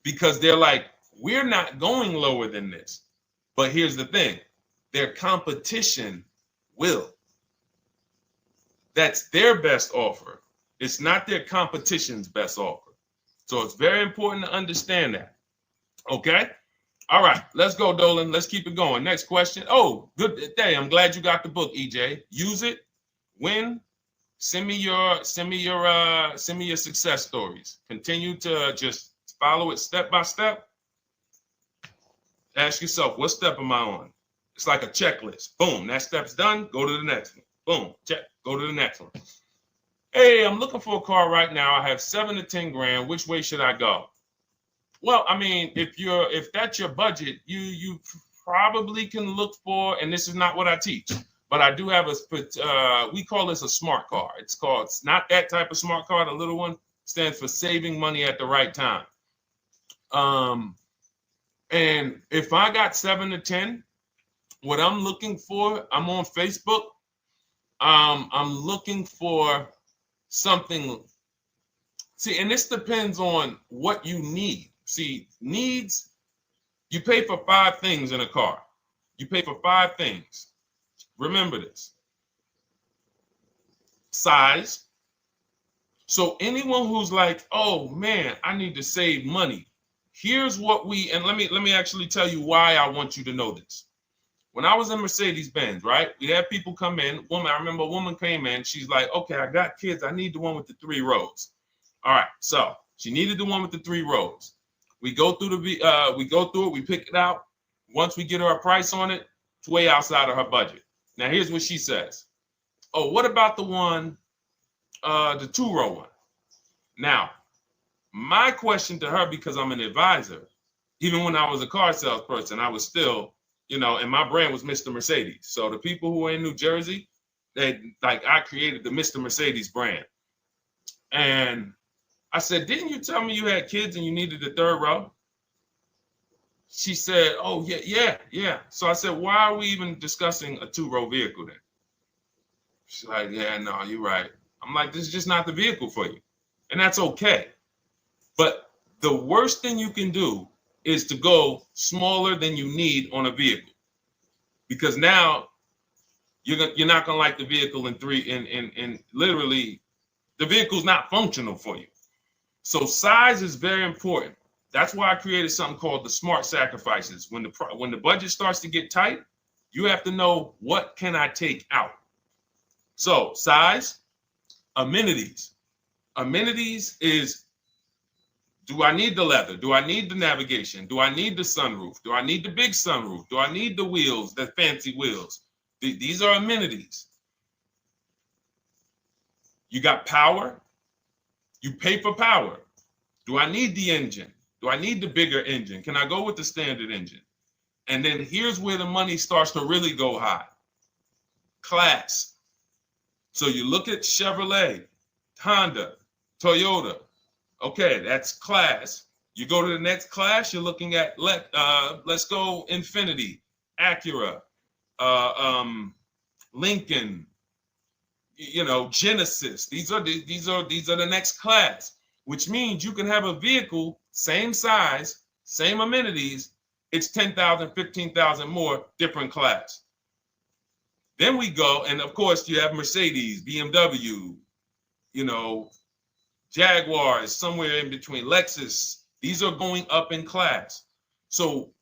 Because they're like, we're not going lower than this. But here's the thing, their competition will. That's their best offer. It's not their competition's best offer. So it's very important to understand that. Okay? All right, let's go, Dolan. Let's keep it going. Next question. Oh, good day. I'm glad you got the book, EJ. Use it. Win. Send me your success stories. Continue to just follow it step by step. Ask yourself, what step am I on? It's like a checklist. Boom, that step's done. Go to the next one. Boom, check. Go to the next one. Hey, I'm looking for a car right now. I have 7 to 10 grand. Which way should I go? Well, I mean, if that's your budget, you probably can look for, and this is not what I teach, but I do have we call this a smart car. It's not that type of smart car. The little one stands for saving money at the right time. And if I got 7 to 10, what I'm looking for, I'm on Facebook. I'm looking for something. See, and this depends on what you need. See, needs, you pay for 5 things in a car. You pay for 5 things. Remember this. Size. So anyone who's like, oh man, I need to save money. Here's what and let me actually tell you why I want you to know this. When I was in Mercedes-Benz, right? We had people come in. I remember a woman came in. She's like, okay, I got kids. I need the one with the 3 rows. All right. So she needed the one with the 3 rows. We go through it. We pick it out. Once we get her a price on it, it's way outside of her budget. Now, here's what she says. Oh, what about the one, the 2-row one? Now, my question to her, because I'm an advisor, even when I was a car salesperson, I was still, and my brand was Mr. Mercedes. So the people who are in New Jersey, I created the Mr. Mercedes brand. And I said, didn't you tell me you had kids and you needed the 3rd row? She said, oh, yeah. So I said, why are we even discussing a 2-row vehicle then? She's like, yeah, no, you're right. I'm like, this is just not the vehicle for you. And that's okay. But the worst thing you can do is to go smaller than you need on a vehicle, because now you're not gonna like the vehicle in literally the vehicle's not functional for you. So size is very important. That's why I created something called the smart sacrifices. When the budget starts to get tight, You have to know, what can I take out? So size, amenities. Amenities is, do I need the leather? Do I need the navigation? Do I need the sunroof? Do I need the big sunroof? Do I need the wheels, the fancy wheels? These are amenities. You got power. You pay for power. Do I need the engine? Do I need the bigger engine? Can I go with the standard engine? And then here's where the money starts to really go high. Class. So you look at Chevrolet, Honda, Toyota. Okay, that's class. You go to the next class, you're looking at, let's go Infiniti, Acura, Lincoln, Genesis. These are the next class, which means you can have a vehicle, same size, same amenities. It's 10,000, 15,000 more, different class. Then we go, and of course you have Mercedes, BMW, Jaguars, somewhere in between, Lexus. These are going up in class. So,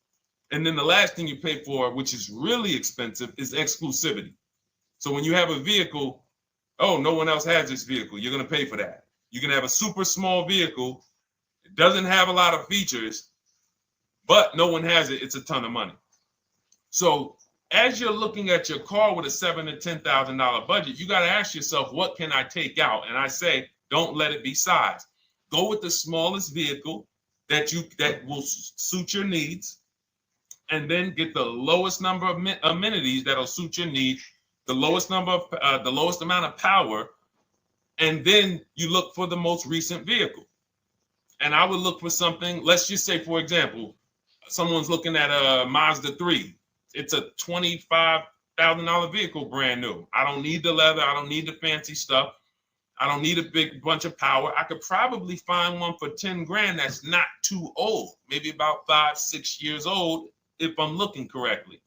and then the last thing you pay for, which is really expensive, is exclusivity. So when you have a vehicle, oh, no one else has this vehicle, you're going to pay for that. You can have a super small vehicle. It doesn't have a lot of features, but no one has it. It's a ton of money. So as you're looking at your car with a $7,000 to $10,000 budget, you got to ask yourself, what can I take out? And I say, don't let it be size. Go with the smallest vehicle that will suit your needs, and then get the lowest number of amenities that'll suit your needs, the lowest amount of power, and then you look for the most recent vehicle. And I would look for something, let's just say, for example, someone's looking at a Mazda 3. It's a $25,000 vehicle, brand new. I don't need the leather. I don't need the fancy stuff. I don't need a big bunch of power. I could probably find one for 10 grand that's not too old, maybe about 5-6 years old, if I'm looking correctly.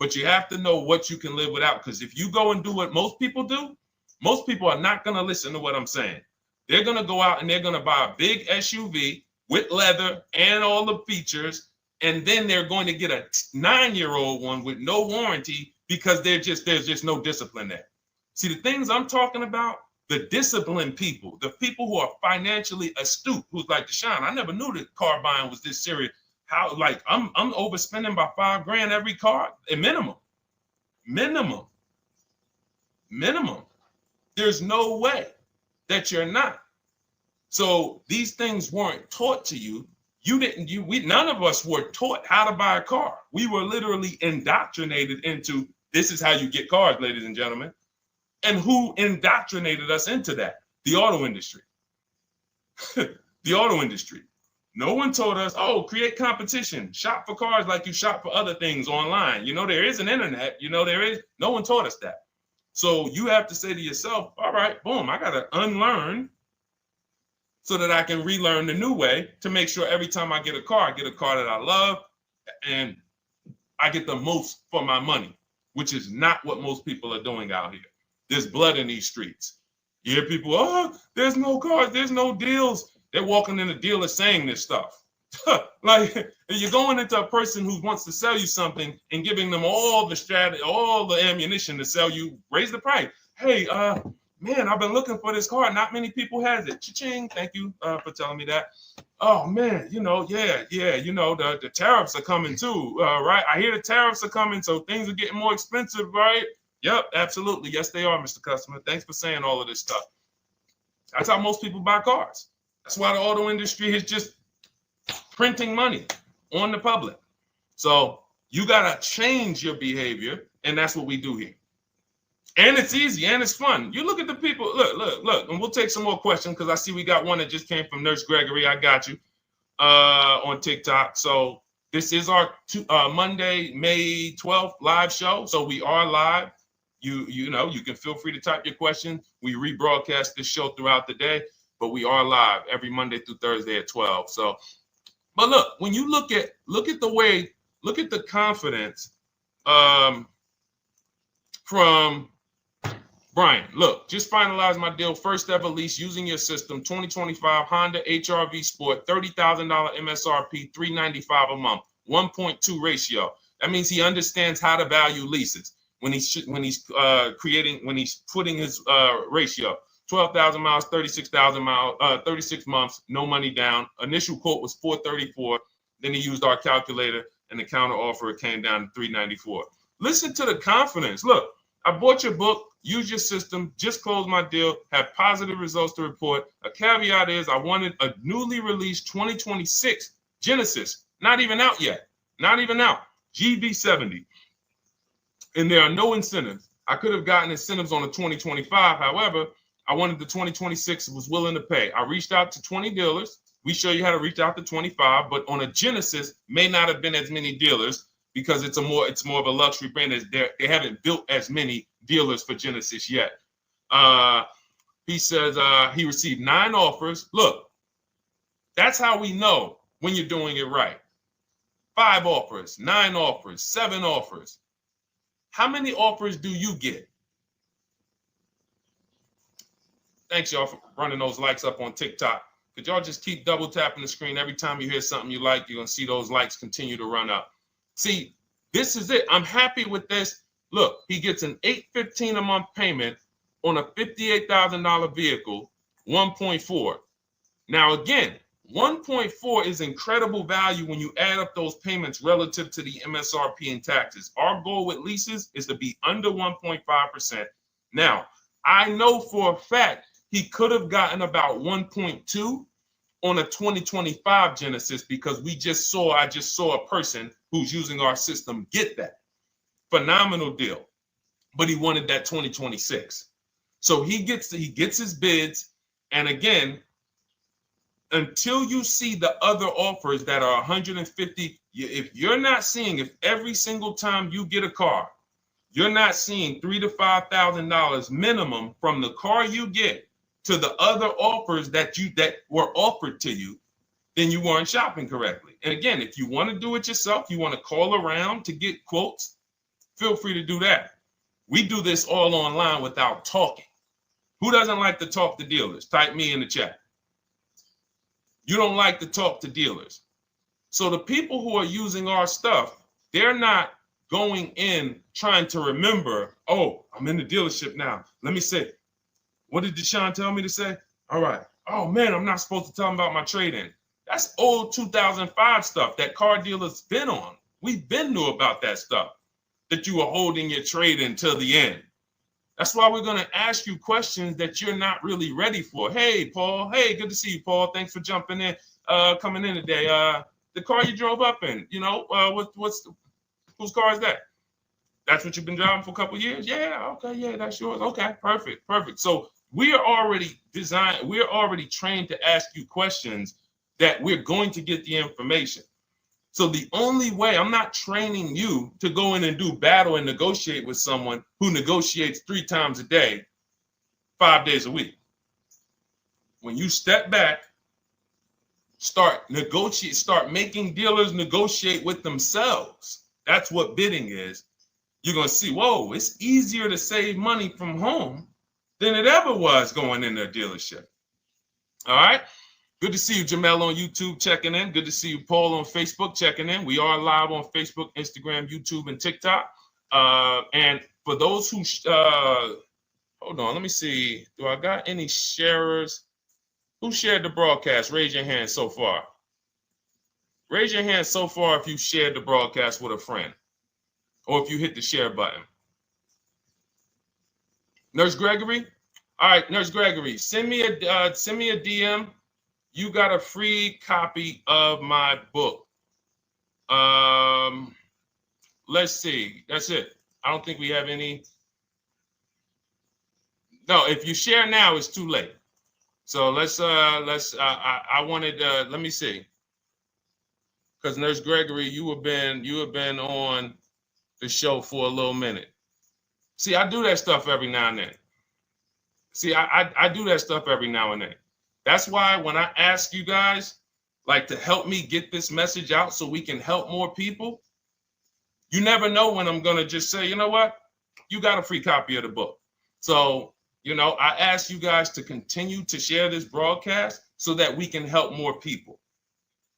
But you have to know what you can live without, because if you go and do what most people do, most people are not going to listen to what I'm saying. They're going to go out and they're going to buy a big SUV with leather and all the features, and then they're going to get a 9-year-old one with no warranty because there's just no discipline there. See, the things I'm talking about, the disciplined people, the people who are financially astute, who's like, Deshone, I never knew that car buying was this serious. How, like, I'm overspending by $5 grand every car, a minimum. There's no way that you're not. So these things weren't taught to you. None of us were taught how to buy a car. We were literally indoctrinated into, this is how you get cars, ladies and gentlemen. And who indoctrinated us into that? The auto industry. The auto industry. No one told us, oh, create competition, shop for cars like you shop for other things online. There is an internet, no one taught us that. So you have to say to yourself, all right, boom, I got to unlearn so that I can relearn the new way to make sure every time I get a car that I love and I get the most for my money, which is not what most people are doing out here. There's blood in these streets. You hear people, oh, there's no cars, there's no deals. They're walking in the dealer saying this stuff. Like, you're going into a person who wants to sell you something and giving them all the strategy, all the ammunition to sell you, raise the price. Hey, man, I've been looking for this car. Not many people has it. Cha-ching. Thank you for telling me that. Oh man, the tariffs are coming too, right? I hear the tariffs are coming, so things are getting more expensive, right? Yep, absolutely. Yes, they are, Mr. Customer. Thanks for saying all of this stuff. That's how most people buy cars. That's why the auto industry is just printing money on the public. So you got to change your behavior, and that's what we do here. And it's easy, and it's fun. You look at the people. Look, and we'll take some more questions because I see we got one that just came from Nurse Gregory. I got you on TikTok. So this is our Monday, May 12th live show. So we are live. You can feel free to type your question. We rebroadcast this show throughout the day, but we are live every Monday through Thursday at 12. So, but look, when you look at the confidence from Brian. Look, just finalized my deal. First ever lease using your system. 2025 Honda HR-V Sport, $30,000 MSRP, $395 a month, 1.2 ratio. That means he understands how to value leases when he's putting his ratio. 12,000 miles, 36,000 miles, 36 months, no money down. Initial quote was 434. Then he used our calculator, and the counter offer came down to 394. Listen to the confidence. Look, I bought your book, use your system, just closed my deal, have positive results to report. A caveat is I wanted a newly released 2026 Genesis, not even out yet, not even out, GB70. And there are no incentives. I could have gotten incentives on the 2025. However, I wanted the 2026, was willing to pay. I reached out to 20 dealers. We show you how to reach out to 25, but on a Genesis, may not have been as many dealers because it's more of a luxury brand. They haven't built as many dealers for Genesis yet. He says he received 9 offers. Look, that's how we know when you're doing it right. 5 offers, 9 offers, 7 offers. How many offers do you get? Thanks, y'all, for running those likes up on TikTok. Could y'all just keep double tapping the screen every time you hear something you like? You're going to see those likes continue to run up. See, this is it. I'm happy with this. Look, he gets an $815 a month payment on a $58,000 vehicle, 1.4. Now, again, 1.4 is incredible value when you add up those payments relative to the MSRP and taxes. Our goal with leases is to be under 1.5%. Now, I know for a fact he could have gotten about 1.2 on a 2025 Genesis because I just saw a person who's using our system get that. Phenomenal deal. But he wanted that 2026. So he gets his bids. And again, until you see the other offers that are 150, if every single time you get a car, you're not seeing $3,000 to $5,000 minimum from the car you get to the other offers that were offered to you, then you weren't shopping correctly. And again, if you want to do it yourself, you want to call around to get quotes, feel free to do that. We do this all online without talking. Who doesn't like to talk to dealers? Type me in the chat. You don't like to talk to dealers. So the people who are using our stuff, they're not going in trying to remember, oh, I'm in the dealership now. Let me say, what did Deshone tell me to say? All right. Oh, man, I'm not supposed to tell them about my trade-in. That's old 2005 stuff that car dealers been on. We've been knew about that stuff, that you were holding your trade-in till the end. That's why we're going to ask you questions that you're not really ready for. Hey, Paul. Hey, good to see you, Paul. Thanks for jumping in, coming in today. The car you drove up in, whose car is that? That's what you've been driving for a couple of years? Yeah, okay, yeah, that's yours. Okay, perfect. So we are already trained to ask you questions that we're going to get the information. So the only way, I'm not training you to go in and do battle and negotiate with someone who negotiates 3 times a day, 5 days a week. When you step back, start making dealers negotiate with themselves. That's what bidding is. You're going to see, whoa, it's easier to save money from home than it ever was going into a dealership. All right. Good to see you, Jamel, on YouTube checking in. Good to see you, Paul, on Facebook checking in. We are live on Facebook, Instagram, YouTube, and TikTok. And for those who, hold on, let me see. Do I got any sharers? Who shared the broadcast? Raise your hand so far. Raise your hand so far if you shared the broadcast with a friend or if you hit the share button. Nurse Gregory? All right, Nurse Gregory, send me a DM. You got a free copy of my book. Let's see. That's it. I don't think we have any. No, if you share now, it's too late. So I wanted, let me see. Because Nurse Gregory, you have been on the show for a little minute. See, I do that stuff every now and then. I do that stuff every now and then. That's why when I ask you guys, like, to help me get this message out so we can help more people, you never know when I'm going to just say, you know what? You got a free copy of the book. So, I ask you guys to continue to share this broadcast so that we can help more people.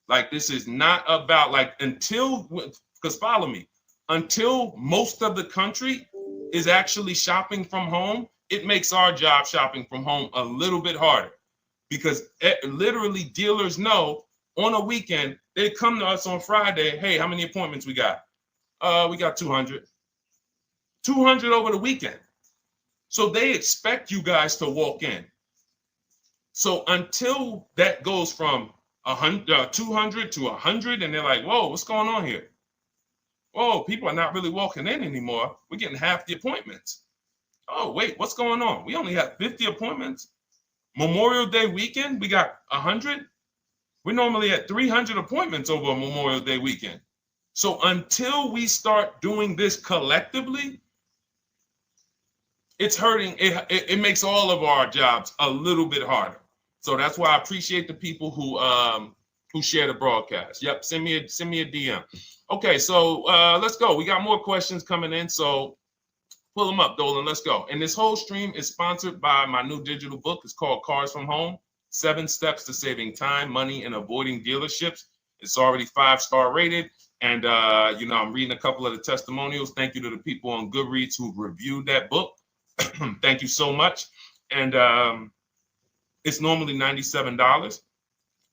Like, this is not about, because follow me. until most of the country is actually shopping from home, it makes our job shopping from home a little bit harder, because literally dealers know on a weekend, they come to us on Friday, hey, how many appointments we got? We got 200. 200 over the weekend. So they expect you guys to walk in. So until that goes from 200 to 100, and they're like, whoa, what's going on here? Whoa, people are not really walking in anymore. We're getting half the appointments. Oh, wait, what's going on? We only have 50 appointments. Memorial Day weekend, we got 100. We're normally at 300 appointments over a Memorial Day weekend. So until we start doing this collectively, it's hurting. It makes all of our jobs a little bit harder. So that's why I appreciate the people who share the broadcast. Yep, send me a DM. Okay, so let's go. We got more questions coming in, so pull them up, Dolan. Let's go. And this whole stream is sponsored by my new digital book. It's called Cars from Home: 7 Steps to Saving Time, Money, and Avoiding Dealerships. It's already 5-star rated. And, I'm reading a couple of the testimonials. Thank you to the people on Goodreads who reviewed that book. Thank you so much. And it's normally $97,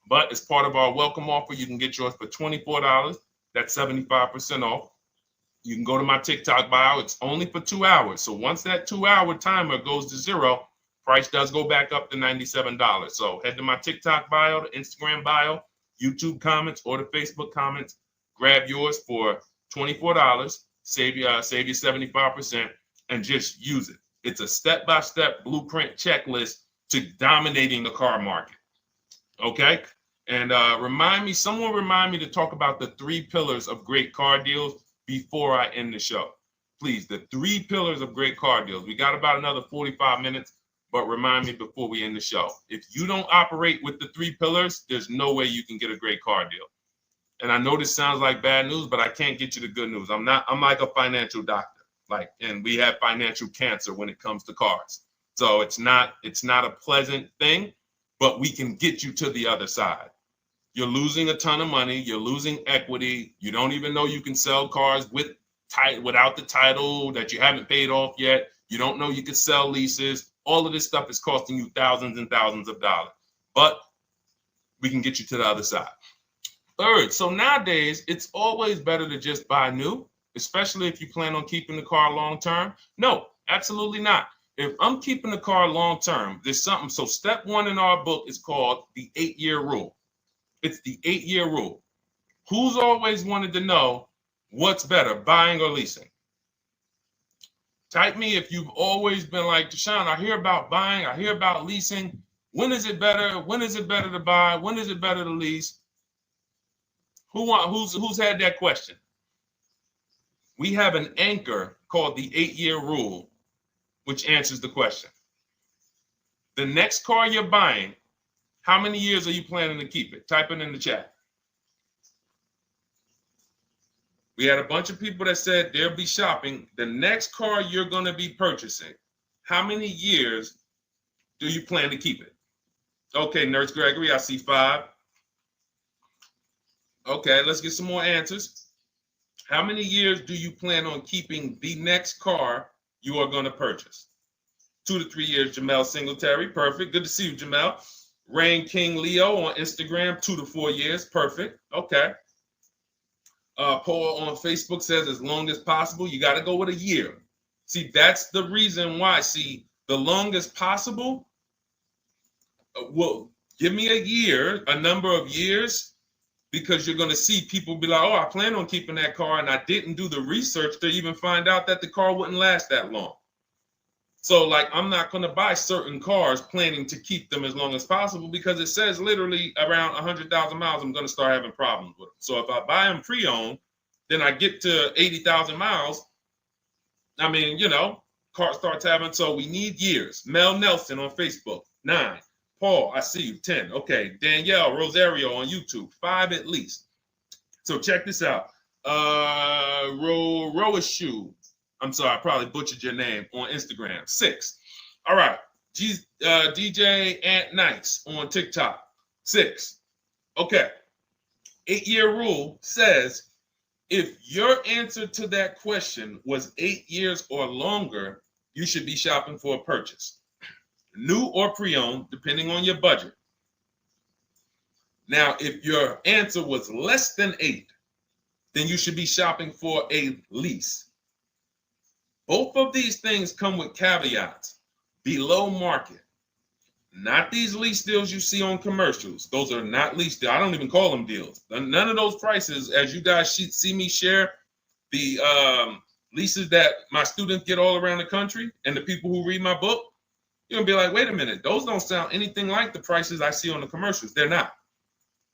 but as part of our welcome offer, you can get yours for $24. That's 75% off. You can go to my TikTok bio. It's only for 2 hours. So once that 2-hour timer goes to zero, price does go back up to $97. So head to my TikTok bio, the Instagram bio, YouTube comments, or the Facebook comments. Grab yours for $24. Save you 75%, and just use it. It's a step-by-step blueprint checklist to dominating the car market. Okay? And someone remind me to talk about the 3 pillars of great car deals before I end the show. Please, the 3 pillars of great car deals. We got about another 45 minutes, but remind me before we end the show. If you don't operate with the 3 pillars, there's no way you can get a great car deal. And I know this sounds like bad news, but I can't get you the good news. I'm like a financial doctor. And we have financial cancer when it comes to cars. So it's not a pleasant thing, but we can get you to the other side. You're losing a ton of money. You're losing equity. You don't even know you can sell cars without the title that you haven't paid off yet. You don't know you can sell leases. All of this stuff is costing you thousands and thousands of dollars, but we can get you to the other side. Third, so nowadays, it's always better to just buy new, especially if you plan on keeping the car long term. No, absolutely not. If I'm keeping the car long term, there's something. So step 1 in our book is called the 8-year rule. It's the 8-year rule. Who's always wanted to know what's better, buying or leasing? Type me if you've always been like, Deshone, I hear about buying, I hear about leasing. When is it better? When is it better to buy? When is it better to lease? Who's had that question? We have an anchor called the 8-year rule, which answers the question. The next car you're buying, how many years are you planning to keep it? Type it in the chat. We had a bunch of people that said they'll be shopping. The next car you're going to be purchasing, how many years do you plan to keep it? Okay, Nurse Gregory, I see 5. Okay, let's get some more answers. How many years do you plan on keeping the next car you are going to purchase? 2 to 3 years, Jamel Singletary. Perfect. Good to see you, Jamel. Rain King Leo on Instagram, 2 to 4 years. Perfect. Okay. Paul on Facebook says as long as possible. You got to go with a year. See, that's the reason why. See, the longest possible, well, give me a year, a number of years, because you're going to see people be like, oh, I plan on keeping that car, and I didn't do the research to even find out that the car wouldn't last that long. So, I'm not going to buy certain cars planning to keep them as long as possible, because it says literally around 100,000 miles, I'm going to start having problems with them. So if I buy them pre-owned, then I get to 80,000 miles. I mean, car starts having, so we need years. Mel Nelson on Facebook, 9. Paul, I see you, 10. Okay, Danielle Rosario on YouTube, 5 at least. So check this out. Roashu, I'm sorry, I probably butchered your name, on Instagram, 6. All right, DJ Ant Nice on TikTok, 6. Okay, 8-year rule says If your answer to that question was 8 years or longer, you should be shopping for a purchase, new or pre-owned, depending on your budget. Now, if your answer was less than 8, then you should be shopping for a lease. Both of these things come with caveats. Below market. Not these lease deals you see on commercials. Those are not lease deals. I don't even call them deals. None of those prices, as you guys see me share the leases that my students get all around the country and the people who read my book, you're going to be like, wait a minute. Those don't sound anything like the prices I see on the commercials. They're not.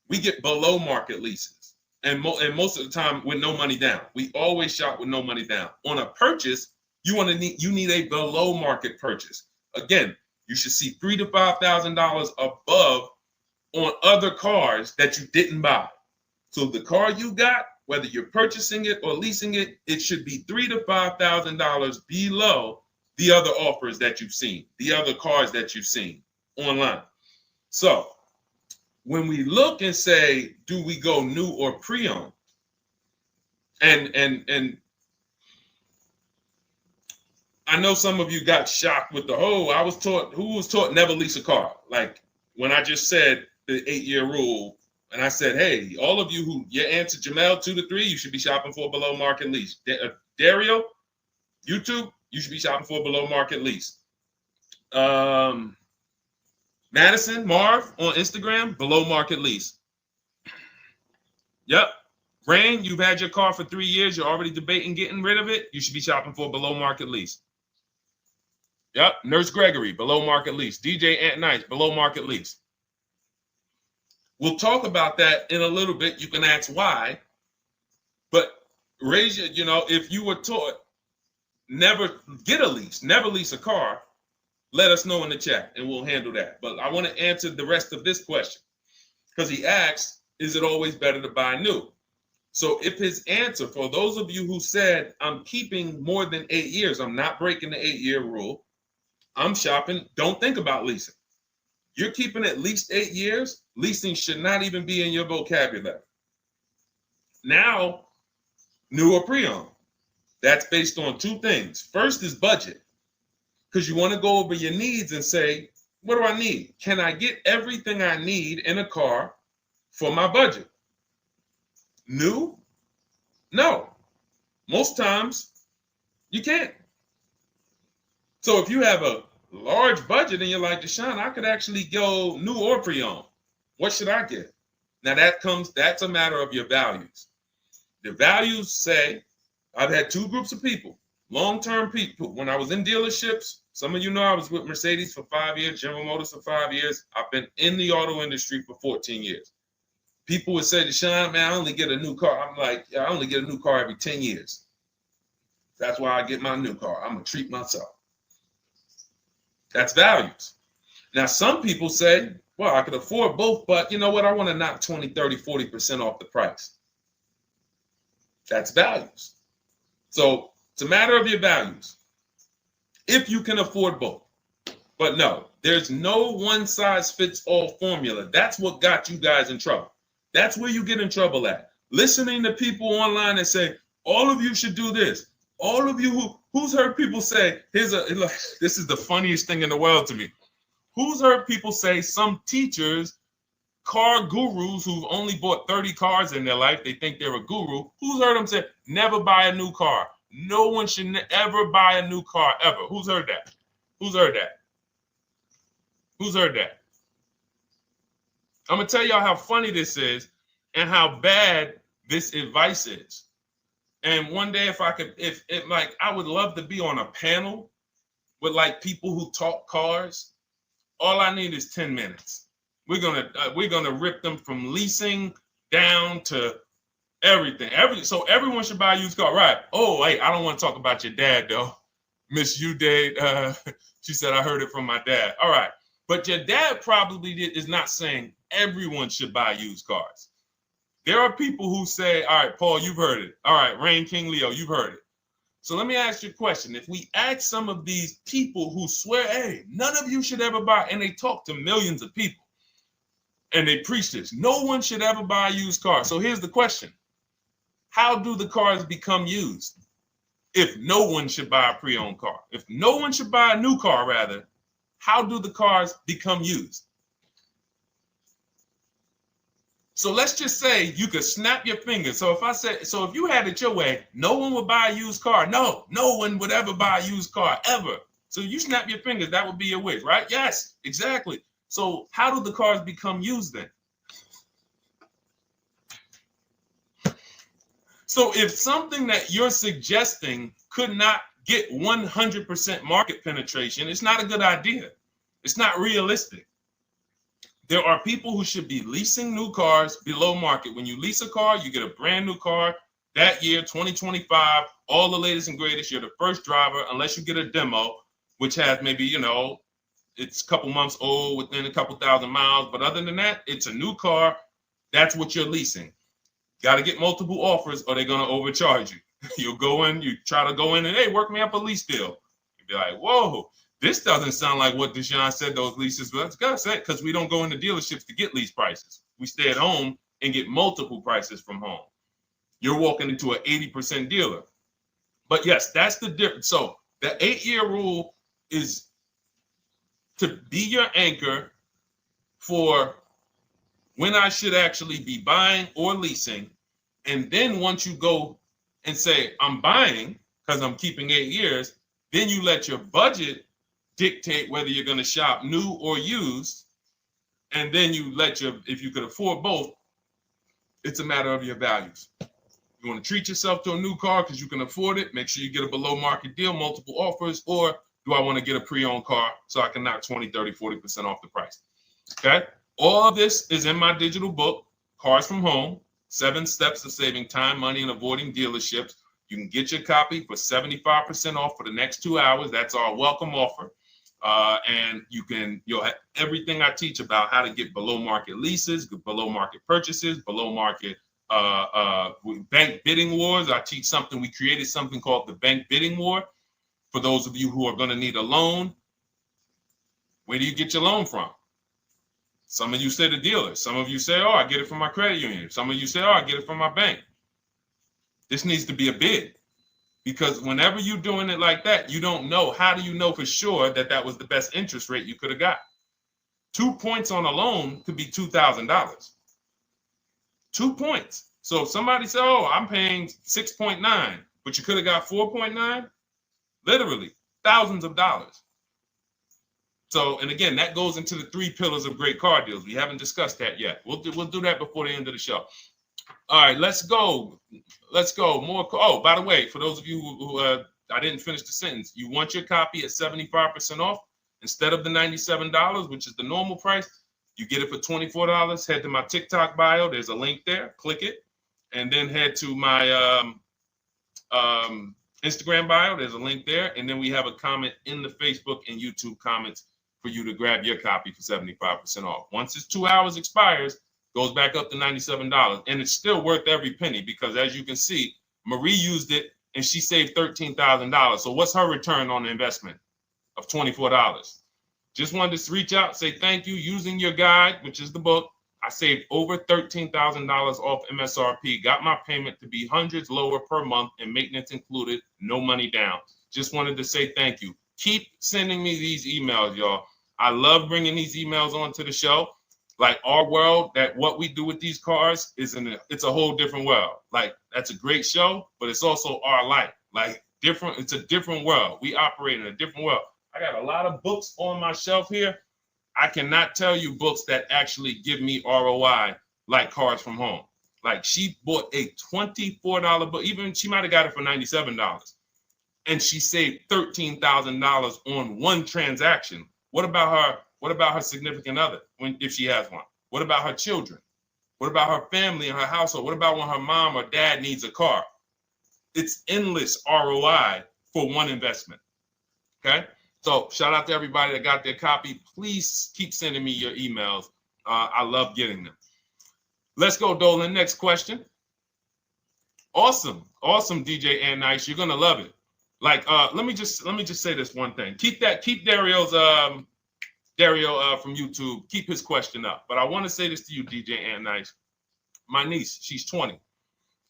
We get below market leases. And most of the time with no money down. We always shop with no money down. On a purchase, you need a below market purchase. Again, you should see $3,000 to $5,000 above on other cars that you didn't buy. So the car you got, whether you're purchasing it or leasing it, it should be $3,000 to $5,000 below the other offers that you've seen, the other cars that you've seen online. So when we look and say, do we go new or pre-owned? And I know some of you got shocked with who was taught never lease a car. Like when I just said the 8-year rule, and I said, hey, all of you who your answer, Jamel, 2 to 3, you should be shopping for a below market lease. Dario, YouTube, you should be shopping for a below market lease. Madison, Marv on Instagram, below market lease. Yep. Rain, you've had your car for 3 years. You're already debating getting rid of it. You should be shopping for a below market lease. Yep. Nurse Gregory, below market lease. DJ Ant Nice, below market lease. We'll talk about that in a little bit. You can ask why. But raise your, if you were taught never get a lease, never lease a car, let us know in the chat and we'll handle that. But I want to answer the rest of this question because he asked, is it always better to buy new? So if his answer, for those of you who said, I'm keeping more than 8 years, I'm not breaking the 8-year rule, I'm shopping, don't think about leasing. You're keeping at least 8 years, leasing should not even be in your vocabulary. Now, new or pre-owned. That's based on 2 things. First is budget, because you want to go over your needs and say, what do I need? Can I get everything I need in a car for my budget? New? No. Most times, you can't. So if you have a large budget and you're like, Deshone, I could actually go new or pre-owned. What should I get? Now that's a matter of your values. The values say, I've had 2 groups of people, long-term people. When I was in dealerships, some of you know I was with Mercedes for 5 years, General Motors for 5 years. I've been in the auto industry for 14 years. People would say, Deshone, man, I only get a new car. I'm like, yeah, I only get a new car every 10 years. That's why I get my new car. I'm going to treat myself. That's values. Now, some people say, well, I could afford both, but you know what? I want to knock 20, 30, 40% off the price. That's values. So it's a matter of your values. If you can afford both. But no, there's no one-size-fits-all formula. That's what got you guys in trouble. That's where you get in trouble at. Listening to people online that say, all of you should do this. All of you who's heard people say, this is the funniest thing in the world to me. Who's heard people say some teachers, car gurus who've only bought 30 cars in their life, they think they're a guru. Who's heard them say, never buy a new car? No one should ever buy a new car ever. Who's heard that? Who's heard that? Who's heard that? I'm going to tell y'all how funny this is and how bad this advice is. And one day, I would love to be on a panel with like people who talk cars. All I need is 10 minutes. We're gonna rip them from leasing down to everything. So everyone should buy a used car, right? Oh, wait, I don't want to talk about your dad though. Miss you dad. She said I heard it from my dad. All right, but your dad probably is not saying everyone should buy used cars. There are people who say, all right, Paul, you've heard it. All right, Rain King Leo, you've heard it. So let me ask you a question. If we ask some of these people who swear, hey, none of you should ever buy, and they talk to millions of people, and they preach this, no one should ever buy a used car. So here's the question. how do the cars become used? If no one should buy a pre-owned car, if no one should buy a new car, rather, how do the cars become used? So let's just say you could snap your fingers. So if you had it your way, no one would buy a used car. No one would ever buy a used car, ever. So you snap your fingers, that would be your wish, right? Yes, exactly. So how do the cars become used then? So if something that you're suggesting could not get 100% market penetration, it's not a good idea. It's not realistic. There are people who should be leasing new cars below market. When you lease a car, you get a brand new car that year, 2025, all the latest and greatest. You're the first driver, unless you get a demo, which has maybe, it's a couple months old, within a couple thousand miles. But other than that, it's a new car. That's what you're leasing. Got to get multiple offers or they're going to overcharge you. You'll go in, you try to go in and, hey, work me up a lease deal. You'll be like, whoa, this doesn't sound like what Deshone said those leases. But that's got to say, because we don't go into dealerships to get lease prices. We stay at home and get multiple prices from home. You're walking into an 80% dealer. But yes, that's the difference. So the 8-year rule is to be your anchor for when I should actually be buying or leasing. And then once you go and say, I'm buying because I'm keeping 8 years, then you let your budget dictate whether you're going to shop new or used. And then you if you could afford both, it's a matter of your values. You want to treat yourself to a new car because you can afford it, make sure you get a below market deal, multiple offers, or do I want to get a pre-owned car so I can knock 20, 30, 40% off the price? Okay. All of this is in my digital book, Cars from Home, 7 Steps to Saving Time, Money, and Avoiding Dealerships. You can get your copy for 75% off for the next 2 hours. That's our welcome offer. And you'll have everything I teach about how to get below market leases, below market purchases, below market bank bidding wars. We created something called the bank bidding war. For those of you who are going to need a loan, where do you get your loan from? Some of you say the dealer. Some of you say, oh, I get it from my credit union. Some of you say, oh, I get it from my bank. This needs to be a bid, because whenever you're doing it like that, you don't know. How do you know for sure that that was the best interest rate you could have got? 2 points on a loan could be $2,000. 2 points. So if somebody said, oh, I'm paying 6.9, but you could have got 4.9, literally thousands of dollars. So, and again, that goes into the 3 pillars of great car deals. We haven't discussed that yet. We'll do that before the end of the show. All right, let's go. More. Oh, by the way, for those of you who I didn't finish the sentence, you want your copy at 75% off instead of the $97, which is the normal price. You get it for $24. Head to my TikTok bio. There's a link there. Click it, and then head to my Instagram bio. There's a link there, and then we have a comment in the Facebook and YouTube comments for you to grab your copy for 75% off. Once it's 2 hours expires, goes back up to $97, and it's still worth every penny, because as you can see, Marie used it and she saved $13,000. So what's her return on the investment of $24? Just wanted to reach out, say thank you. Using your guide, which is the book, I saved over $13,000 off MSRP, got my payment to be hundreds lower per month and maintenance included, no money down. Just wanted to say thank you. Keep sending me these emails, y'all. I love bringing these emails onto the show. Like, our world, that what we do with these cars it's a whole different world. Like, that's a great show, but it's also our life. Like, different, it's a different world. We operate in a different world. I got a lot of books on my shelf here. I cannot tell you books that actually give me ROI like Cars from Home. Like, she bought a $24 book. Even she might have got it for $97. And she saved $13,000 on one transaction. What about her? What about her significant other, if she has one? What about her children? What about her family and her household? What about when her mom or dad needs a car? It's endless ROI for one investment. Okay? So shout out to everybody that got their copy. Please keep sending me your emails. I love getting them. Let's go, Dolan. Next question. Awesome, DJ and Nice. You're gonna love it. Like, let me just say this one thing. Keep Dario's Dario from YouTube, keep his question up. But I want to say this to you, DJ and Nice. My niece, she's 20.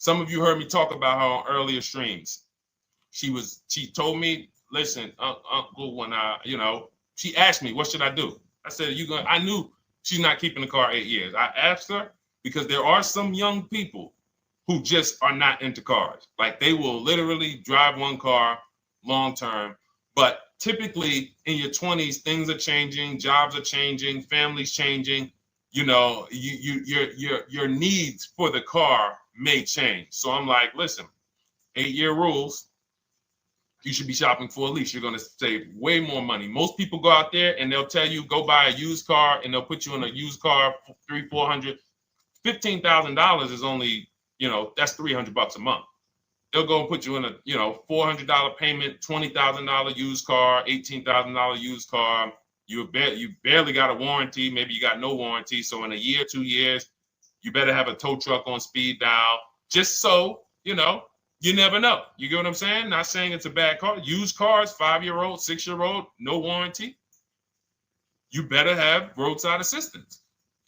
Some of you heard me talk about her on earlier streams. She told me, listen, Uncle, when she asked me, what should I do? I said, I knew she's not keeping the car 8 years. I asked her because there are some young people who just are not into cars. Like they will literally drive one car long term, but typically in your 20s, things are changing, jobs are changing, families changing. Your needs for the car may change. So I'm like, listen, 8-year rules. You should be shopping for a lease. You're going to save way more money. Most people go out there and they'll tell you go buy a used car, and they'll put you in a used car for $300, $400, $15,000 is only, that's $300 a month. They'll go and put you in a, $400 payment, $20,000 used car, $18,000 used car. You barely got a warranty. Maybe you got no warranty. So in a year, 2 years, you better have a tow truck on speed dial, just so, you never know. You get what I'm saying? Not saying it's a bad car. Used cars, 5-year-old, 6-year-old, no warranty. You better have roadside assistance.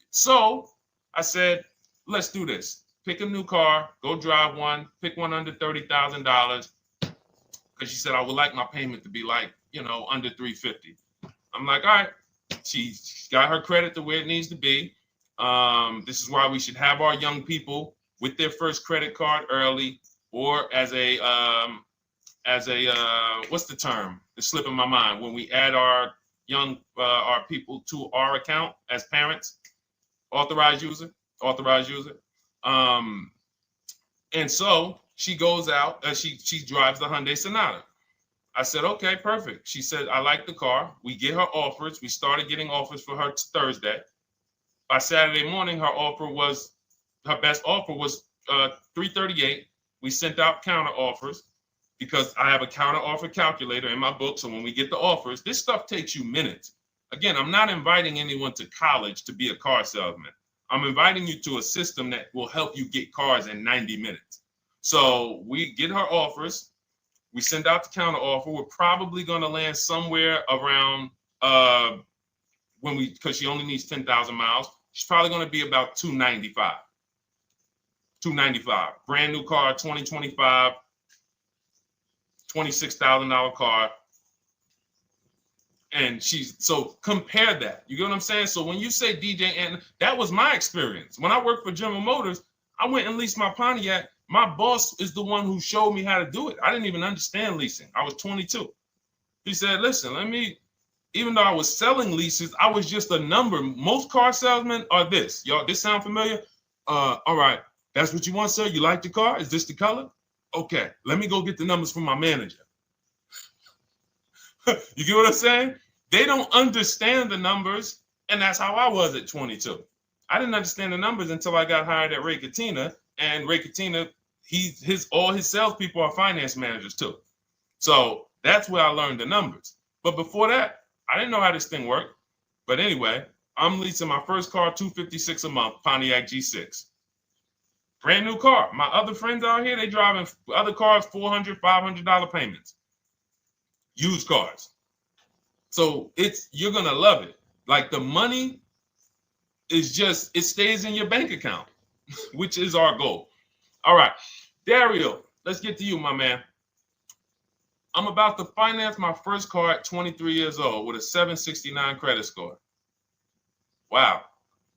So I said, let's do this. Pick a new car, go drive one, pick one under $30,000. Because she said, I would like my payment to be like, under $350. I'm like, all right. She's got her credit to where it needs to be. This is why we should have our young people with their first credit card early, or as a what's the term? It's slipping my mind. When we add our young our people to our account as parents, authorized user. And so she goes out. She drives the Hyundai Sonata. I said, okay, perfect. She said, I like the car. We get her offers. We started getting offers for her Thursday. By Saturday morning, her best offer was $338. We sent out counter offers because I have a counter offer calculator in my book. So when we get the offers, this stuff takes you minutes. Again, I'm not inviting anyone to college to be a car salesman. I'm inviting you to a system that will help you get cars in 90 minutes. So we get her offers. We send out the counter offer. We're probably going to land somewhere around because she only needs 10,000 miles. She's probably going to be about $295. Brand new car, 2025, $26,000 car. And so compare that. You get what I'm saying? So when you say DJ, and that was my experience. When I worked for General Motors, I went and leased my Pontiac. My boss is the one who showed me how to do it. I didn't even understand leasing. I was 22. He said, listen, even though I was selling leases, I was just a number. Most car salesmen are this. Y'all, this sound familiar? All right. That's what you want, sir? You like the car? Is this the color? Okay. Let me go get the numbers from my manager. You get what I'm saying? They don't understand the numbers. And that's how I was at 22. I didn't understand the numbers until I got hired at Ray Katina. And Ray Katina, all his salespeople are finance managers too. So that's where I learned the numbers. But before that, I didn't know how this thing worked. But anyway, I'm leasing my first car, $256 a month, Pontiac G6. Brand new car. My other friends out here, they driving other cars, $400, $500 payments. Used cars. So you're going to love it. Like the money is it stays in your bank account, which is our goal. All right. Dario, let's get to you, my man. I'm about to finance my first car at 23 years old with a 769 credit score. Wow.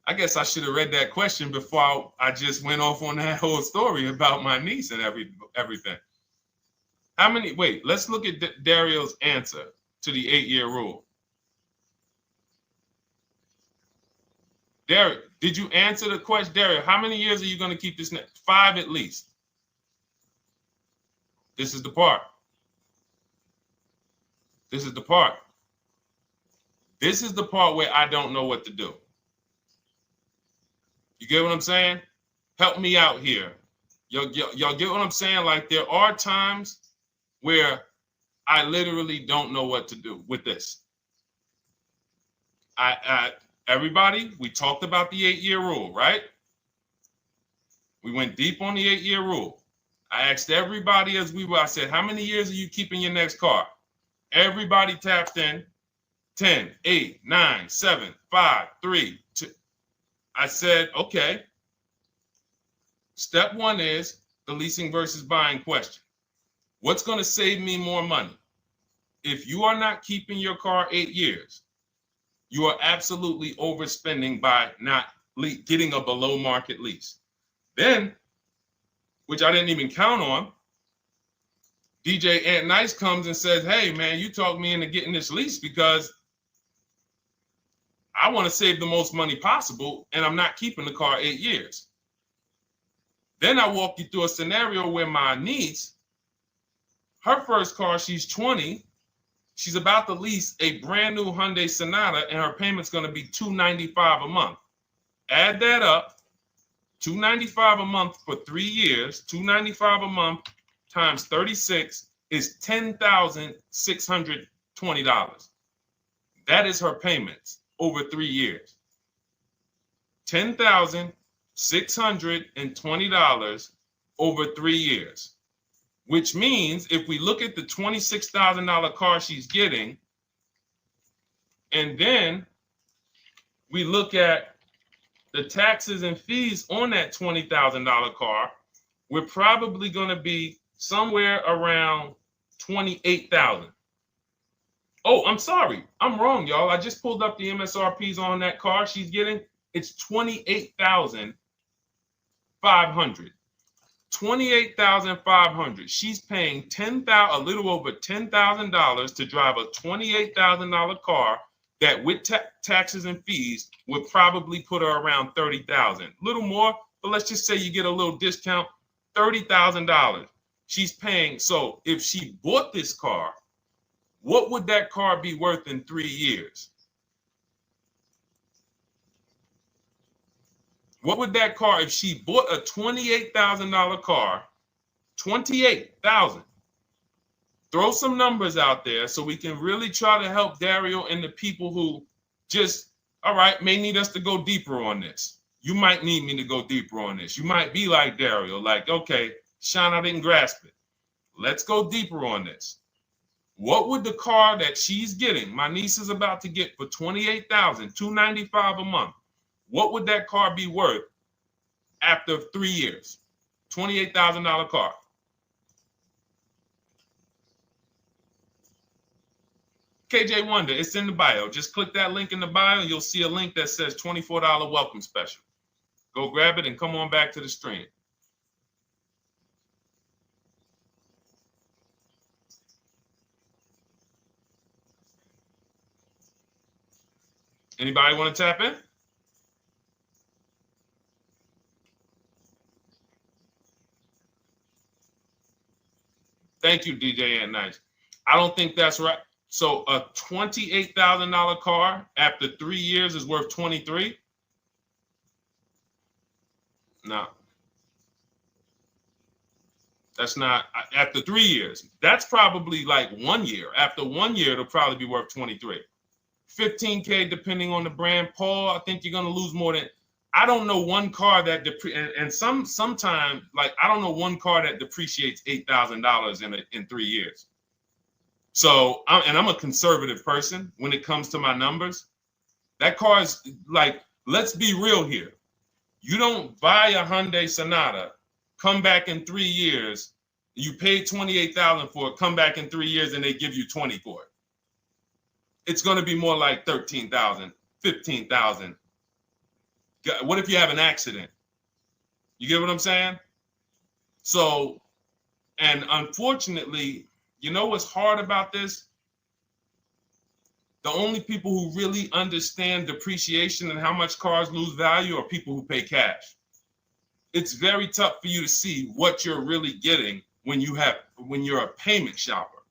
I guess I should have read that question before I just went off on that whole story about my niece and everything. Let's look at Dario's answer to the 8-year rule. Dario, did you answer the question? Dario, how many years are you going to keep this? 5 at least. This is the part. This is the part where I don't know what to do. You get what I'm saying? Help me out here. Y'all get what I'm saying? Like there are times where I literally don't know what to do with this. Everybody, we talked about the 8-year rule, right? We went deep on the 8-year rule. I asked everybody I said, how many years are you keeping your next car? Everybody tapped in 10, 8, 9, 7, 5, 3, 2. I said, okay. Step one is the leasing versus buying question. What's going to save me more money? If you are not keeping your car 8 years, you are absolutely overspending by not getting a below market lease. Then, which I didn't even count on, DJ Ant Nice comes and says, hey, man, you talked me into getting this lease because I want to save the most money possible, and I'm not keeping the car 8 years. Then I walk you through a scenario where my niece, her first car, she's 20. She's about to lease a brand new Hyundai Sonata, and her payment's going to be $295 a month. Add that up, $295 a month for 3 years, $295 a month times 36 is $10,620. That is her payments over 3 years. $10,620 over 3 years. Which means if we look at the $26,000 car she's getting, and then we look at the taxes and fees on that $20,000 car, we're probably going to be somewhere around $28,000. Oh, I'm sorry. I'm wrong, y'all. I just pulled up the MSRPs on that car she's getting. It's $28,500. $28,500. She's paying a little over $10,000 to drive a $28,000 car that with taxes and fees would probably put her around $30,000. A little more, but let's just say you get a little discount, $30,000. She's paying. So if she bought this car, what would that car be worth in 3 years? What would that car, if she bought a $28,000 car, $28,000? Throw some numbers out there so we can really try to help Dario and the people who just, all right, may need us to go deeper on this. You might need me to go deeper on this. You might be like Dario, like, okay, Sean, I didn't grasp it. Let's go deeper on this. What would the car that she's getting, my niece is about to get for $28,000, $295 a month, what would that car be worth after 3 years? $28,000 car. KJ Wonder, it's in the bio. Just click that link in the bio and you'll see a link that says $24 welcome special. Go grab it and come on back to the stream. Anybody want to tap in? Thank you, DJ and Nice. I don't think that's right. So a $28,000 car after 3 years is worth 23? No. That's not after 3 years. That's probably like 1 year. After 1 year, it'll probably be worth 23. 15K depending on the brand. Paul, I think you're gonna lose more than. I don't know one car that sometimes like I don't know one car that depreciates $8,000 in 3 years. So I'm a conservative person when it comes to my numbers. That car is like, let's be real here. You don't buy a Hyundai Sonata, come back in 3 years, you paid $28,000 for it, come back in 3 years and they give you 20 for it. It's going to be more like $13,000, $15,000. What if you have an accident? You get what I'm saying? So, and unfortunately, you know what's hard about this? The only people who really understand depreciation and how much cars lose value are people who pay cash. It's very tough for you to see what you're really getting when you're a payment shopper.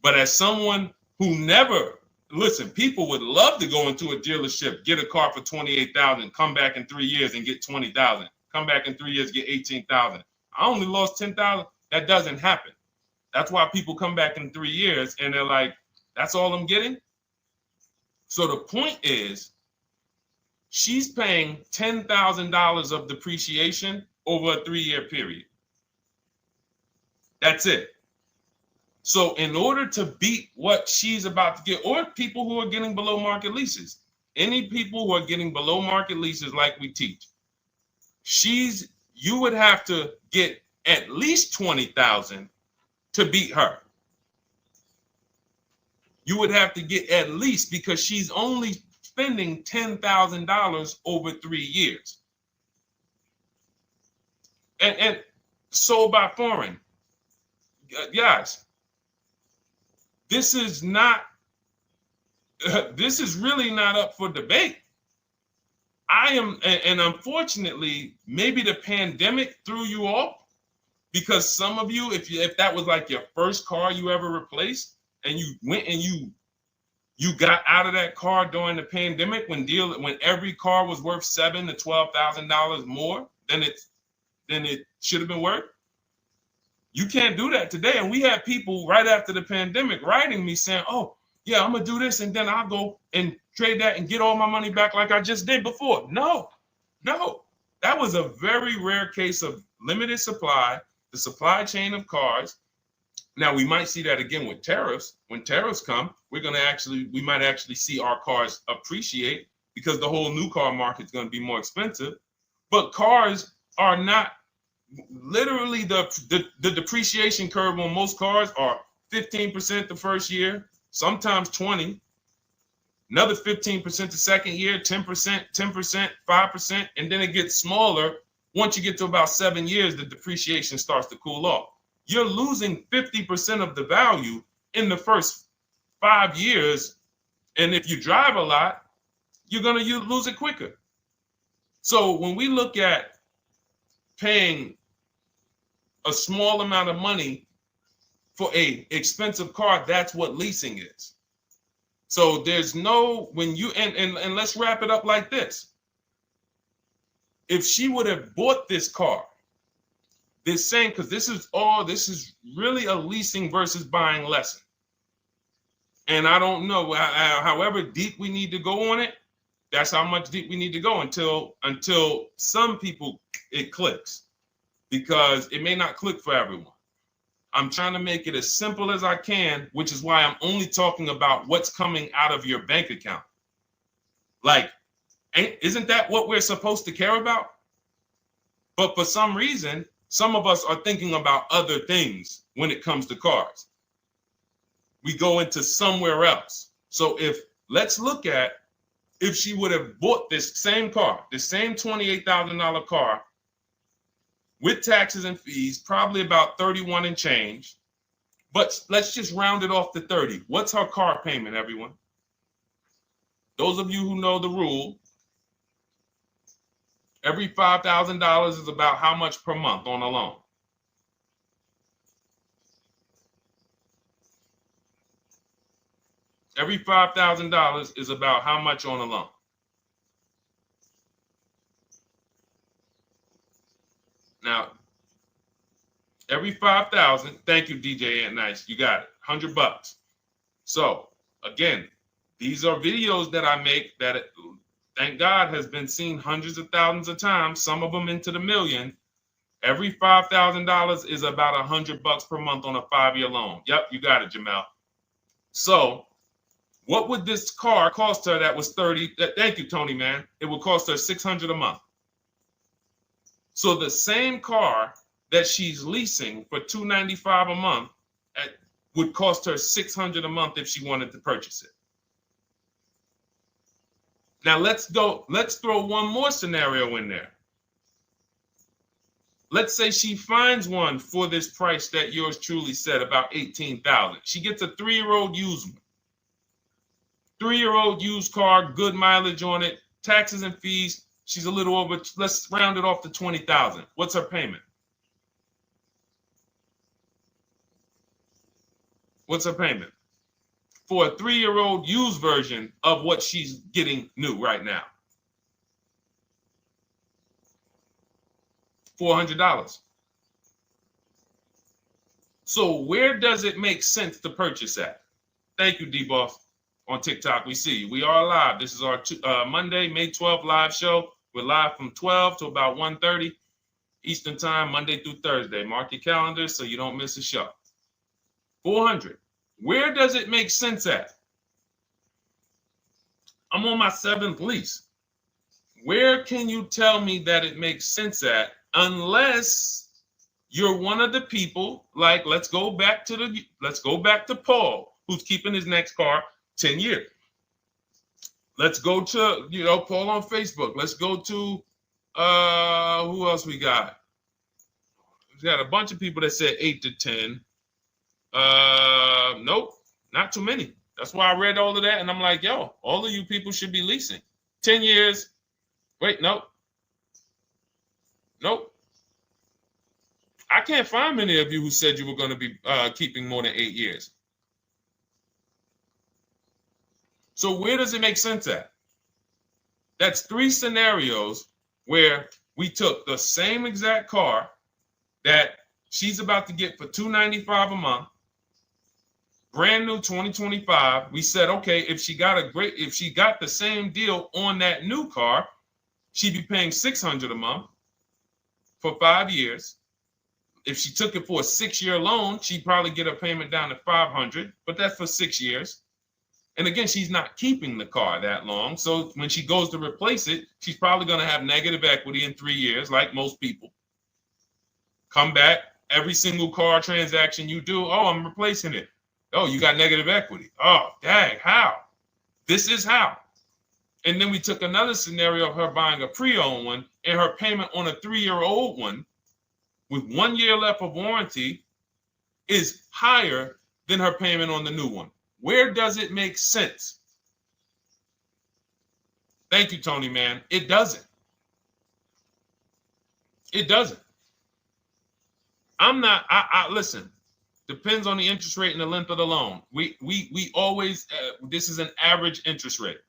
But as someone who never, listen, people would love to go into a dealership, get a car for $28,000, come back in 3 years and get $20,000, come back in 3 years, get $18,000. I only lost $10,000. That doesn't happen. That's why people come back in 3 years and they're like, that's all I'm getting? So the point is, she's paying $10,000 of depreciation over a 3-year period. That's it. So in order to beat what she's about to get, or people who are getting below market leases, any people who are getting below market leases like we teach, you would have to get at least $20,000 to beat her. You would have to get at least, because she's only spending $10,000 over 3 years. And sold by foreign. Guys, this is not, this is really not up for debate. I am, and unfortunately, maybe the pandemic threw you off, because some of you, if that was like your first car you ever replaced, and you went and you got out of that car during the pandemic when every car was worth $7,000 to $12,000 more than it should have been worth. You can't do that today. And we had people right after the pandemic writing me saying, "Oh, yeah, I'm gonna do this, and then I'll go and trade that and get all my money back like I just did before." No, that was a very rare case of limited supply, the supply chain of cars. Now we might see that again with tariffs. When tariffs come, we might actually see our cars appreciate, because the whole new car market is going to be more expensive. But cars are not, literally the depreciation curve on most cars are 15% the first year, sometimes 20, another 15% the second year, 10%, 5%, and then it gets smaller. Once you get to about 7 years, the depreciation starts to cool off. You're losing 50% of the value in the first 5 years. And if you drive a lot, you're going to lose it quicker. So when we look at paying a small amount of money for a expensive car, that's what leasing is. So there's no, when you, and let's wrap it up like this. If she would have bought this car, this same, because this is really a leasing versus buying lesson. And I don't know, however deep we need to go on it, that's how much deep we need to go until some people it clicks, because it may not click for everyone. I'm trying to make it as simple as I can, which is why I'm only talking about what's coming out of your bank account. Like, isn't that what we're supposed to care about? But for some reason, some of us are thinking about other things when it comes to cars. We go into somewhere else. So let's look at if she would have bought this same car, the same $28,000 car with taxes and fees, probably about 31 and change. But let's just round it off to 30. What's her car payment, everyone? Those of you who know the rule, every $5,000 is about how much per month on a loan? Every $5,000 is about how much on a loan? Now, every 5,000, thank you, DJ Ant Nice, you got it, $100. So again, these are videos that I make that, thank God, has been seen hundreds of thousands of times, some of them into the million. Every $5,000 is about $100 per month on a 5-year loan. Yep, you got it, Jamel. So what would this car cost her that was 30? Thank you, Tony, man. It would cost her $600 a month. So the same car that she's leasing for $295 a month would cost her $600 a month if she wanted to purchase it. Now let's throw one more scenario in there. Let's say she finds one for this price that yours truly said, about $18,000. She gets a 3-year-old used one. 3-year-old used car, good mileage on it, taxes and fees. She's a little over, let's round it off to $20,000. What's her payment? What's her payment for a 3-year-old used version of what she's getting new right now? $400. So where does it make sense to purchase at? Thank you, D-Boss. On TikTok, we see you. We are live. This is our Monday, May 12th live show. We're live from 12 to about 1:30 Eastern time, Monday through Thursday. Mark your calendars so you don't miss a show. 400. Where does it make sense at? I'm on my 7th lease. Where can you tell me that it makes sense at, unless you're one of the people, like, let's go back to Paul, who's keeping his next car 10 years. Let's go to, Paul on Facebook. Let's go to, who else we got? We got a bunch of people that said 8 to 10. Nope, not too many. That's why I read all of that, and I'm like, yo, all of you people should be leasing 10 years. Wait, nope. I can't find many of you who said you were going to be keeping more than 8 years. So where does it make sense at? That's 3 scenarios where we took the same exact car that she's about to get for $295 a month, brand new 2025. We said, okay, if she got the same deal on that new car, she'd be paying $600 a month for 5 years. If she took it for a 6-year loan, she'd probably get her payment down to $500, but that's for 6 years. And again, she's not keeping the car that long. So when she goes to replace it, she's probably going to have negative equity in 3 years, like most people. Come back, every single car transaction you do, oh, I'm replacing it. Oh, you got negative equity. Oh, dang, how? This is how. And then we took another scenario of her buying a pre-owned one, and her payment on a 3-year-old one with 1 year left of warranty is higher than her payment on the new one. Where does it make sense? Thank you, Tony, man. It doesn't. It doesn't. Listen, depends on the interest rate and the length of the loan. We always, this is an average interest rate.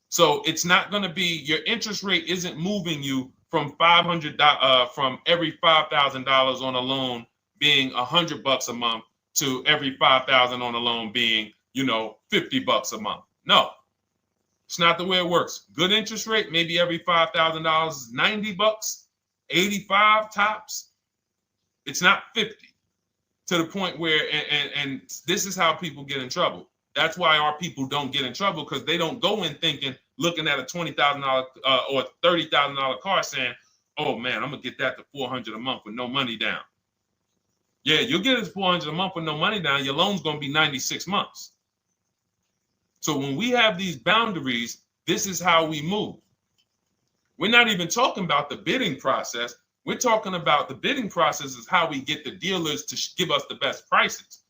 So it's not going to be, your interest rate isn't moving you from from every $5,000 on a loan being $100 a month to every $5,000 on a loan being, $50 a month. No, it's not the way it works. Good interest rate, maybe every $5,000 is $90, 85 tops. It's not 50, to the point where, and this is how people get in trouble. That's why our people don't get in trouble, because they don't go in looking at a $20,000 or $30,000 car saying, oh man, I'm gonna get that to $400 a month with no money down. Yeah, you'll get it $400 a month with no money down. Your loan's gonna be 96 months. So when we have these boundaries, this is how we move. We're not even talking about the bidding process. We're talking about the bidding process is how we get the dealers to give us the best prices.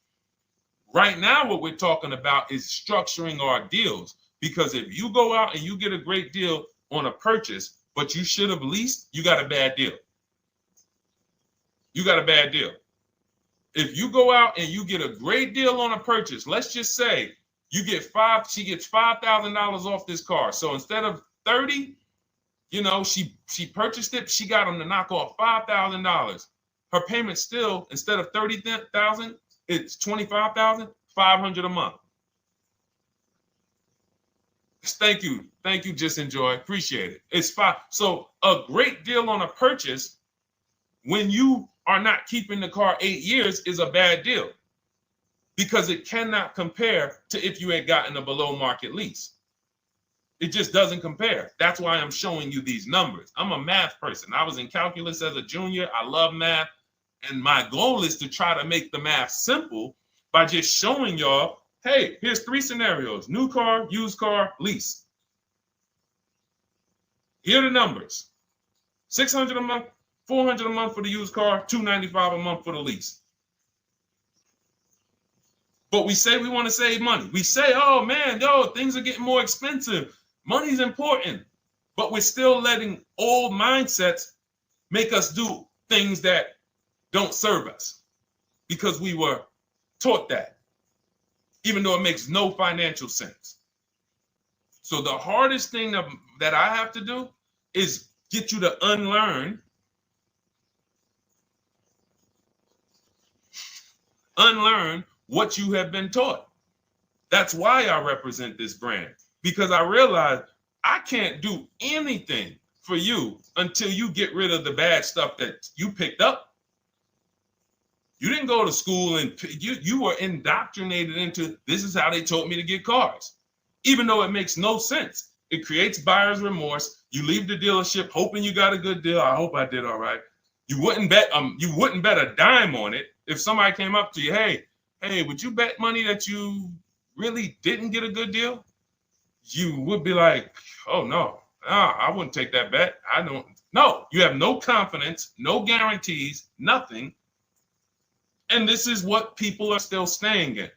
Right now, what we're talking about is structuring our deals. Because if you go out and you get a great deal on a purchase, but you should have leased, you got a bad deal. You got a bad deal. If you go out and you get a great deal on a purchase, let's just say she gets $5,000 off this car. So instead of 30, she purchased it, she got them to knock off $5,000. Her payment still, instead of $30,000, it's $25,500 a month. Thank you, Just Enjoy, appreciate it. It's fine. So a great deal on a purchase, when you are not keeping the car 8 years, is a bad deal, because it cannot compare to if you had gotten a below market lease. It just doesn't compare. That's why I'm showing you these numbers. I'm a math person. I was in calculus as a junior. I love math. And my goal is to try to make the math simple by just showing y'all, hey, here's 3 scenarios: new car, used car, lease. Here are the numbers: $600 a month, $400 a month for the used car, $295 a month for the lease. But we say we want to save money. We say, oh man, things are getting more expensive. Money's important. But we're still letting old mindsets make us do things that don't serve us, because we were taught that, even though it makes no financial sense. So the hardest thing that I have to do is get you to unlearn what you have been taught. That's why I represent this brand, because I realize I can't do anything for you until you get rid of the bad stuff that you picked up. You didn't go to school and you were indoctrinated into, this is how they taught me to get cars, even though it makes no sense. It creates buyer's remorse. You leave the dealership hoping you got a good deal. I hope I did all right. You wouldn't bet a dime on it if somebody came up to you, hey, would you bet money that you really didn't get a good deal? You would be like, oh no, I wouldn't take that bet. I don't. No, you have no confidence, no guarantees, nothing. And this is what people are still staying in.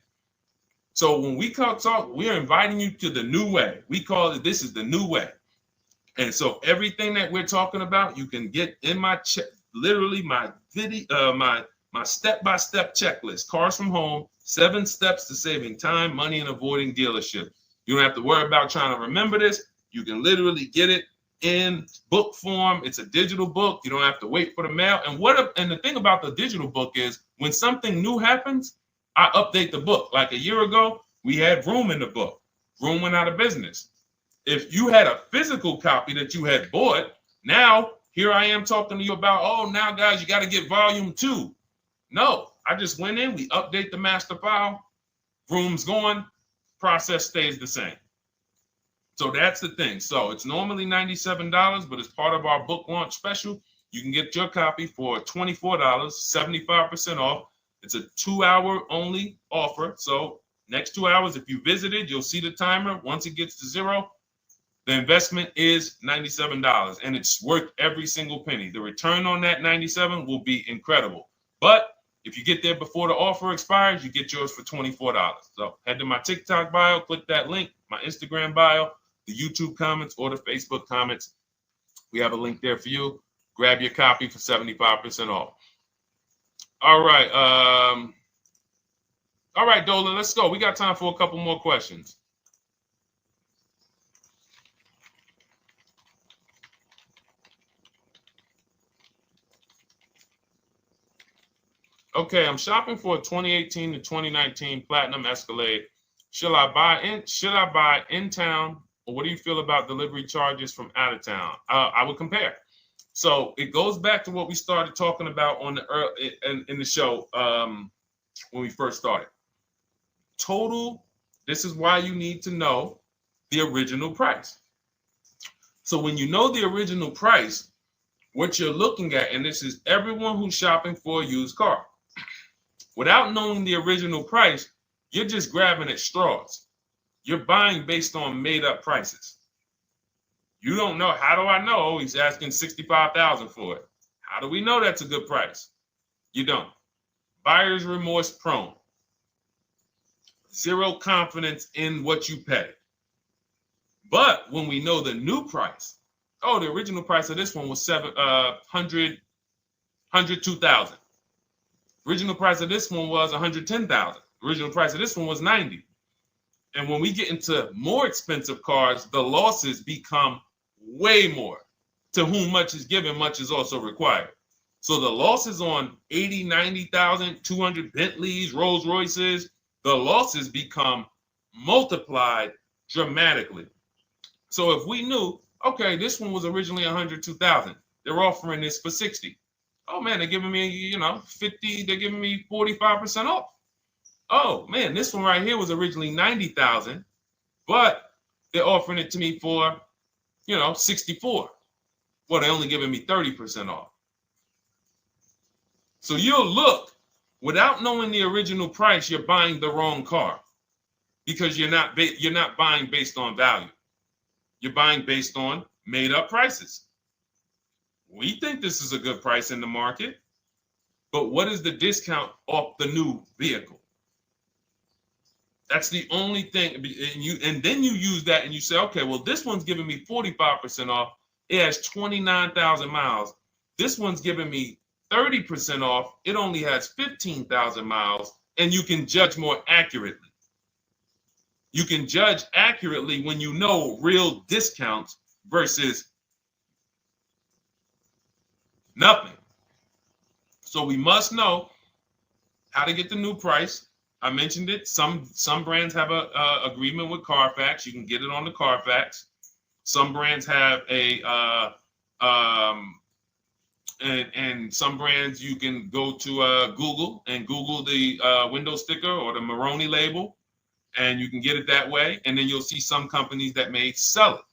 So when we talk, we're inviting you to the new way. We call it, this is the new way. And so everything that we're talking about, you can get in my literally my video, my step-by-step checklist, Cars from Home, 7 steps to saving time, money, and avoiding dealership. You don't have to worry about trying to remember this. You can literally get it in book form. It's a digital book. You don't have to wait for the mail. And the thing about the digital book is when something new happens, I update the book. Like a year ago, we had Room in the book. Room went out of business. If you had a physical copy that you had bought, now here I am talking to you about, oh, now guys, you got to get volume 2. No, I just went in, we update the master file, Room's going, process stays the same. So that's the thing. So it's normally $97, but as part of our book launch special, you can get your copy for $24, 75% off. It's a 2-hour only offer. So next 2 hours, if you visited, you'll see the timer. Once it gets to 0, the investment is $97, and it's worth every single penny. The return on that $97 will be incredible. But if you get there before the offer expires, you get yours for $24. So head to my TikTok bio, click that link, my Instagram bio, the YouTube comments, or the Facebook comments. We have a link there for you. Grab your copy for 75% off. All right. All right, Dolan, let's go. We got time for a couple more questions. Okay, I'm shopping for a 2018 to 2019 Platinum Escalade. Should I buy in town, or what do you feel about delivery charges from out of town? I would compare. So it goes back to what we started talking about on the in the show when we first started. Total. This is why you need to know the original price. So when you know the original price, what you're looking at, and this is everyone who's shopping for a used car. Without knowing the original price, you're just grabbing at straws. You're buying based on made-up prices. You don't know. How do I know he's asking $65,000 for it? How do we know that's a good price? You don't. Buyer's remorse prone. Zero confidence in what you pay. But when we know the new price, oh, the original price of this one was $102,000. Original price of this one was $110,000. Original price of this one was $90,000. And when we get into more expensive cars, the losses become way more. To whom much is given, much is also required. So the losses on 80, 90,000, 200 Bentleys, Rolls Royces, the losses become multiplied dramatically. So if we knew, okay, this one was originally $102,000, they're offering this for $60,000. Oh man, they're giving me, 50, they're giving me 45% off. Oh man, this one right here was originally $90,000, but they're offering it to me for, $64,000. Well, they're only giving me 30% off. So you'll look, without knowing the original price, you're buying the wrong car because you're not buying based on value. You're buying based on made up prices. We think this is a good price in the market, but what is the discount off the new vehicle? That's the only thing. And then you use that and you say, okay, well, this one's giving me 45% off. It has 29,000 miles. This one's giving me 30% off. It only has 15,000 miles, and you can judge more accurately. You can judge accurately when you know real discounts versus nothing. So we must know how to get the new price. I mentioned it. Some brands have a agreement with Carfax. You can get it on the Carfax. Some brands have and some brands you can go to Google and Google the window sticker or the Maroni label, and you can get it that way. And then you'll see some companies that may sell it.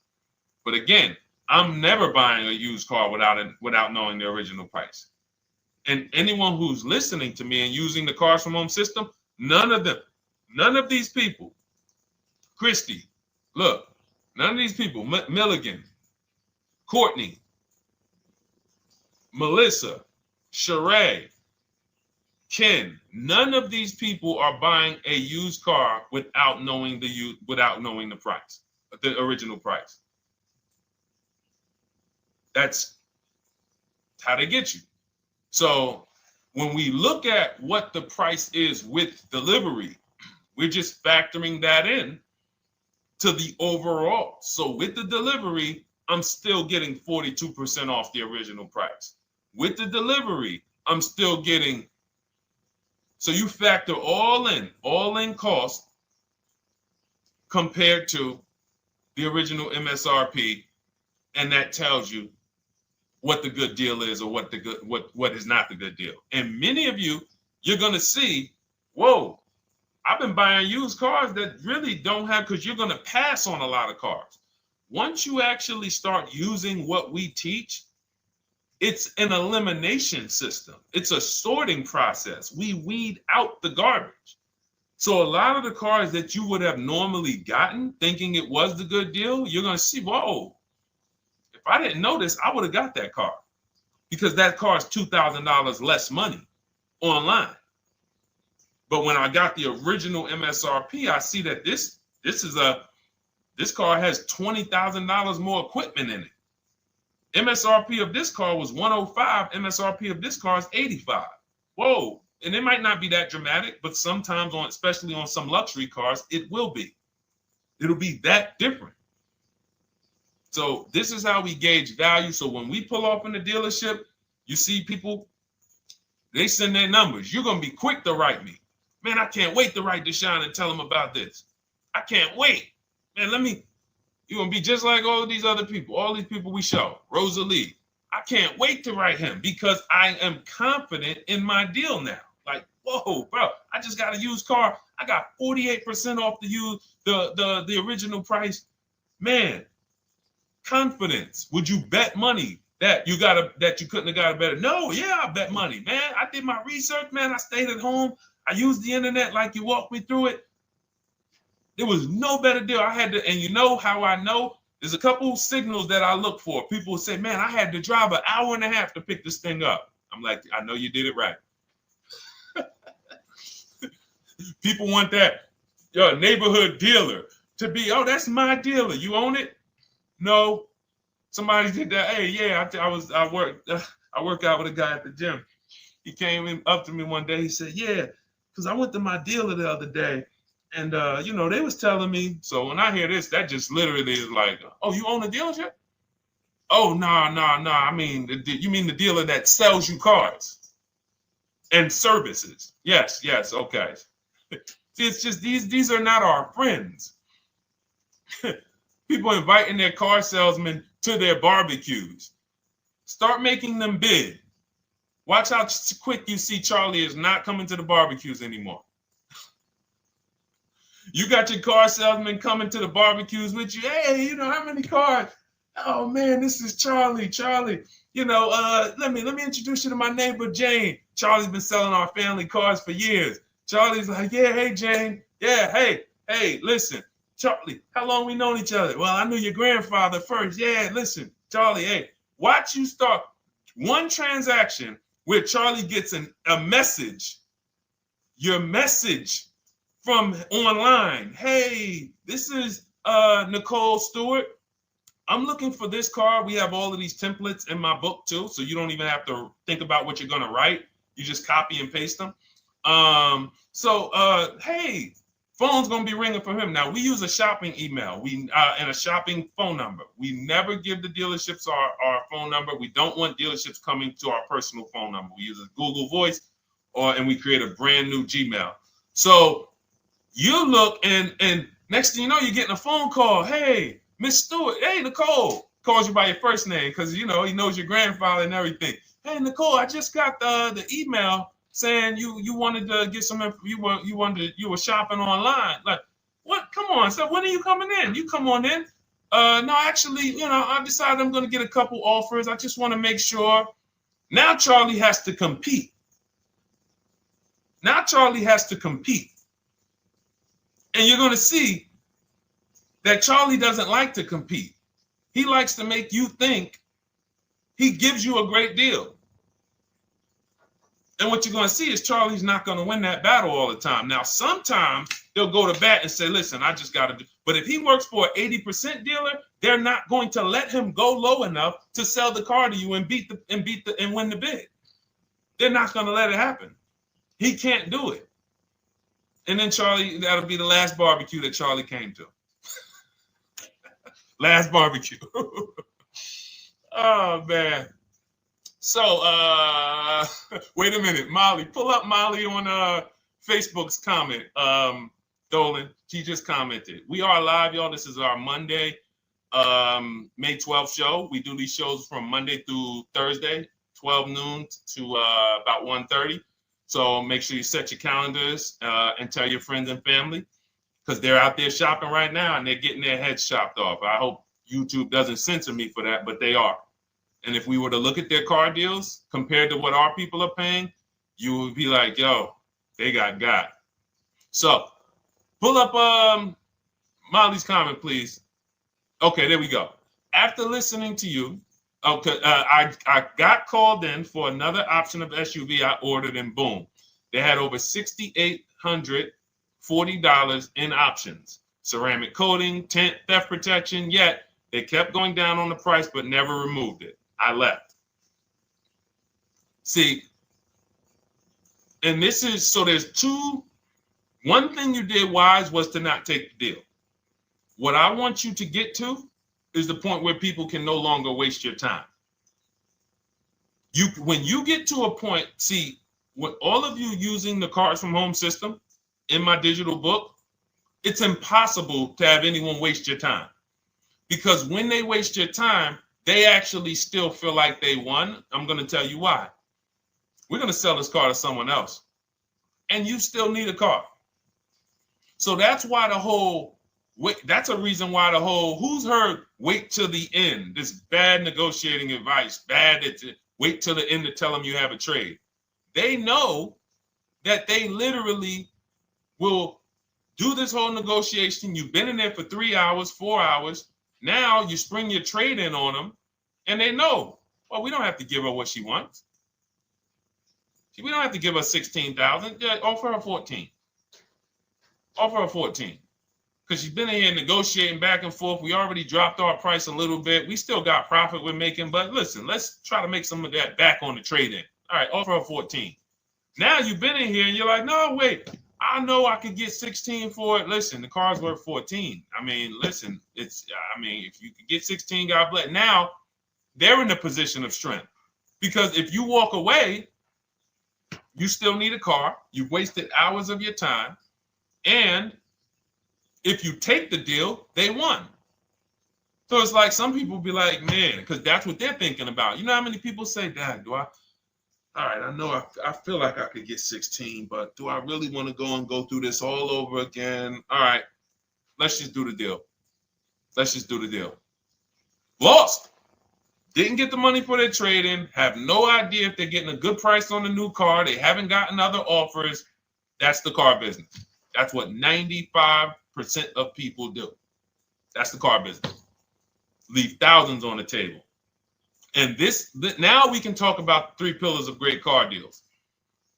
But again, I'm never buying a used car without knowing the original price. And anyone who's listening to me and using the Cars from Home system, none of these people, Christy, look, none of these people, Milligan, Courtney, Melissa, Sheree, Ken, none of these people are buying a used car without knowing the price, the original price. That's how they get you. So when we look at what the price is with delivery, we're just factoring that in to the overall. So with the delivery, I'm still getting 42% off the original price. With the delivery, I'm still getting, so you factor all in cost compared to the original MSRP, and that tells you what the good deal is or what is not the good deal. And many of you, you're gonna see, whoa, I've been buying used cars that really don't have, because you're gonna pass on a lot of cars. Once you actually start using what we teach, it's an elimination system. It's a sorting process. We weed out the garbage. So a lot of the cars that you would have normally gotten thinking it was the good deal, you're gonna see, whoa, if I didn't know this, I would have got that car, because that car is $2,000 less money online. But when I got the original MSRP, I see that this car has $20,000 more equipment in it. MSRP of this car was 105. MSRP of this car is 85. Whoa. And it might not be that dramatic, but sometimes especially on some luxury cars, it will be. It'll be that different. So this is how we gauge value. So when we pull off in the dealership, you see people, they send their numbers. You're going to be quick to write me. Man, I can't wait to write Deshone and tell him about this. I can't wait. Man, you're going to be just like all these other people, all these people we show. Rosalie, I can't wait to write him because I am confident in my deal now. Like, whoa, bro, I just got a used car. I got 48% off the original price. Man, confidence. Would you bet money that you couldn't have got a better? No, yeah, I bet money, man. I did my research, man. I stayed at home. I used the internet like you walked me through it. There was no better deal. I had to, and you know how I know? There's a couple signals that I look for. People say, man, I had to drive an hour and a half to pick this thing up. I'm like, I know you did it right. People want that neighborhood dealer to be, oh, that's my dealer. You own it? No. Somebody did that. Hey, yeah, I work out with a guy at the gym. He came up to me one day. He said, yeah, because I went to my dealer the other day. And, they was telling me. So when I hear this, that just literally is like, oh, you own a dealership? Oh, no. I mean, you mean the dealer that sells you cars and services? Yes. Okay. See, it's just these are not our friends. People inviting their car salesmen to their barbecues. Start making them bid. Watch how quick you see Charlie is not coming to the barbecues anymore. You got your car salesman coming to the barbecues with you. Hey, how many cars? Oh man, this is Charlie. Charlie, let me introduce you to my neighbor Jane. Charlie's been selling our family cars for years. Charlie's like, yeah, hey Jane. Yeah, hey, listen, Charlie, how long we known each other? Well, I knew your grandfather first. Yeah, listen, Charlie, hey, watch you start one transaction where Charlie gets a message, your message from online. Hey, this is Nicole Stewart. I'm looking for this car. We have all of these templates in my book too, so you don't even have to think about what you're going to write. You just copy and paste them. Hey, phone's going to be ringing for him. Now, we use a shopping email and a shopping phone number. We never give the dealerships our phone number. We don't want dealerships coming to our personal phone number. We use a Google Voice and we create a brand new Gmail. So you look and next thing you know, you're getting a phone call. Hey, Miss Stewart. Hey, Nicole. Calls you by your first name because, he knows your grandfather and everything. Hey, Nicole, I just got the email saying you wanted to get some, you were shopping online. Like, what? Come on. So when are you coming in? You come on in. No, actually, I decided I'm going to get a couple offers. I just want to make sure. Now Charlie has to compete. Now Charlie has to compete. And you're going to see that Charlie doesn't like to compete. He likes to make you think he gives you a great deal. And what you're going to see is Charlie's not going to win that battle all the time. Now, sometimes they'll go to bat and say, listen, I just got to do. But if he works for an 80% dealer, they're not going to let him go low enough to sell the car to you and win the bid. They're not going to let it happen. He can't do it. And then Charlie, that'll be the last barbecue that Charlie came to. Last barbecue. Oh, man. So, wait a minute. Molly, pull up Molly on Facebook's comment. Dolan, she just commented. We are live, y'all. This is our Monday, May 12th show. We do these shows from Monday through Thursday, 12 noon to about 1:30. So make sure you set your calendars and tell your friends and family, because they're out there shopping right now and they're getting their heads chopped off. I hope YouTube doesn't censor me for that, but they are. And if we were to look at their car deals compared to what our people are paying, you would be like, yo, they got. So pull up Molly's comment, please. Okay, there we go. After listening to you, okay, I got called in for another option of SUV I ordered, and boom, they had over $6,840 in options. Ceramic coating, tint, theft protection, yet they kept going down on the price but never removed it. I left. See, and this is, so there's two. One thing you did wise was to not take the deal. What I want you to get to is the point where people can no longer waste your time. When you get to a point, see, with all of you using the Cars from Home system in my digital book, it's impossible to have anyone waste your time. Because when they waste your time, they actually still feel like they won. I'm going to tell you why. We're going to sell this car to someone else, and you still need a car. So that's why that's a reason why who's heard wait till the end, this bad negotiating advice, wait till the end to tell them you have a trade. They know that they literally will do this whole negotiation. You've been in there for 3 hours, 4 hours. Now you spring your trade in on them, and they know, well, we don't have to give her what she wants. We don't have to give her $16,000. Yeah, offer her 14. Offer her 14. Because she's been in here negotiating back and forth. We already dropped our price a little bit. We still got profit we're making, but listen, let's try to make some of that back on the trade-in. All right, offer her 14. Now you've been in here and you're like, no, wait, I know I could get 16 for it. Listen, the car's worth 14. I mean, listen, if you could get 16, God bless. Now they're in a position of strength, because if you walk away, you still need a car. You've wasted hours of your time. And if you take the deal, they won. So it's like some people be like, man, because that's what they're thinking about. You know how many people say, Dad, all right, I know I feel like I could get 16, but do I really want to go through this all over again? All right, let's just do the deal. Lost. Didn't get the money for their trade-in, have no idea if they're getting a good price on the new car. They haven't gotten other offers. That's the car business. That's what 95% of people do. That's the car business. Leave thousands on the table. And now we can talk about 3 pillars of great car deals,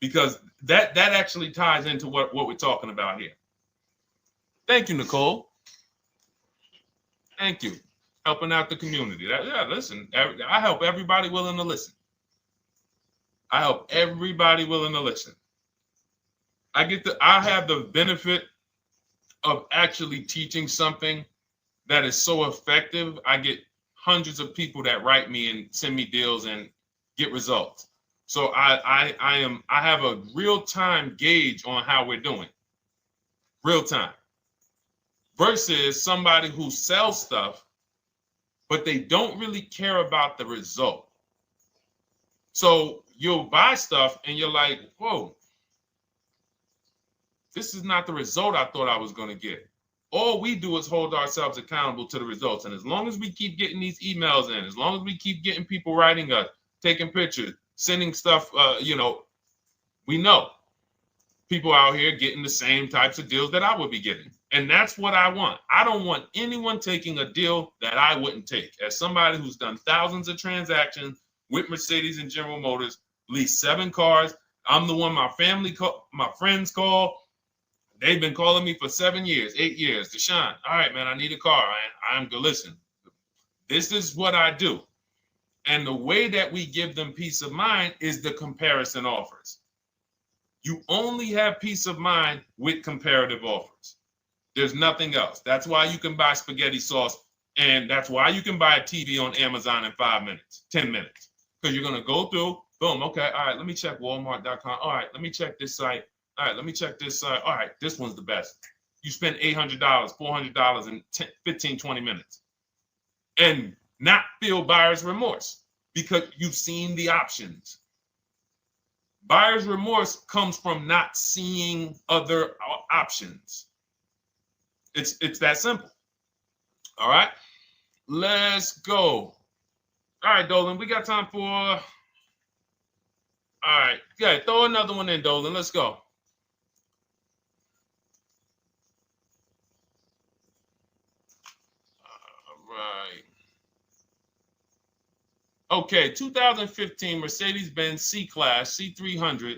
because that actually ties into what we're talking about here. Thank you, Nicole. Thank you. Helping out the community. Listen, I help everybody willing to listen. I have the benefit of actually teaching something that is so effective. I get hundreds of people that write me and send me deals and get results. So I have a real-time gauge on how we're doing. Real time. Versus somebody who sells stuff, but they don't really care about the result. So you'll buy stuff and you're like, whoa, this is not the result I thought I was going to get. All we do is hold ourselves accountable to the results. And as long as we keep getting these emails in, as long as we keep getting people writing us, taking pictures, sending stuff, we know people out here getting the same types of deals that I would be getting. And that's what I want. I don't want anyone taking a deal that I wouldn't take. As somebody who's done thousands of transactions with Mercedes and General Motors, leased 7 cars. I'm the one my friends call. They've been calling me for 7 years, 8 years. Deshone, all right, man, I need a car. I'm good. Listen, this is what I do. And the way that we give them peace of mind is the comparison offers. You only have peace of mind with comparative offers. There's nothing else. That's why you can buy spaghetti sauce, and that's why you can buy a TV on Amazon in 5 minutes, 10 minutes. Because you're going to go through, boom, okay, all right, let me check Walmart.com. All right, let me check this site. All right, let me check this site. All right, this one's the best. You spend $800, $400 in 15, 20 minutes. And not feel buyer's remorse because you've seen the options. Buyer's remorse comes from not seeing other options. It's that simple. All right, let's go. All right, Dolan, we got time for. All right, yeah, throw another one in, Dolan. Let's go. All right. Okay, 2015 Mercedes-Benz C-Class C300.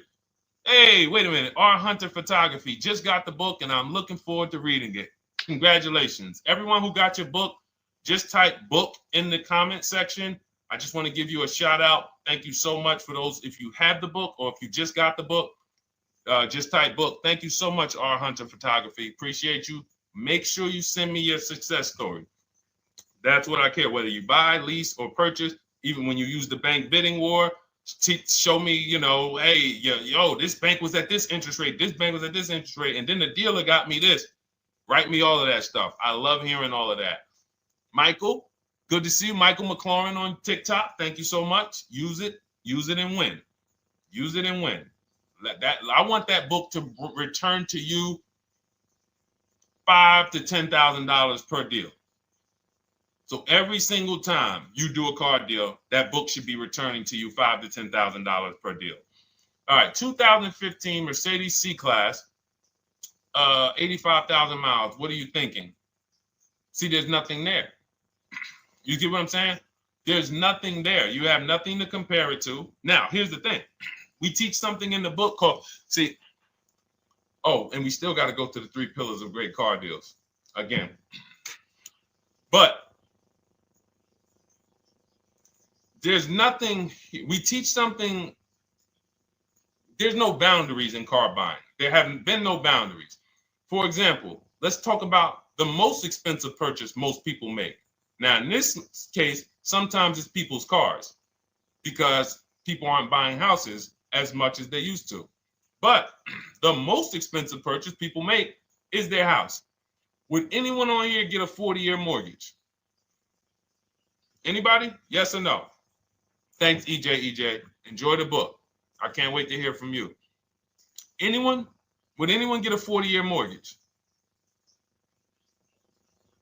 Hey, wait a minute. R. Hunter Photography. Just got the book, and I'm looking forward to reading it. Congratulations. Everyone who got your book, just type book in the comment section. I just want to give you a shout out. Thank you so much for those. If you have the book or if you just got the book, just type book. Thank you so much, R. Hunter Photography. Appreciate you. Make sure you send me your success story. That's what I care, whether you buy, lease, or purchase. Even when you use the bank bidding war, show me, hey, yo, this bank was at this interest rate. This bank was at this interest rate. And then the dealer got me this. Write me all of that stuff. I love hearing all of that. Michael, good to see you. Michael McLaurin on TikTok. Thank you so much. Use it and win. Use it and win. I want that book to return to you $5,000 to $10,000 per deal. So every single time you do a car deal, that book should be returning to you $5,000 to $10,000 per deal. All right, 2015 Mercedes C-Class, 85,000 miles. What are you thinking? See, there's nothing there. You get what I'm saying? There's nothing there. You have nothing to compare it to. Now, here's the thing. We teach something in the book called, and we still got to go to the 3 pillars of great car deals again. But there's nothing, we teach something, there's no boundaries in car buying. There haven't been no boundaries. For example, let's talk about the most expensive purchase most people make. Now, in this case, sometimes it's people's cars because people aren't buying houses as much as they used to. But the most expensive purchase people make is their house. Would anyone on here get a 40-year mortgage? Anybody? Yes or no? Thanks, EJ. Enjoy the book. I can't wait to hear from you. Anyone? Would anyone get a 40-year mortgage?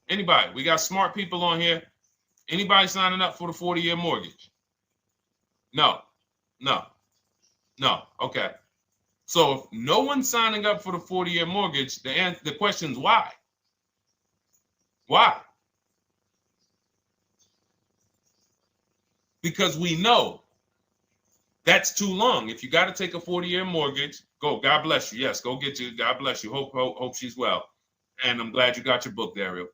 Anybody? We got smart people on here. Anybody signing up for the 40-year mortgage? No. Okay. So if no one's signing up for the 40-year mortgage, the question is why? Why? Because we know that's too long. If you got to take a 40-year mortgage, go. God bless you. Yes, go get you. God bless you. Hope she's well. And I'm glad you got your book, Daryl.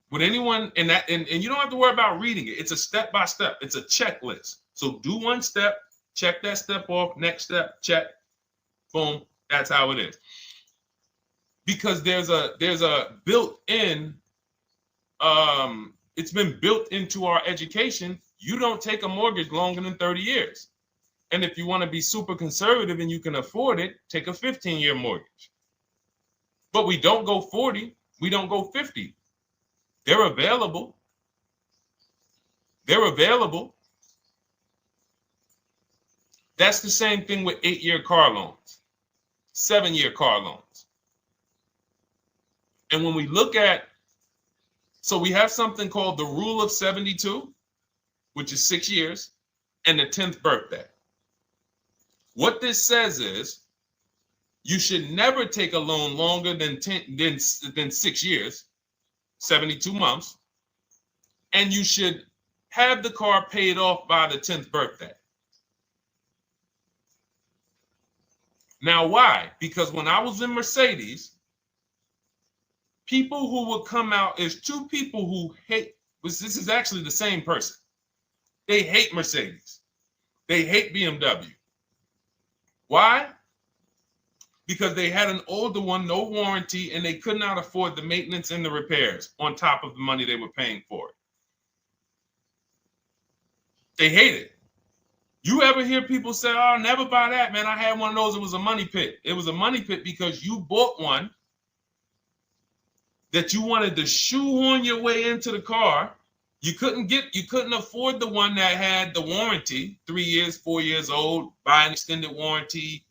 Would anyone, and you don't have to worry about reading it. It's a step by step. It's a checklist. So do one step, check that step off. Next step, check. Boom. That's how it is. Because there's a built-in. It's been built into our education. You don't take a mortgage longer than 30 years. And if you want to be super conservative and you can afford it, take a 15-year mortgage. But we don't go 40. We don't go 50. They're available. That's the same thing with 8-year car loans, 7-year car loans. And when we look at, so we have something called the rule of 72, which is 6 years, and the 10th birthday. What this says is you should never take a loan longer than 6 years, 72 months, and you should have the car paid off by the 10th birthday. Now, why? Because when I was in Mercedes, people who would come out is two people who hate, this is actually the same person. They hate Mercedes. They hate BMW. Why? Because they had an older one, no warranty, and they could not afford the maintenance and the repairs on top of the money they were paying for it. They hate it. You ever hear people say, oh, never buy that, man. I had one of those. It was a money pit. It was a money pit because you bought one that you wanted to shoehorn your way into the car. You couldn't afford the one that had the warranty, 3 years, 4 years old, buy an extended warranty,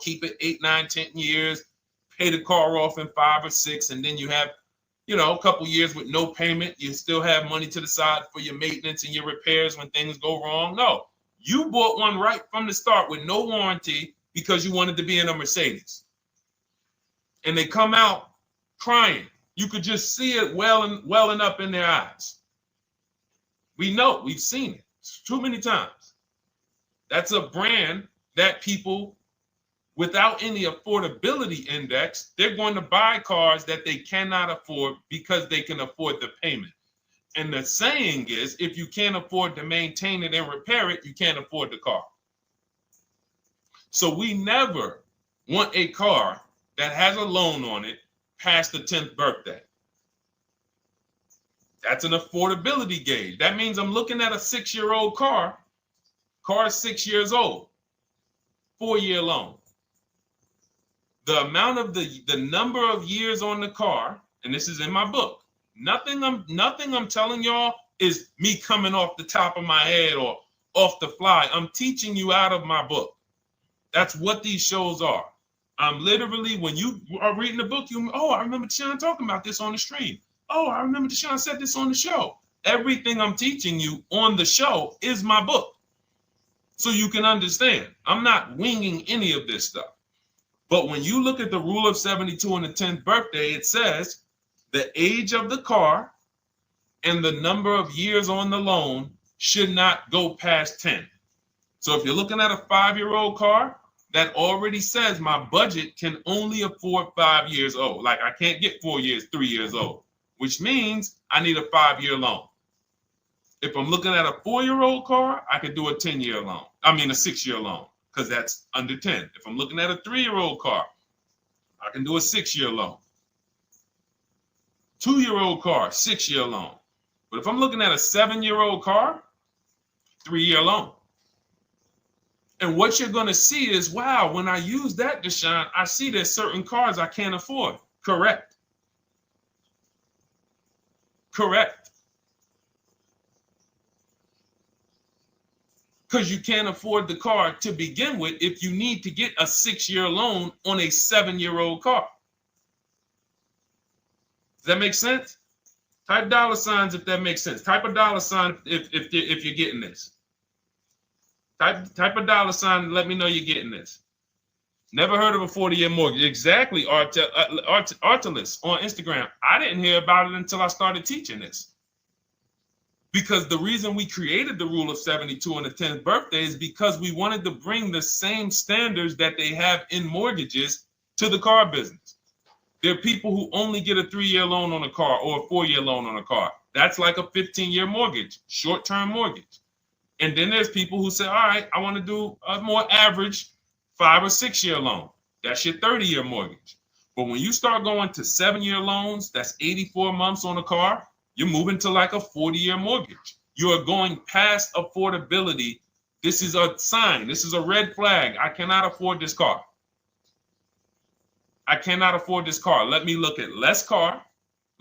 keep it 8, 9, 10 years, pay the car off in 5 or 6, and then you have, a couple years with no payment. You still have money to the side for your maintenance and your repairs when things go wrong. No, you bought one right from the start with no warranty because you wanted to be in a Mercedes. And they come out crying. You could just see it welling up in their eyes. We know, we've seen it too many times. That's a brand that people without any affordability index, they're going to buy cars that they cannot afford because they can afford the payment. And the saying is, if you can't afford to maintain it and repair it, you can't afford the car. So we never want a car that has a loan on it past the 10th birthday. That's an affordability gauge. That means I'm looking at a 6-year-old car. Car is 6 years old. 4-year loan. The amount of the number of years on the car, and this is in my book. Nothing I'm telling y'all is me coming off the top of my head or off the fly. I'm teaching you out of my book. That's what these shows are. I'm literally, when you are reading the book, I remember Deshone talking about this on the stream. Oh, I remember Deshone said this on the show. Everything I'm teaching you on the show is my book. So you can understand. I'm not winging any of this stuff. But when you look at the rule of 72 on the 10th birthday, it says the age of the car and the number of years on the loan should not go past 10. So if you're looking at a 5-year-old car, that already says my budget can only afford 5 years old. Like I can't get 4 years, 3 years old, which means I need a 5-year loan. If I'm looking at a 4-year-old car, I could do a 10-year loan. I mean a 6-year loan, because that's under 10. If I'm looking at a 3-year-old car, I can do a 6-year loan. 2-year-old car, 6-year loan. But if I'm looking at a 7-year-old car, 3-year loan. And what you're going to see is, wow, when I use that, Deshone, I see there's certain cars I can't afford. Correct. Correct. Because you can't afford the car to begin with if you need to get a 6-year loan on a 7-year-old car. Does that make sense? Type $ if that makes sense. Type a $ if you're getting this. Type a $ and let me know you're getting this. Never heard of a 40-year mortgage. Exactly, Artelis on Instagram. I didn't hear about it until I started teaching this. Because the reason we created the rule of 72 on the 10th birthday is because we wanted to bring the same standards that they have in mortgages to the car business. There are people who only get a 3-year loan on a car or a 4-year loan on a car. That's like a 15-year mortgage, short-term mortgage. And then there's people who say, all right, I want to do a more average 5 or 6-year loan. That's your 30-year mortgage. But when you start going to 7-year loans, that's 84 months on a car, you're moving to like a 40-year mortgage. You are going past affordability. This is a sign. This is a red flag. I cannot afford this car. I cannot afford this car. Let me look at less car.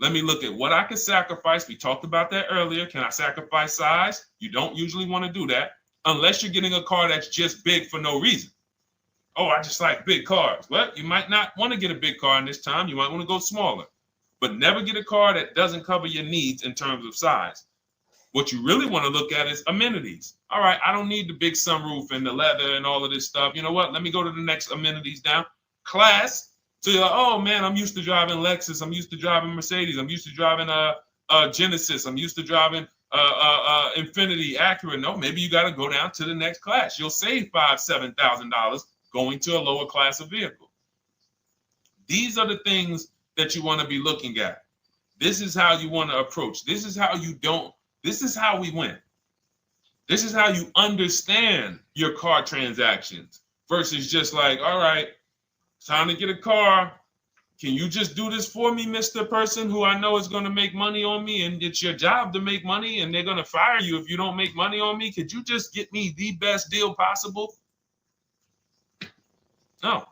Let me look at what I can sacrifice. We talked about that earlier. Can I sacrifice size? You don't usually want to do that unless you're getting a car that's just big for no reason. Oh, I just like big cars. Well, you might not want to get a big car in this time. You might want to go smaller. But never get a car that doesn't cover your needs in terms of size. What you really want to look at is amenities. All right, I don't need the big sunroof and the leather and all of this stuff. You know what? Let me go to the next amenities down. Class. So you're like, oh man, I'm used to driving Lexus. I'm used to driving Mercedes. I'm used to driving Genesis. I'm used to driving Infiniti, Acura. No, maybe you got to go down to the next class. You'll save $5,000-$7,000 going to a lower class of vehicle. These are the things that you want to be looking at. This is how you want to approach. This is how you don't. This is how we win. This is how you understand your car transactions versus just like, all right, time to get a car. Can you just do this for me, Mr. Person who I know is going to make money on me, and it's your job to make money and they're going to fire you if you don't make money on me? Could you just get me the best deal possible? No.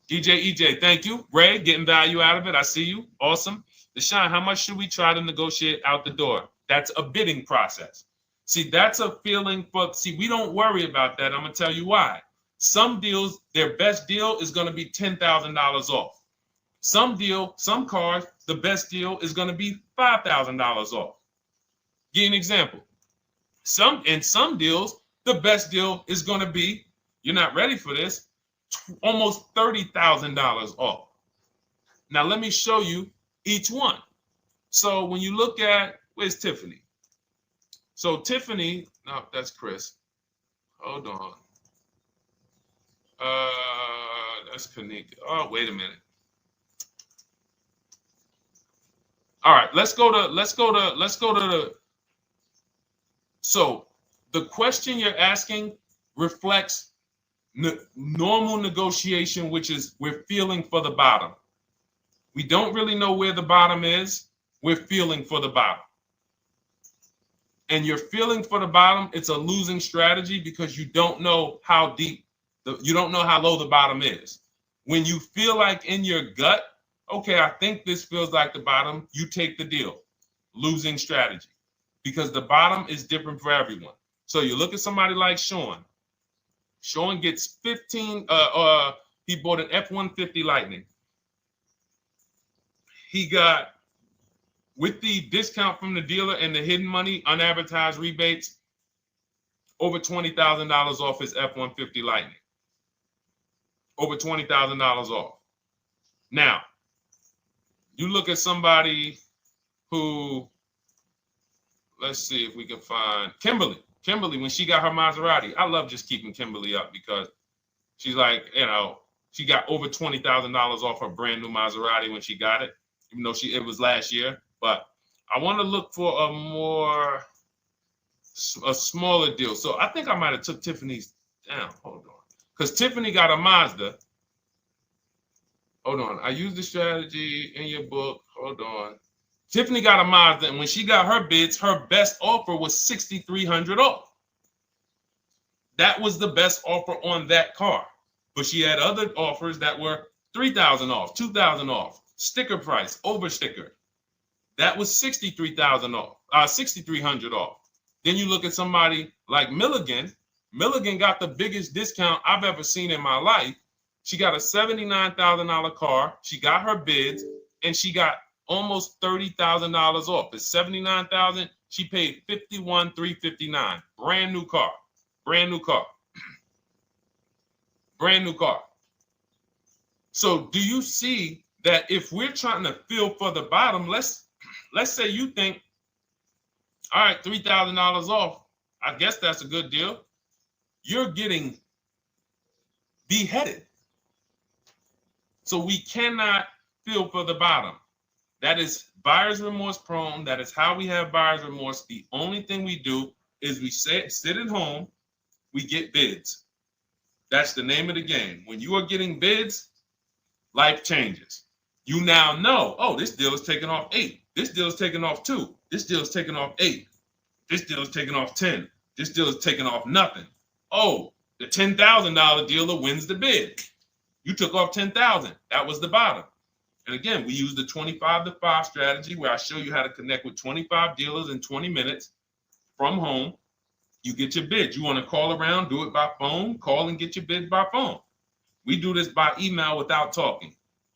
EJ, thank you. Ray, getting value out of it. I see you. Awesome. Deshone, how much should we try to negotiate out the door? That's a bidding process. See, that's a feeling for, we don't worry about that. I'm going to tell you why. Some deals, their best deal is going to be $10,000 off. Some cars, the best deal is going to be $5,000 off. Give you an example. In some deals, the best deal is going to be, you're not ready for this, almost $30,000 off. Now, let me show you each one. So when you look at, where's Tiffany? So Tiffany, no, that's Chris. Hold on. That's Kanika. Oh, wait a minute. All right, let's go to the. So the question you're asking reflects normal negotiation, which is we're feeling for the bottom. We don't really know where the bottom is. We're feeling for the bottom. And you're feeling for the bottom, it's a losing strategy because you don't know how deep, you don't know how low the bottom is. When you feel like in your gut, okay, I think this feels like the bottom, you take the deal. Losing strategy. Because the bottom is different for everyone. So you look at somebody like Sean. Sean gets 15, he bought an F-150 Lightning. He got, with the discount from the dealer and the hidden money, unadvertised rebates, over $20,000 off his F-150 Lightning. Over $20,000 off. Now, you look at somebody who, let's see if we can find Kimberly. Kimberly, when she got her Maserati, I love just keeping Kimberly up because she's like, you know, she got over $20,000 off her brand new Maserati when she got it, even though it was last year. But I want to look for a smaller deal. So I think I might have took Tiffany's down. Hold on. Because Tiffany got a Mazda. Hold on. I used the strategy in your book. Hold on. Tiffany got a Mazda, and when she got her bids, her best offer was $6,300 off. That was the best offer on that car. But she had other offers that were $3,000 off, $2,000 off, sticker price, over sticker. That was $63,000 off, $6,300 off. Then you look at somebody like Milligan. Milligan got the biggest discount I've ever seen in my life. She got a $79,000 car. She got her bids, and she got almost $30,000 off. It's $79,000. She paid $51,359. Brand new car. Brand new car. Brand new car. So do you see that if we're trying to feel for the bottom, let's say you think, all right, $3,000 off. I guess that's a good deal. You're getting beheaded. So we cannot feel for the bottom. That is buyer's remorse prone. That is how we have buyer's remorse. The only thing we do is we sit at home, we get bids. That's the name of the game. When you are getting bids, life changes. You now know, oh, this deal is taking off 8. This deal is taking off 2. This deal is taking off 8. This deal is taking off 10. This deal is taking off nothing. Oh, the $10,000 dealer wins the bid. You took off $10,000. That was the bottom. And again, we use the 25-to-5 strategy where I show you how to connect with 25 dealers in 20 minutes from home. You get your bids. You want to call around, do it by phone, call and get your bids by phone. We do this by email without talking.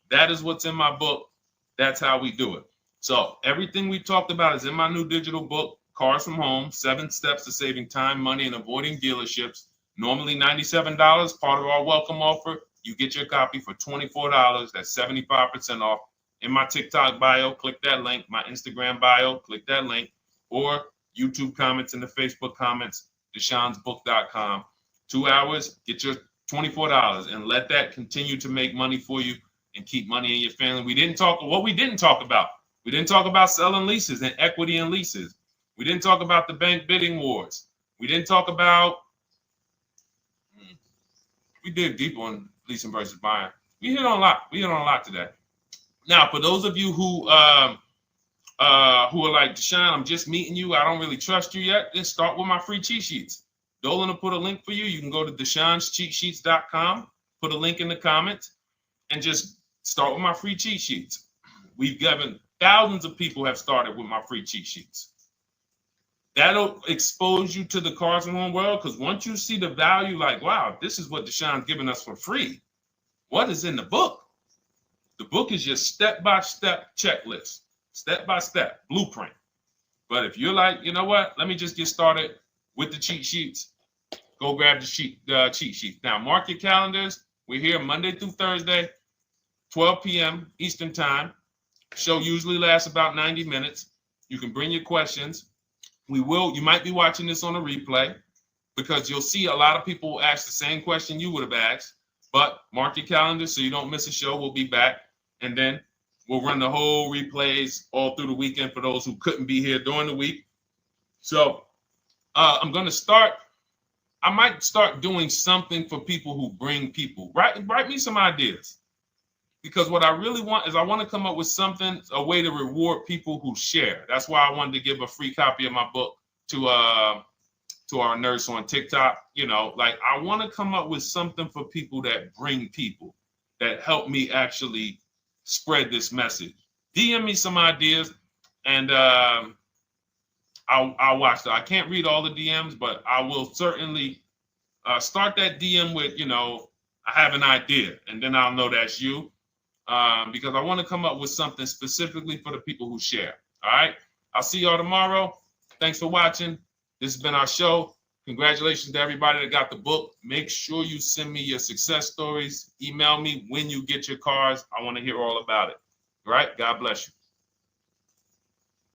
That is what's in my book. That's how we do it. So everything we talked about is in my new digital book. Cars from Home, 7 Steps to Saving Time, Money, and Avoiding Dealerships. Normally $97, part of our welcome offer. You get your copy for $24. That's 75% off. In my TikTok bio, click that link. My Instagram bio, click that link. Or YouTube comments in the Facebook comments, deshonsbook.com. 2 hours, get your $24 and let that continue to make money for you and keep money in your family. We didn't talk about. We didn't talk about selling leases and equity in leases. We didn't talk about the bank bidding wars. We didn't talk about, we did deep on leasing versus buying. We hit on a lot today. Now, for those of you who are like, Deshone, I'm just meeting you, I don't really trust you yet, then start with my free cheat sheets. Dolan will put a link for you. You can go to DeshonesCheatSheets.com, put a link in the comments, and just start with my free cheat sheets. We've given thousands of people have started with my free cheat sheets. That'll expose you to the Cars from Home world, because once you see the value, like, wow, this is what Deshone's giving us for free. What is in the book? The book is your step-by-step checklist, step-by-step blueprint. But if you're like, you know what, let me just get started with the cheat sheets, go grab the cheat sheets. Now, mark your calendars. We're here Monday through Thursday, 12 p.m. Eastern Time. Show usually lasts about 90 minutes. You can bring your questions. You might be watching this on a replay, because you'll see a lot of people ask the same question you would have asked. But mark your calendar so you don't miss a show. We'll be back, and then we'll run the whole replays all through the weekend for those who couldn't be here during the week. So I might start doing something for people who bring people. Write me some ideas, because what I really want is I want to come up with something, a way to reward people who share. That's why I wanted to give a free copy of my book to our nurse on TikTok. You know, like, I want to come up with something for people that bring people, that help me actually spread this message. DM me some ideas, and I'll watch that. I can't read all the DMs, but I will certainly start that DM with, you know, I have an idea, and then I'll know that's you. Because I want to come up with something specifically for the people who share. All right. I'll see y'all tomorrow. Thanks for watching. This has been our show. Congratulations to everybody that got the book. Make sure you send me your success stories. Email me when you get your cars. I want to hear all about it. All right. God bless you.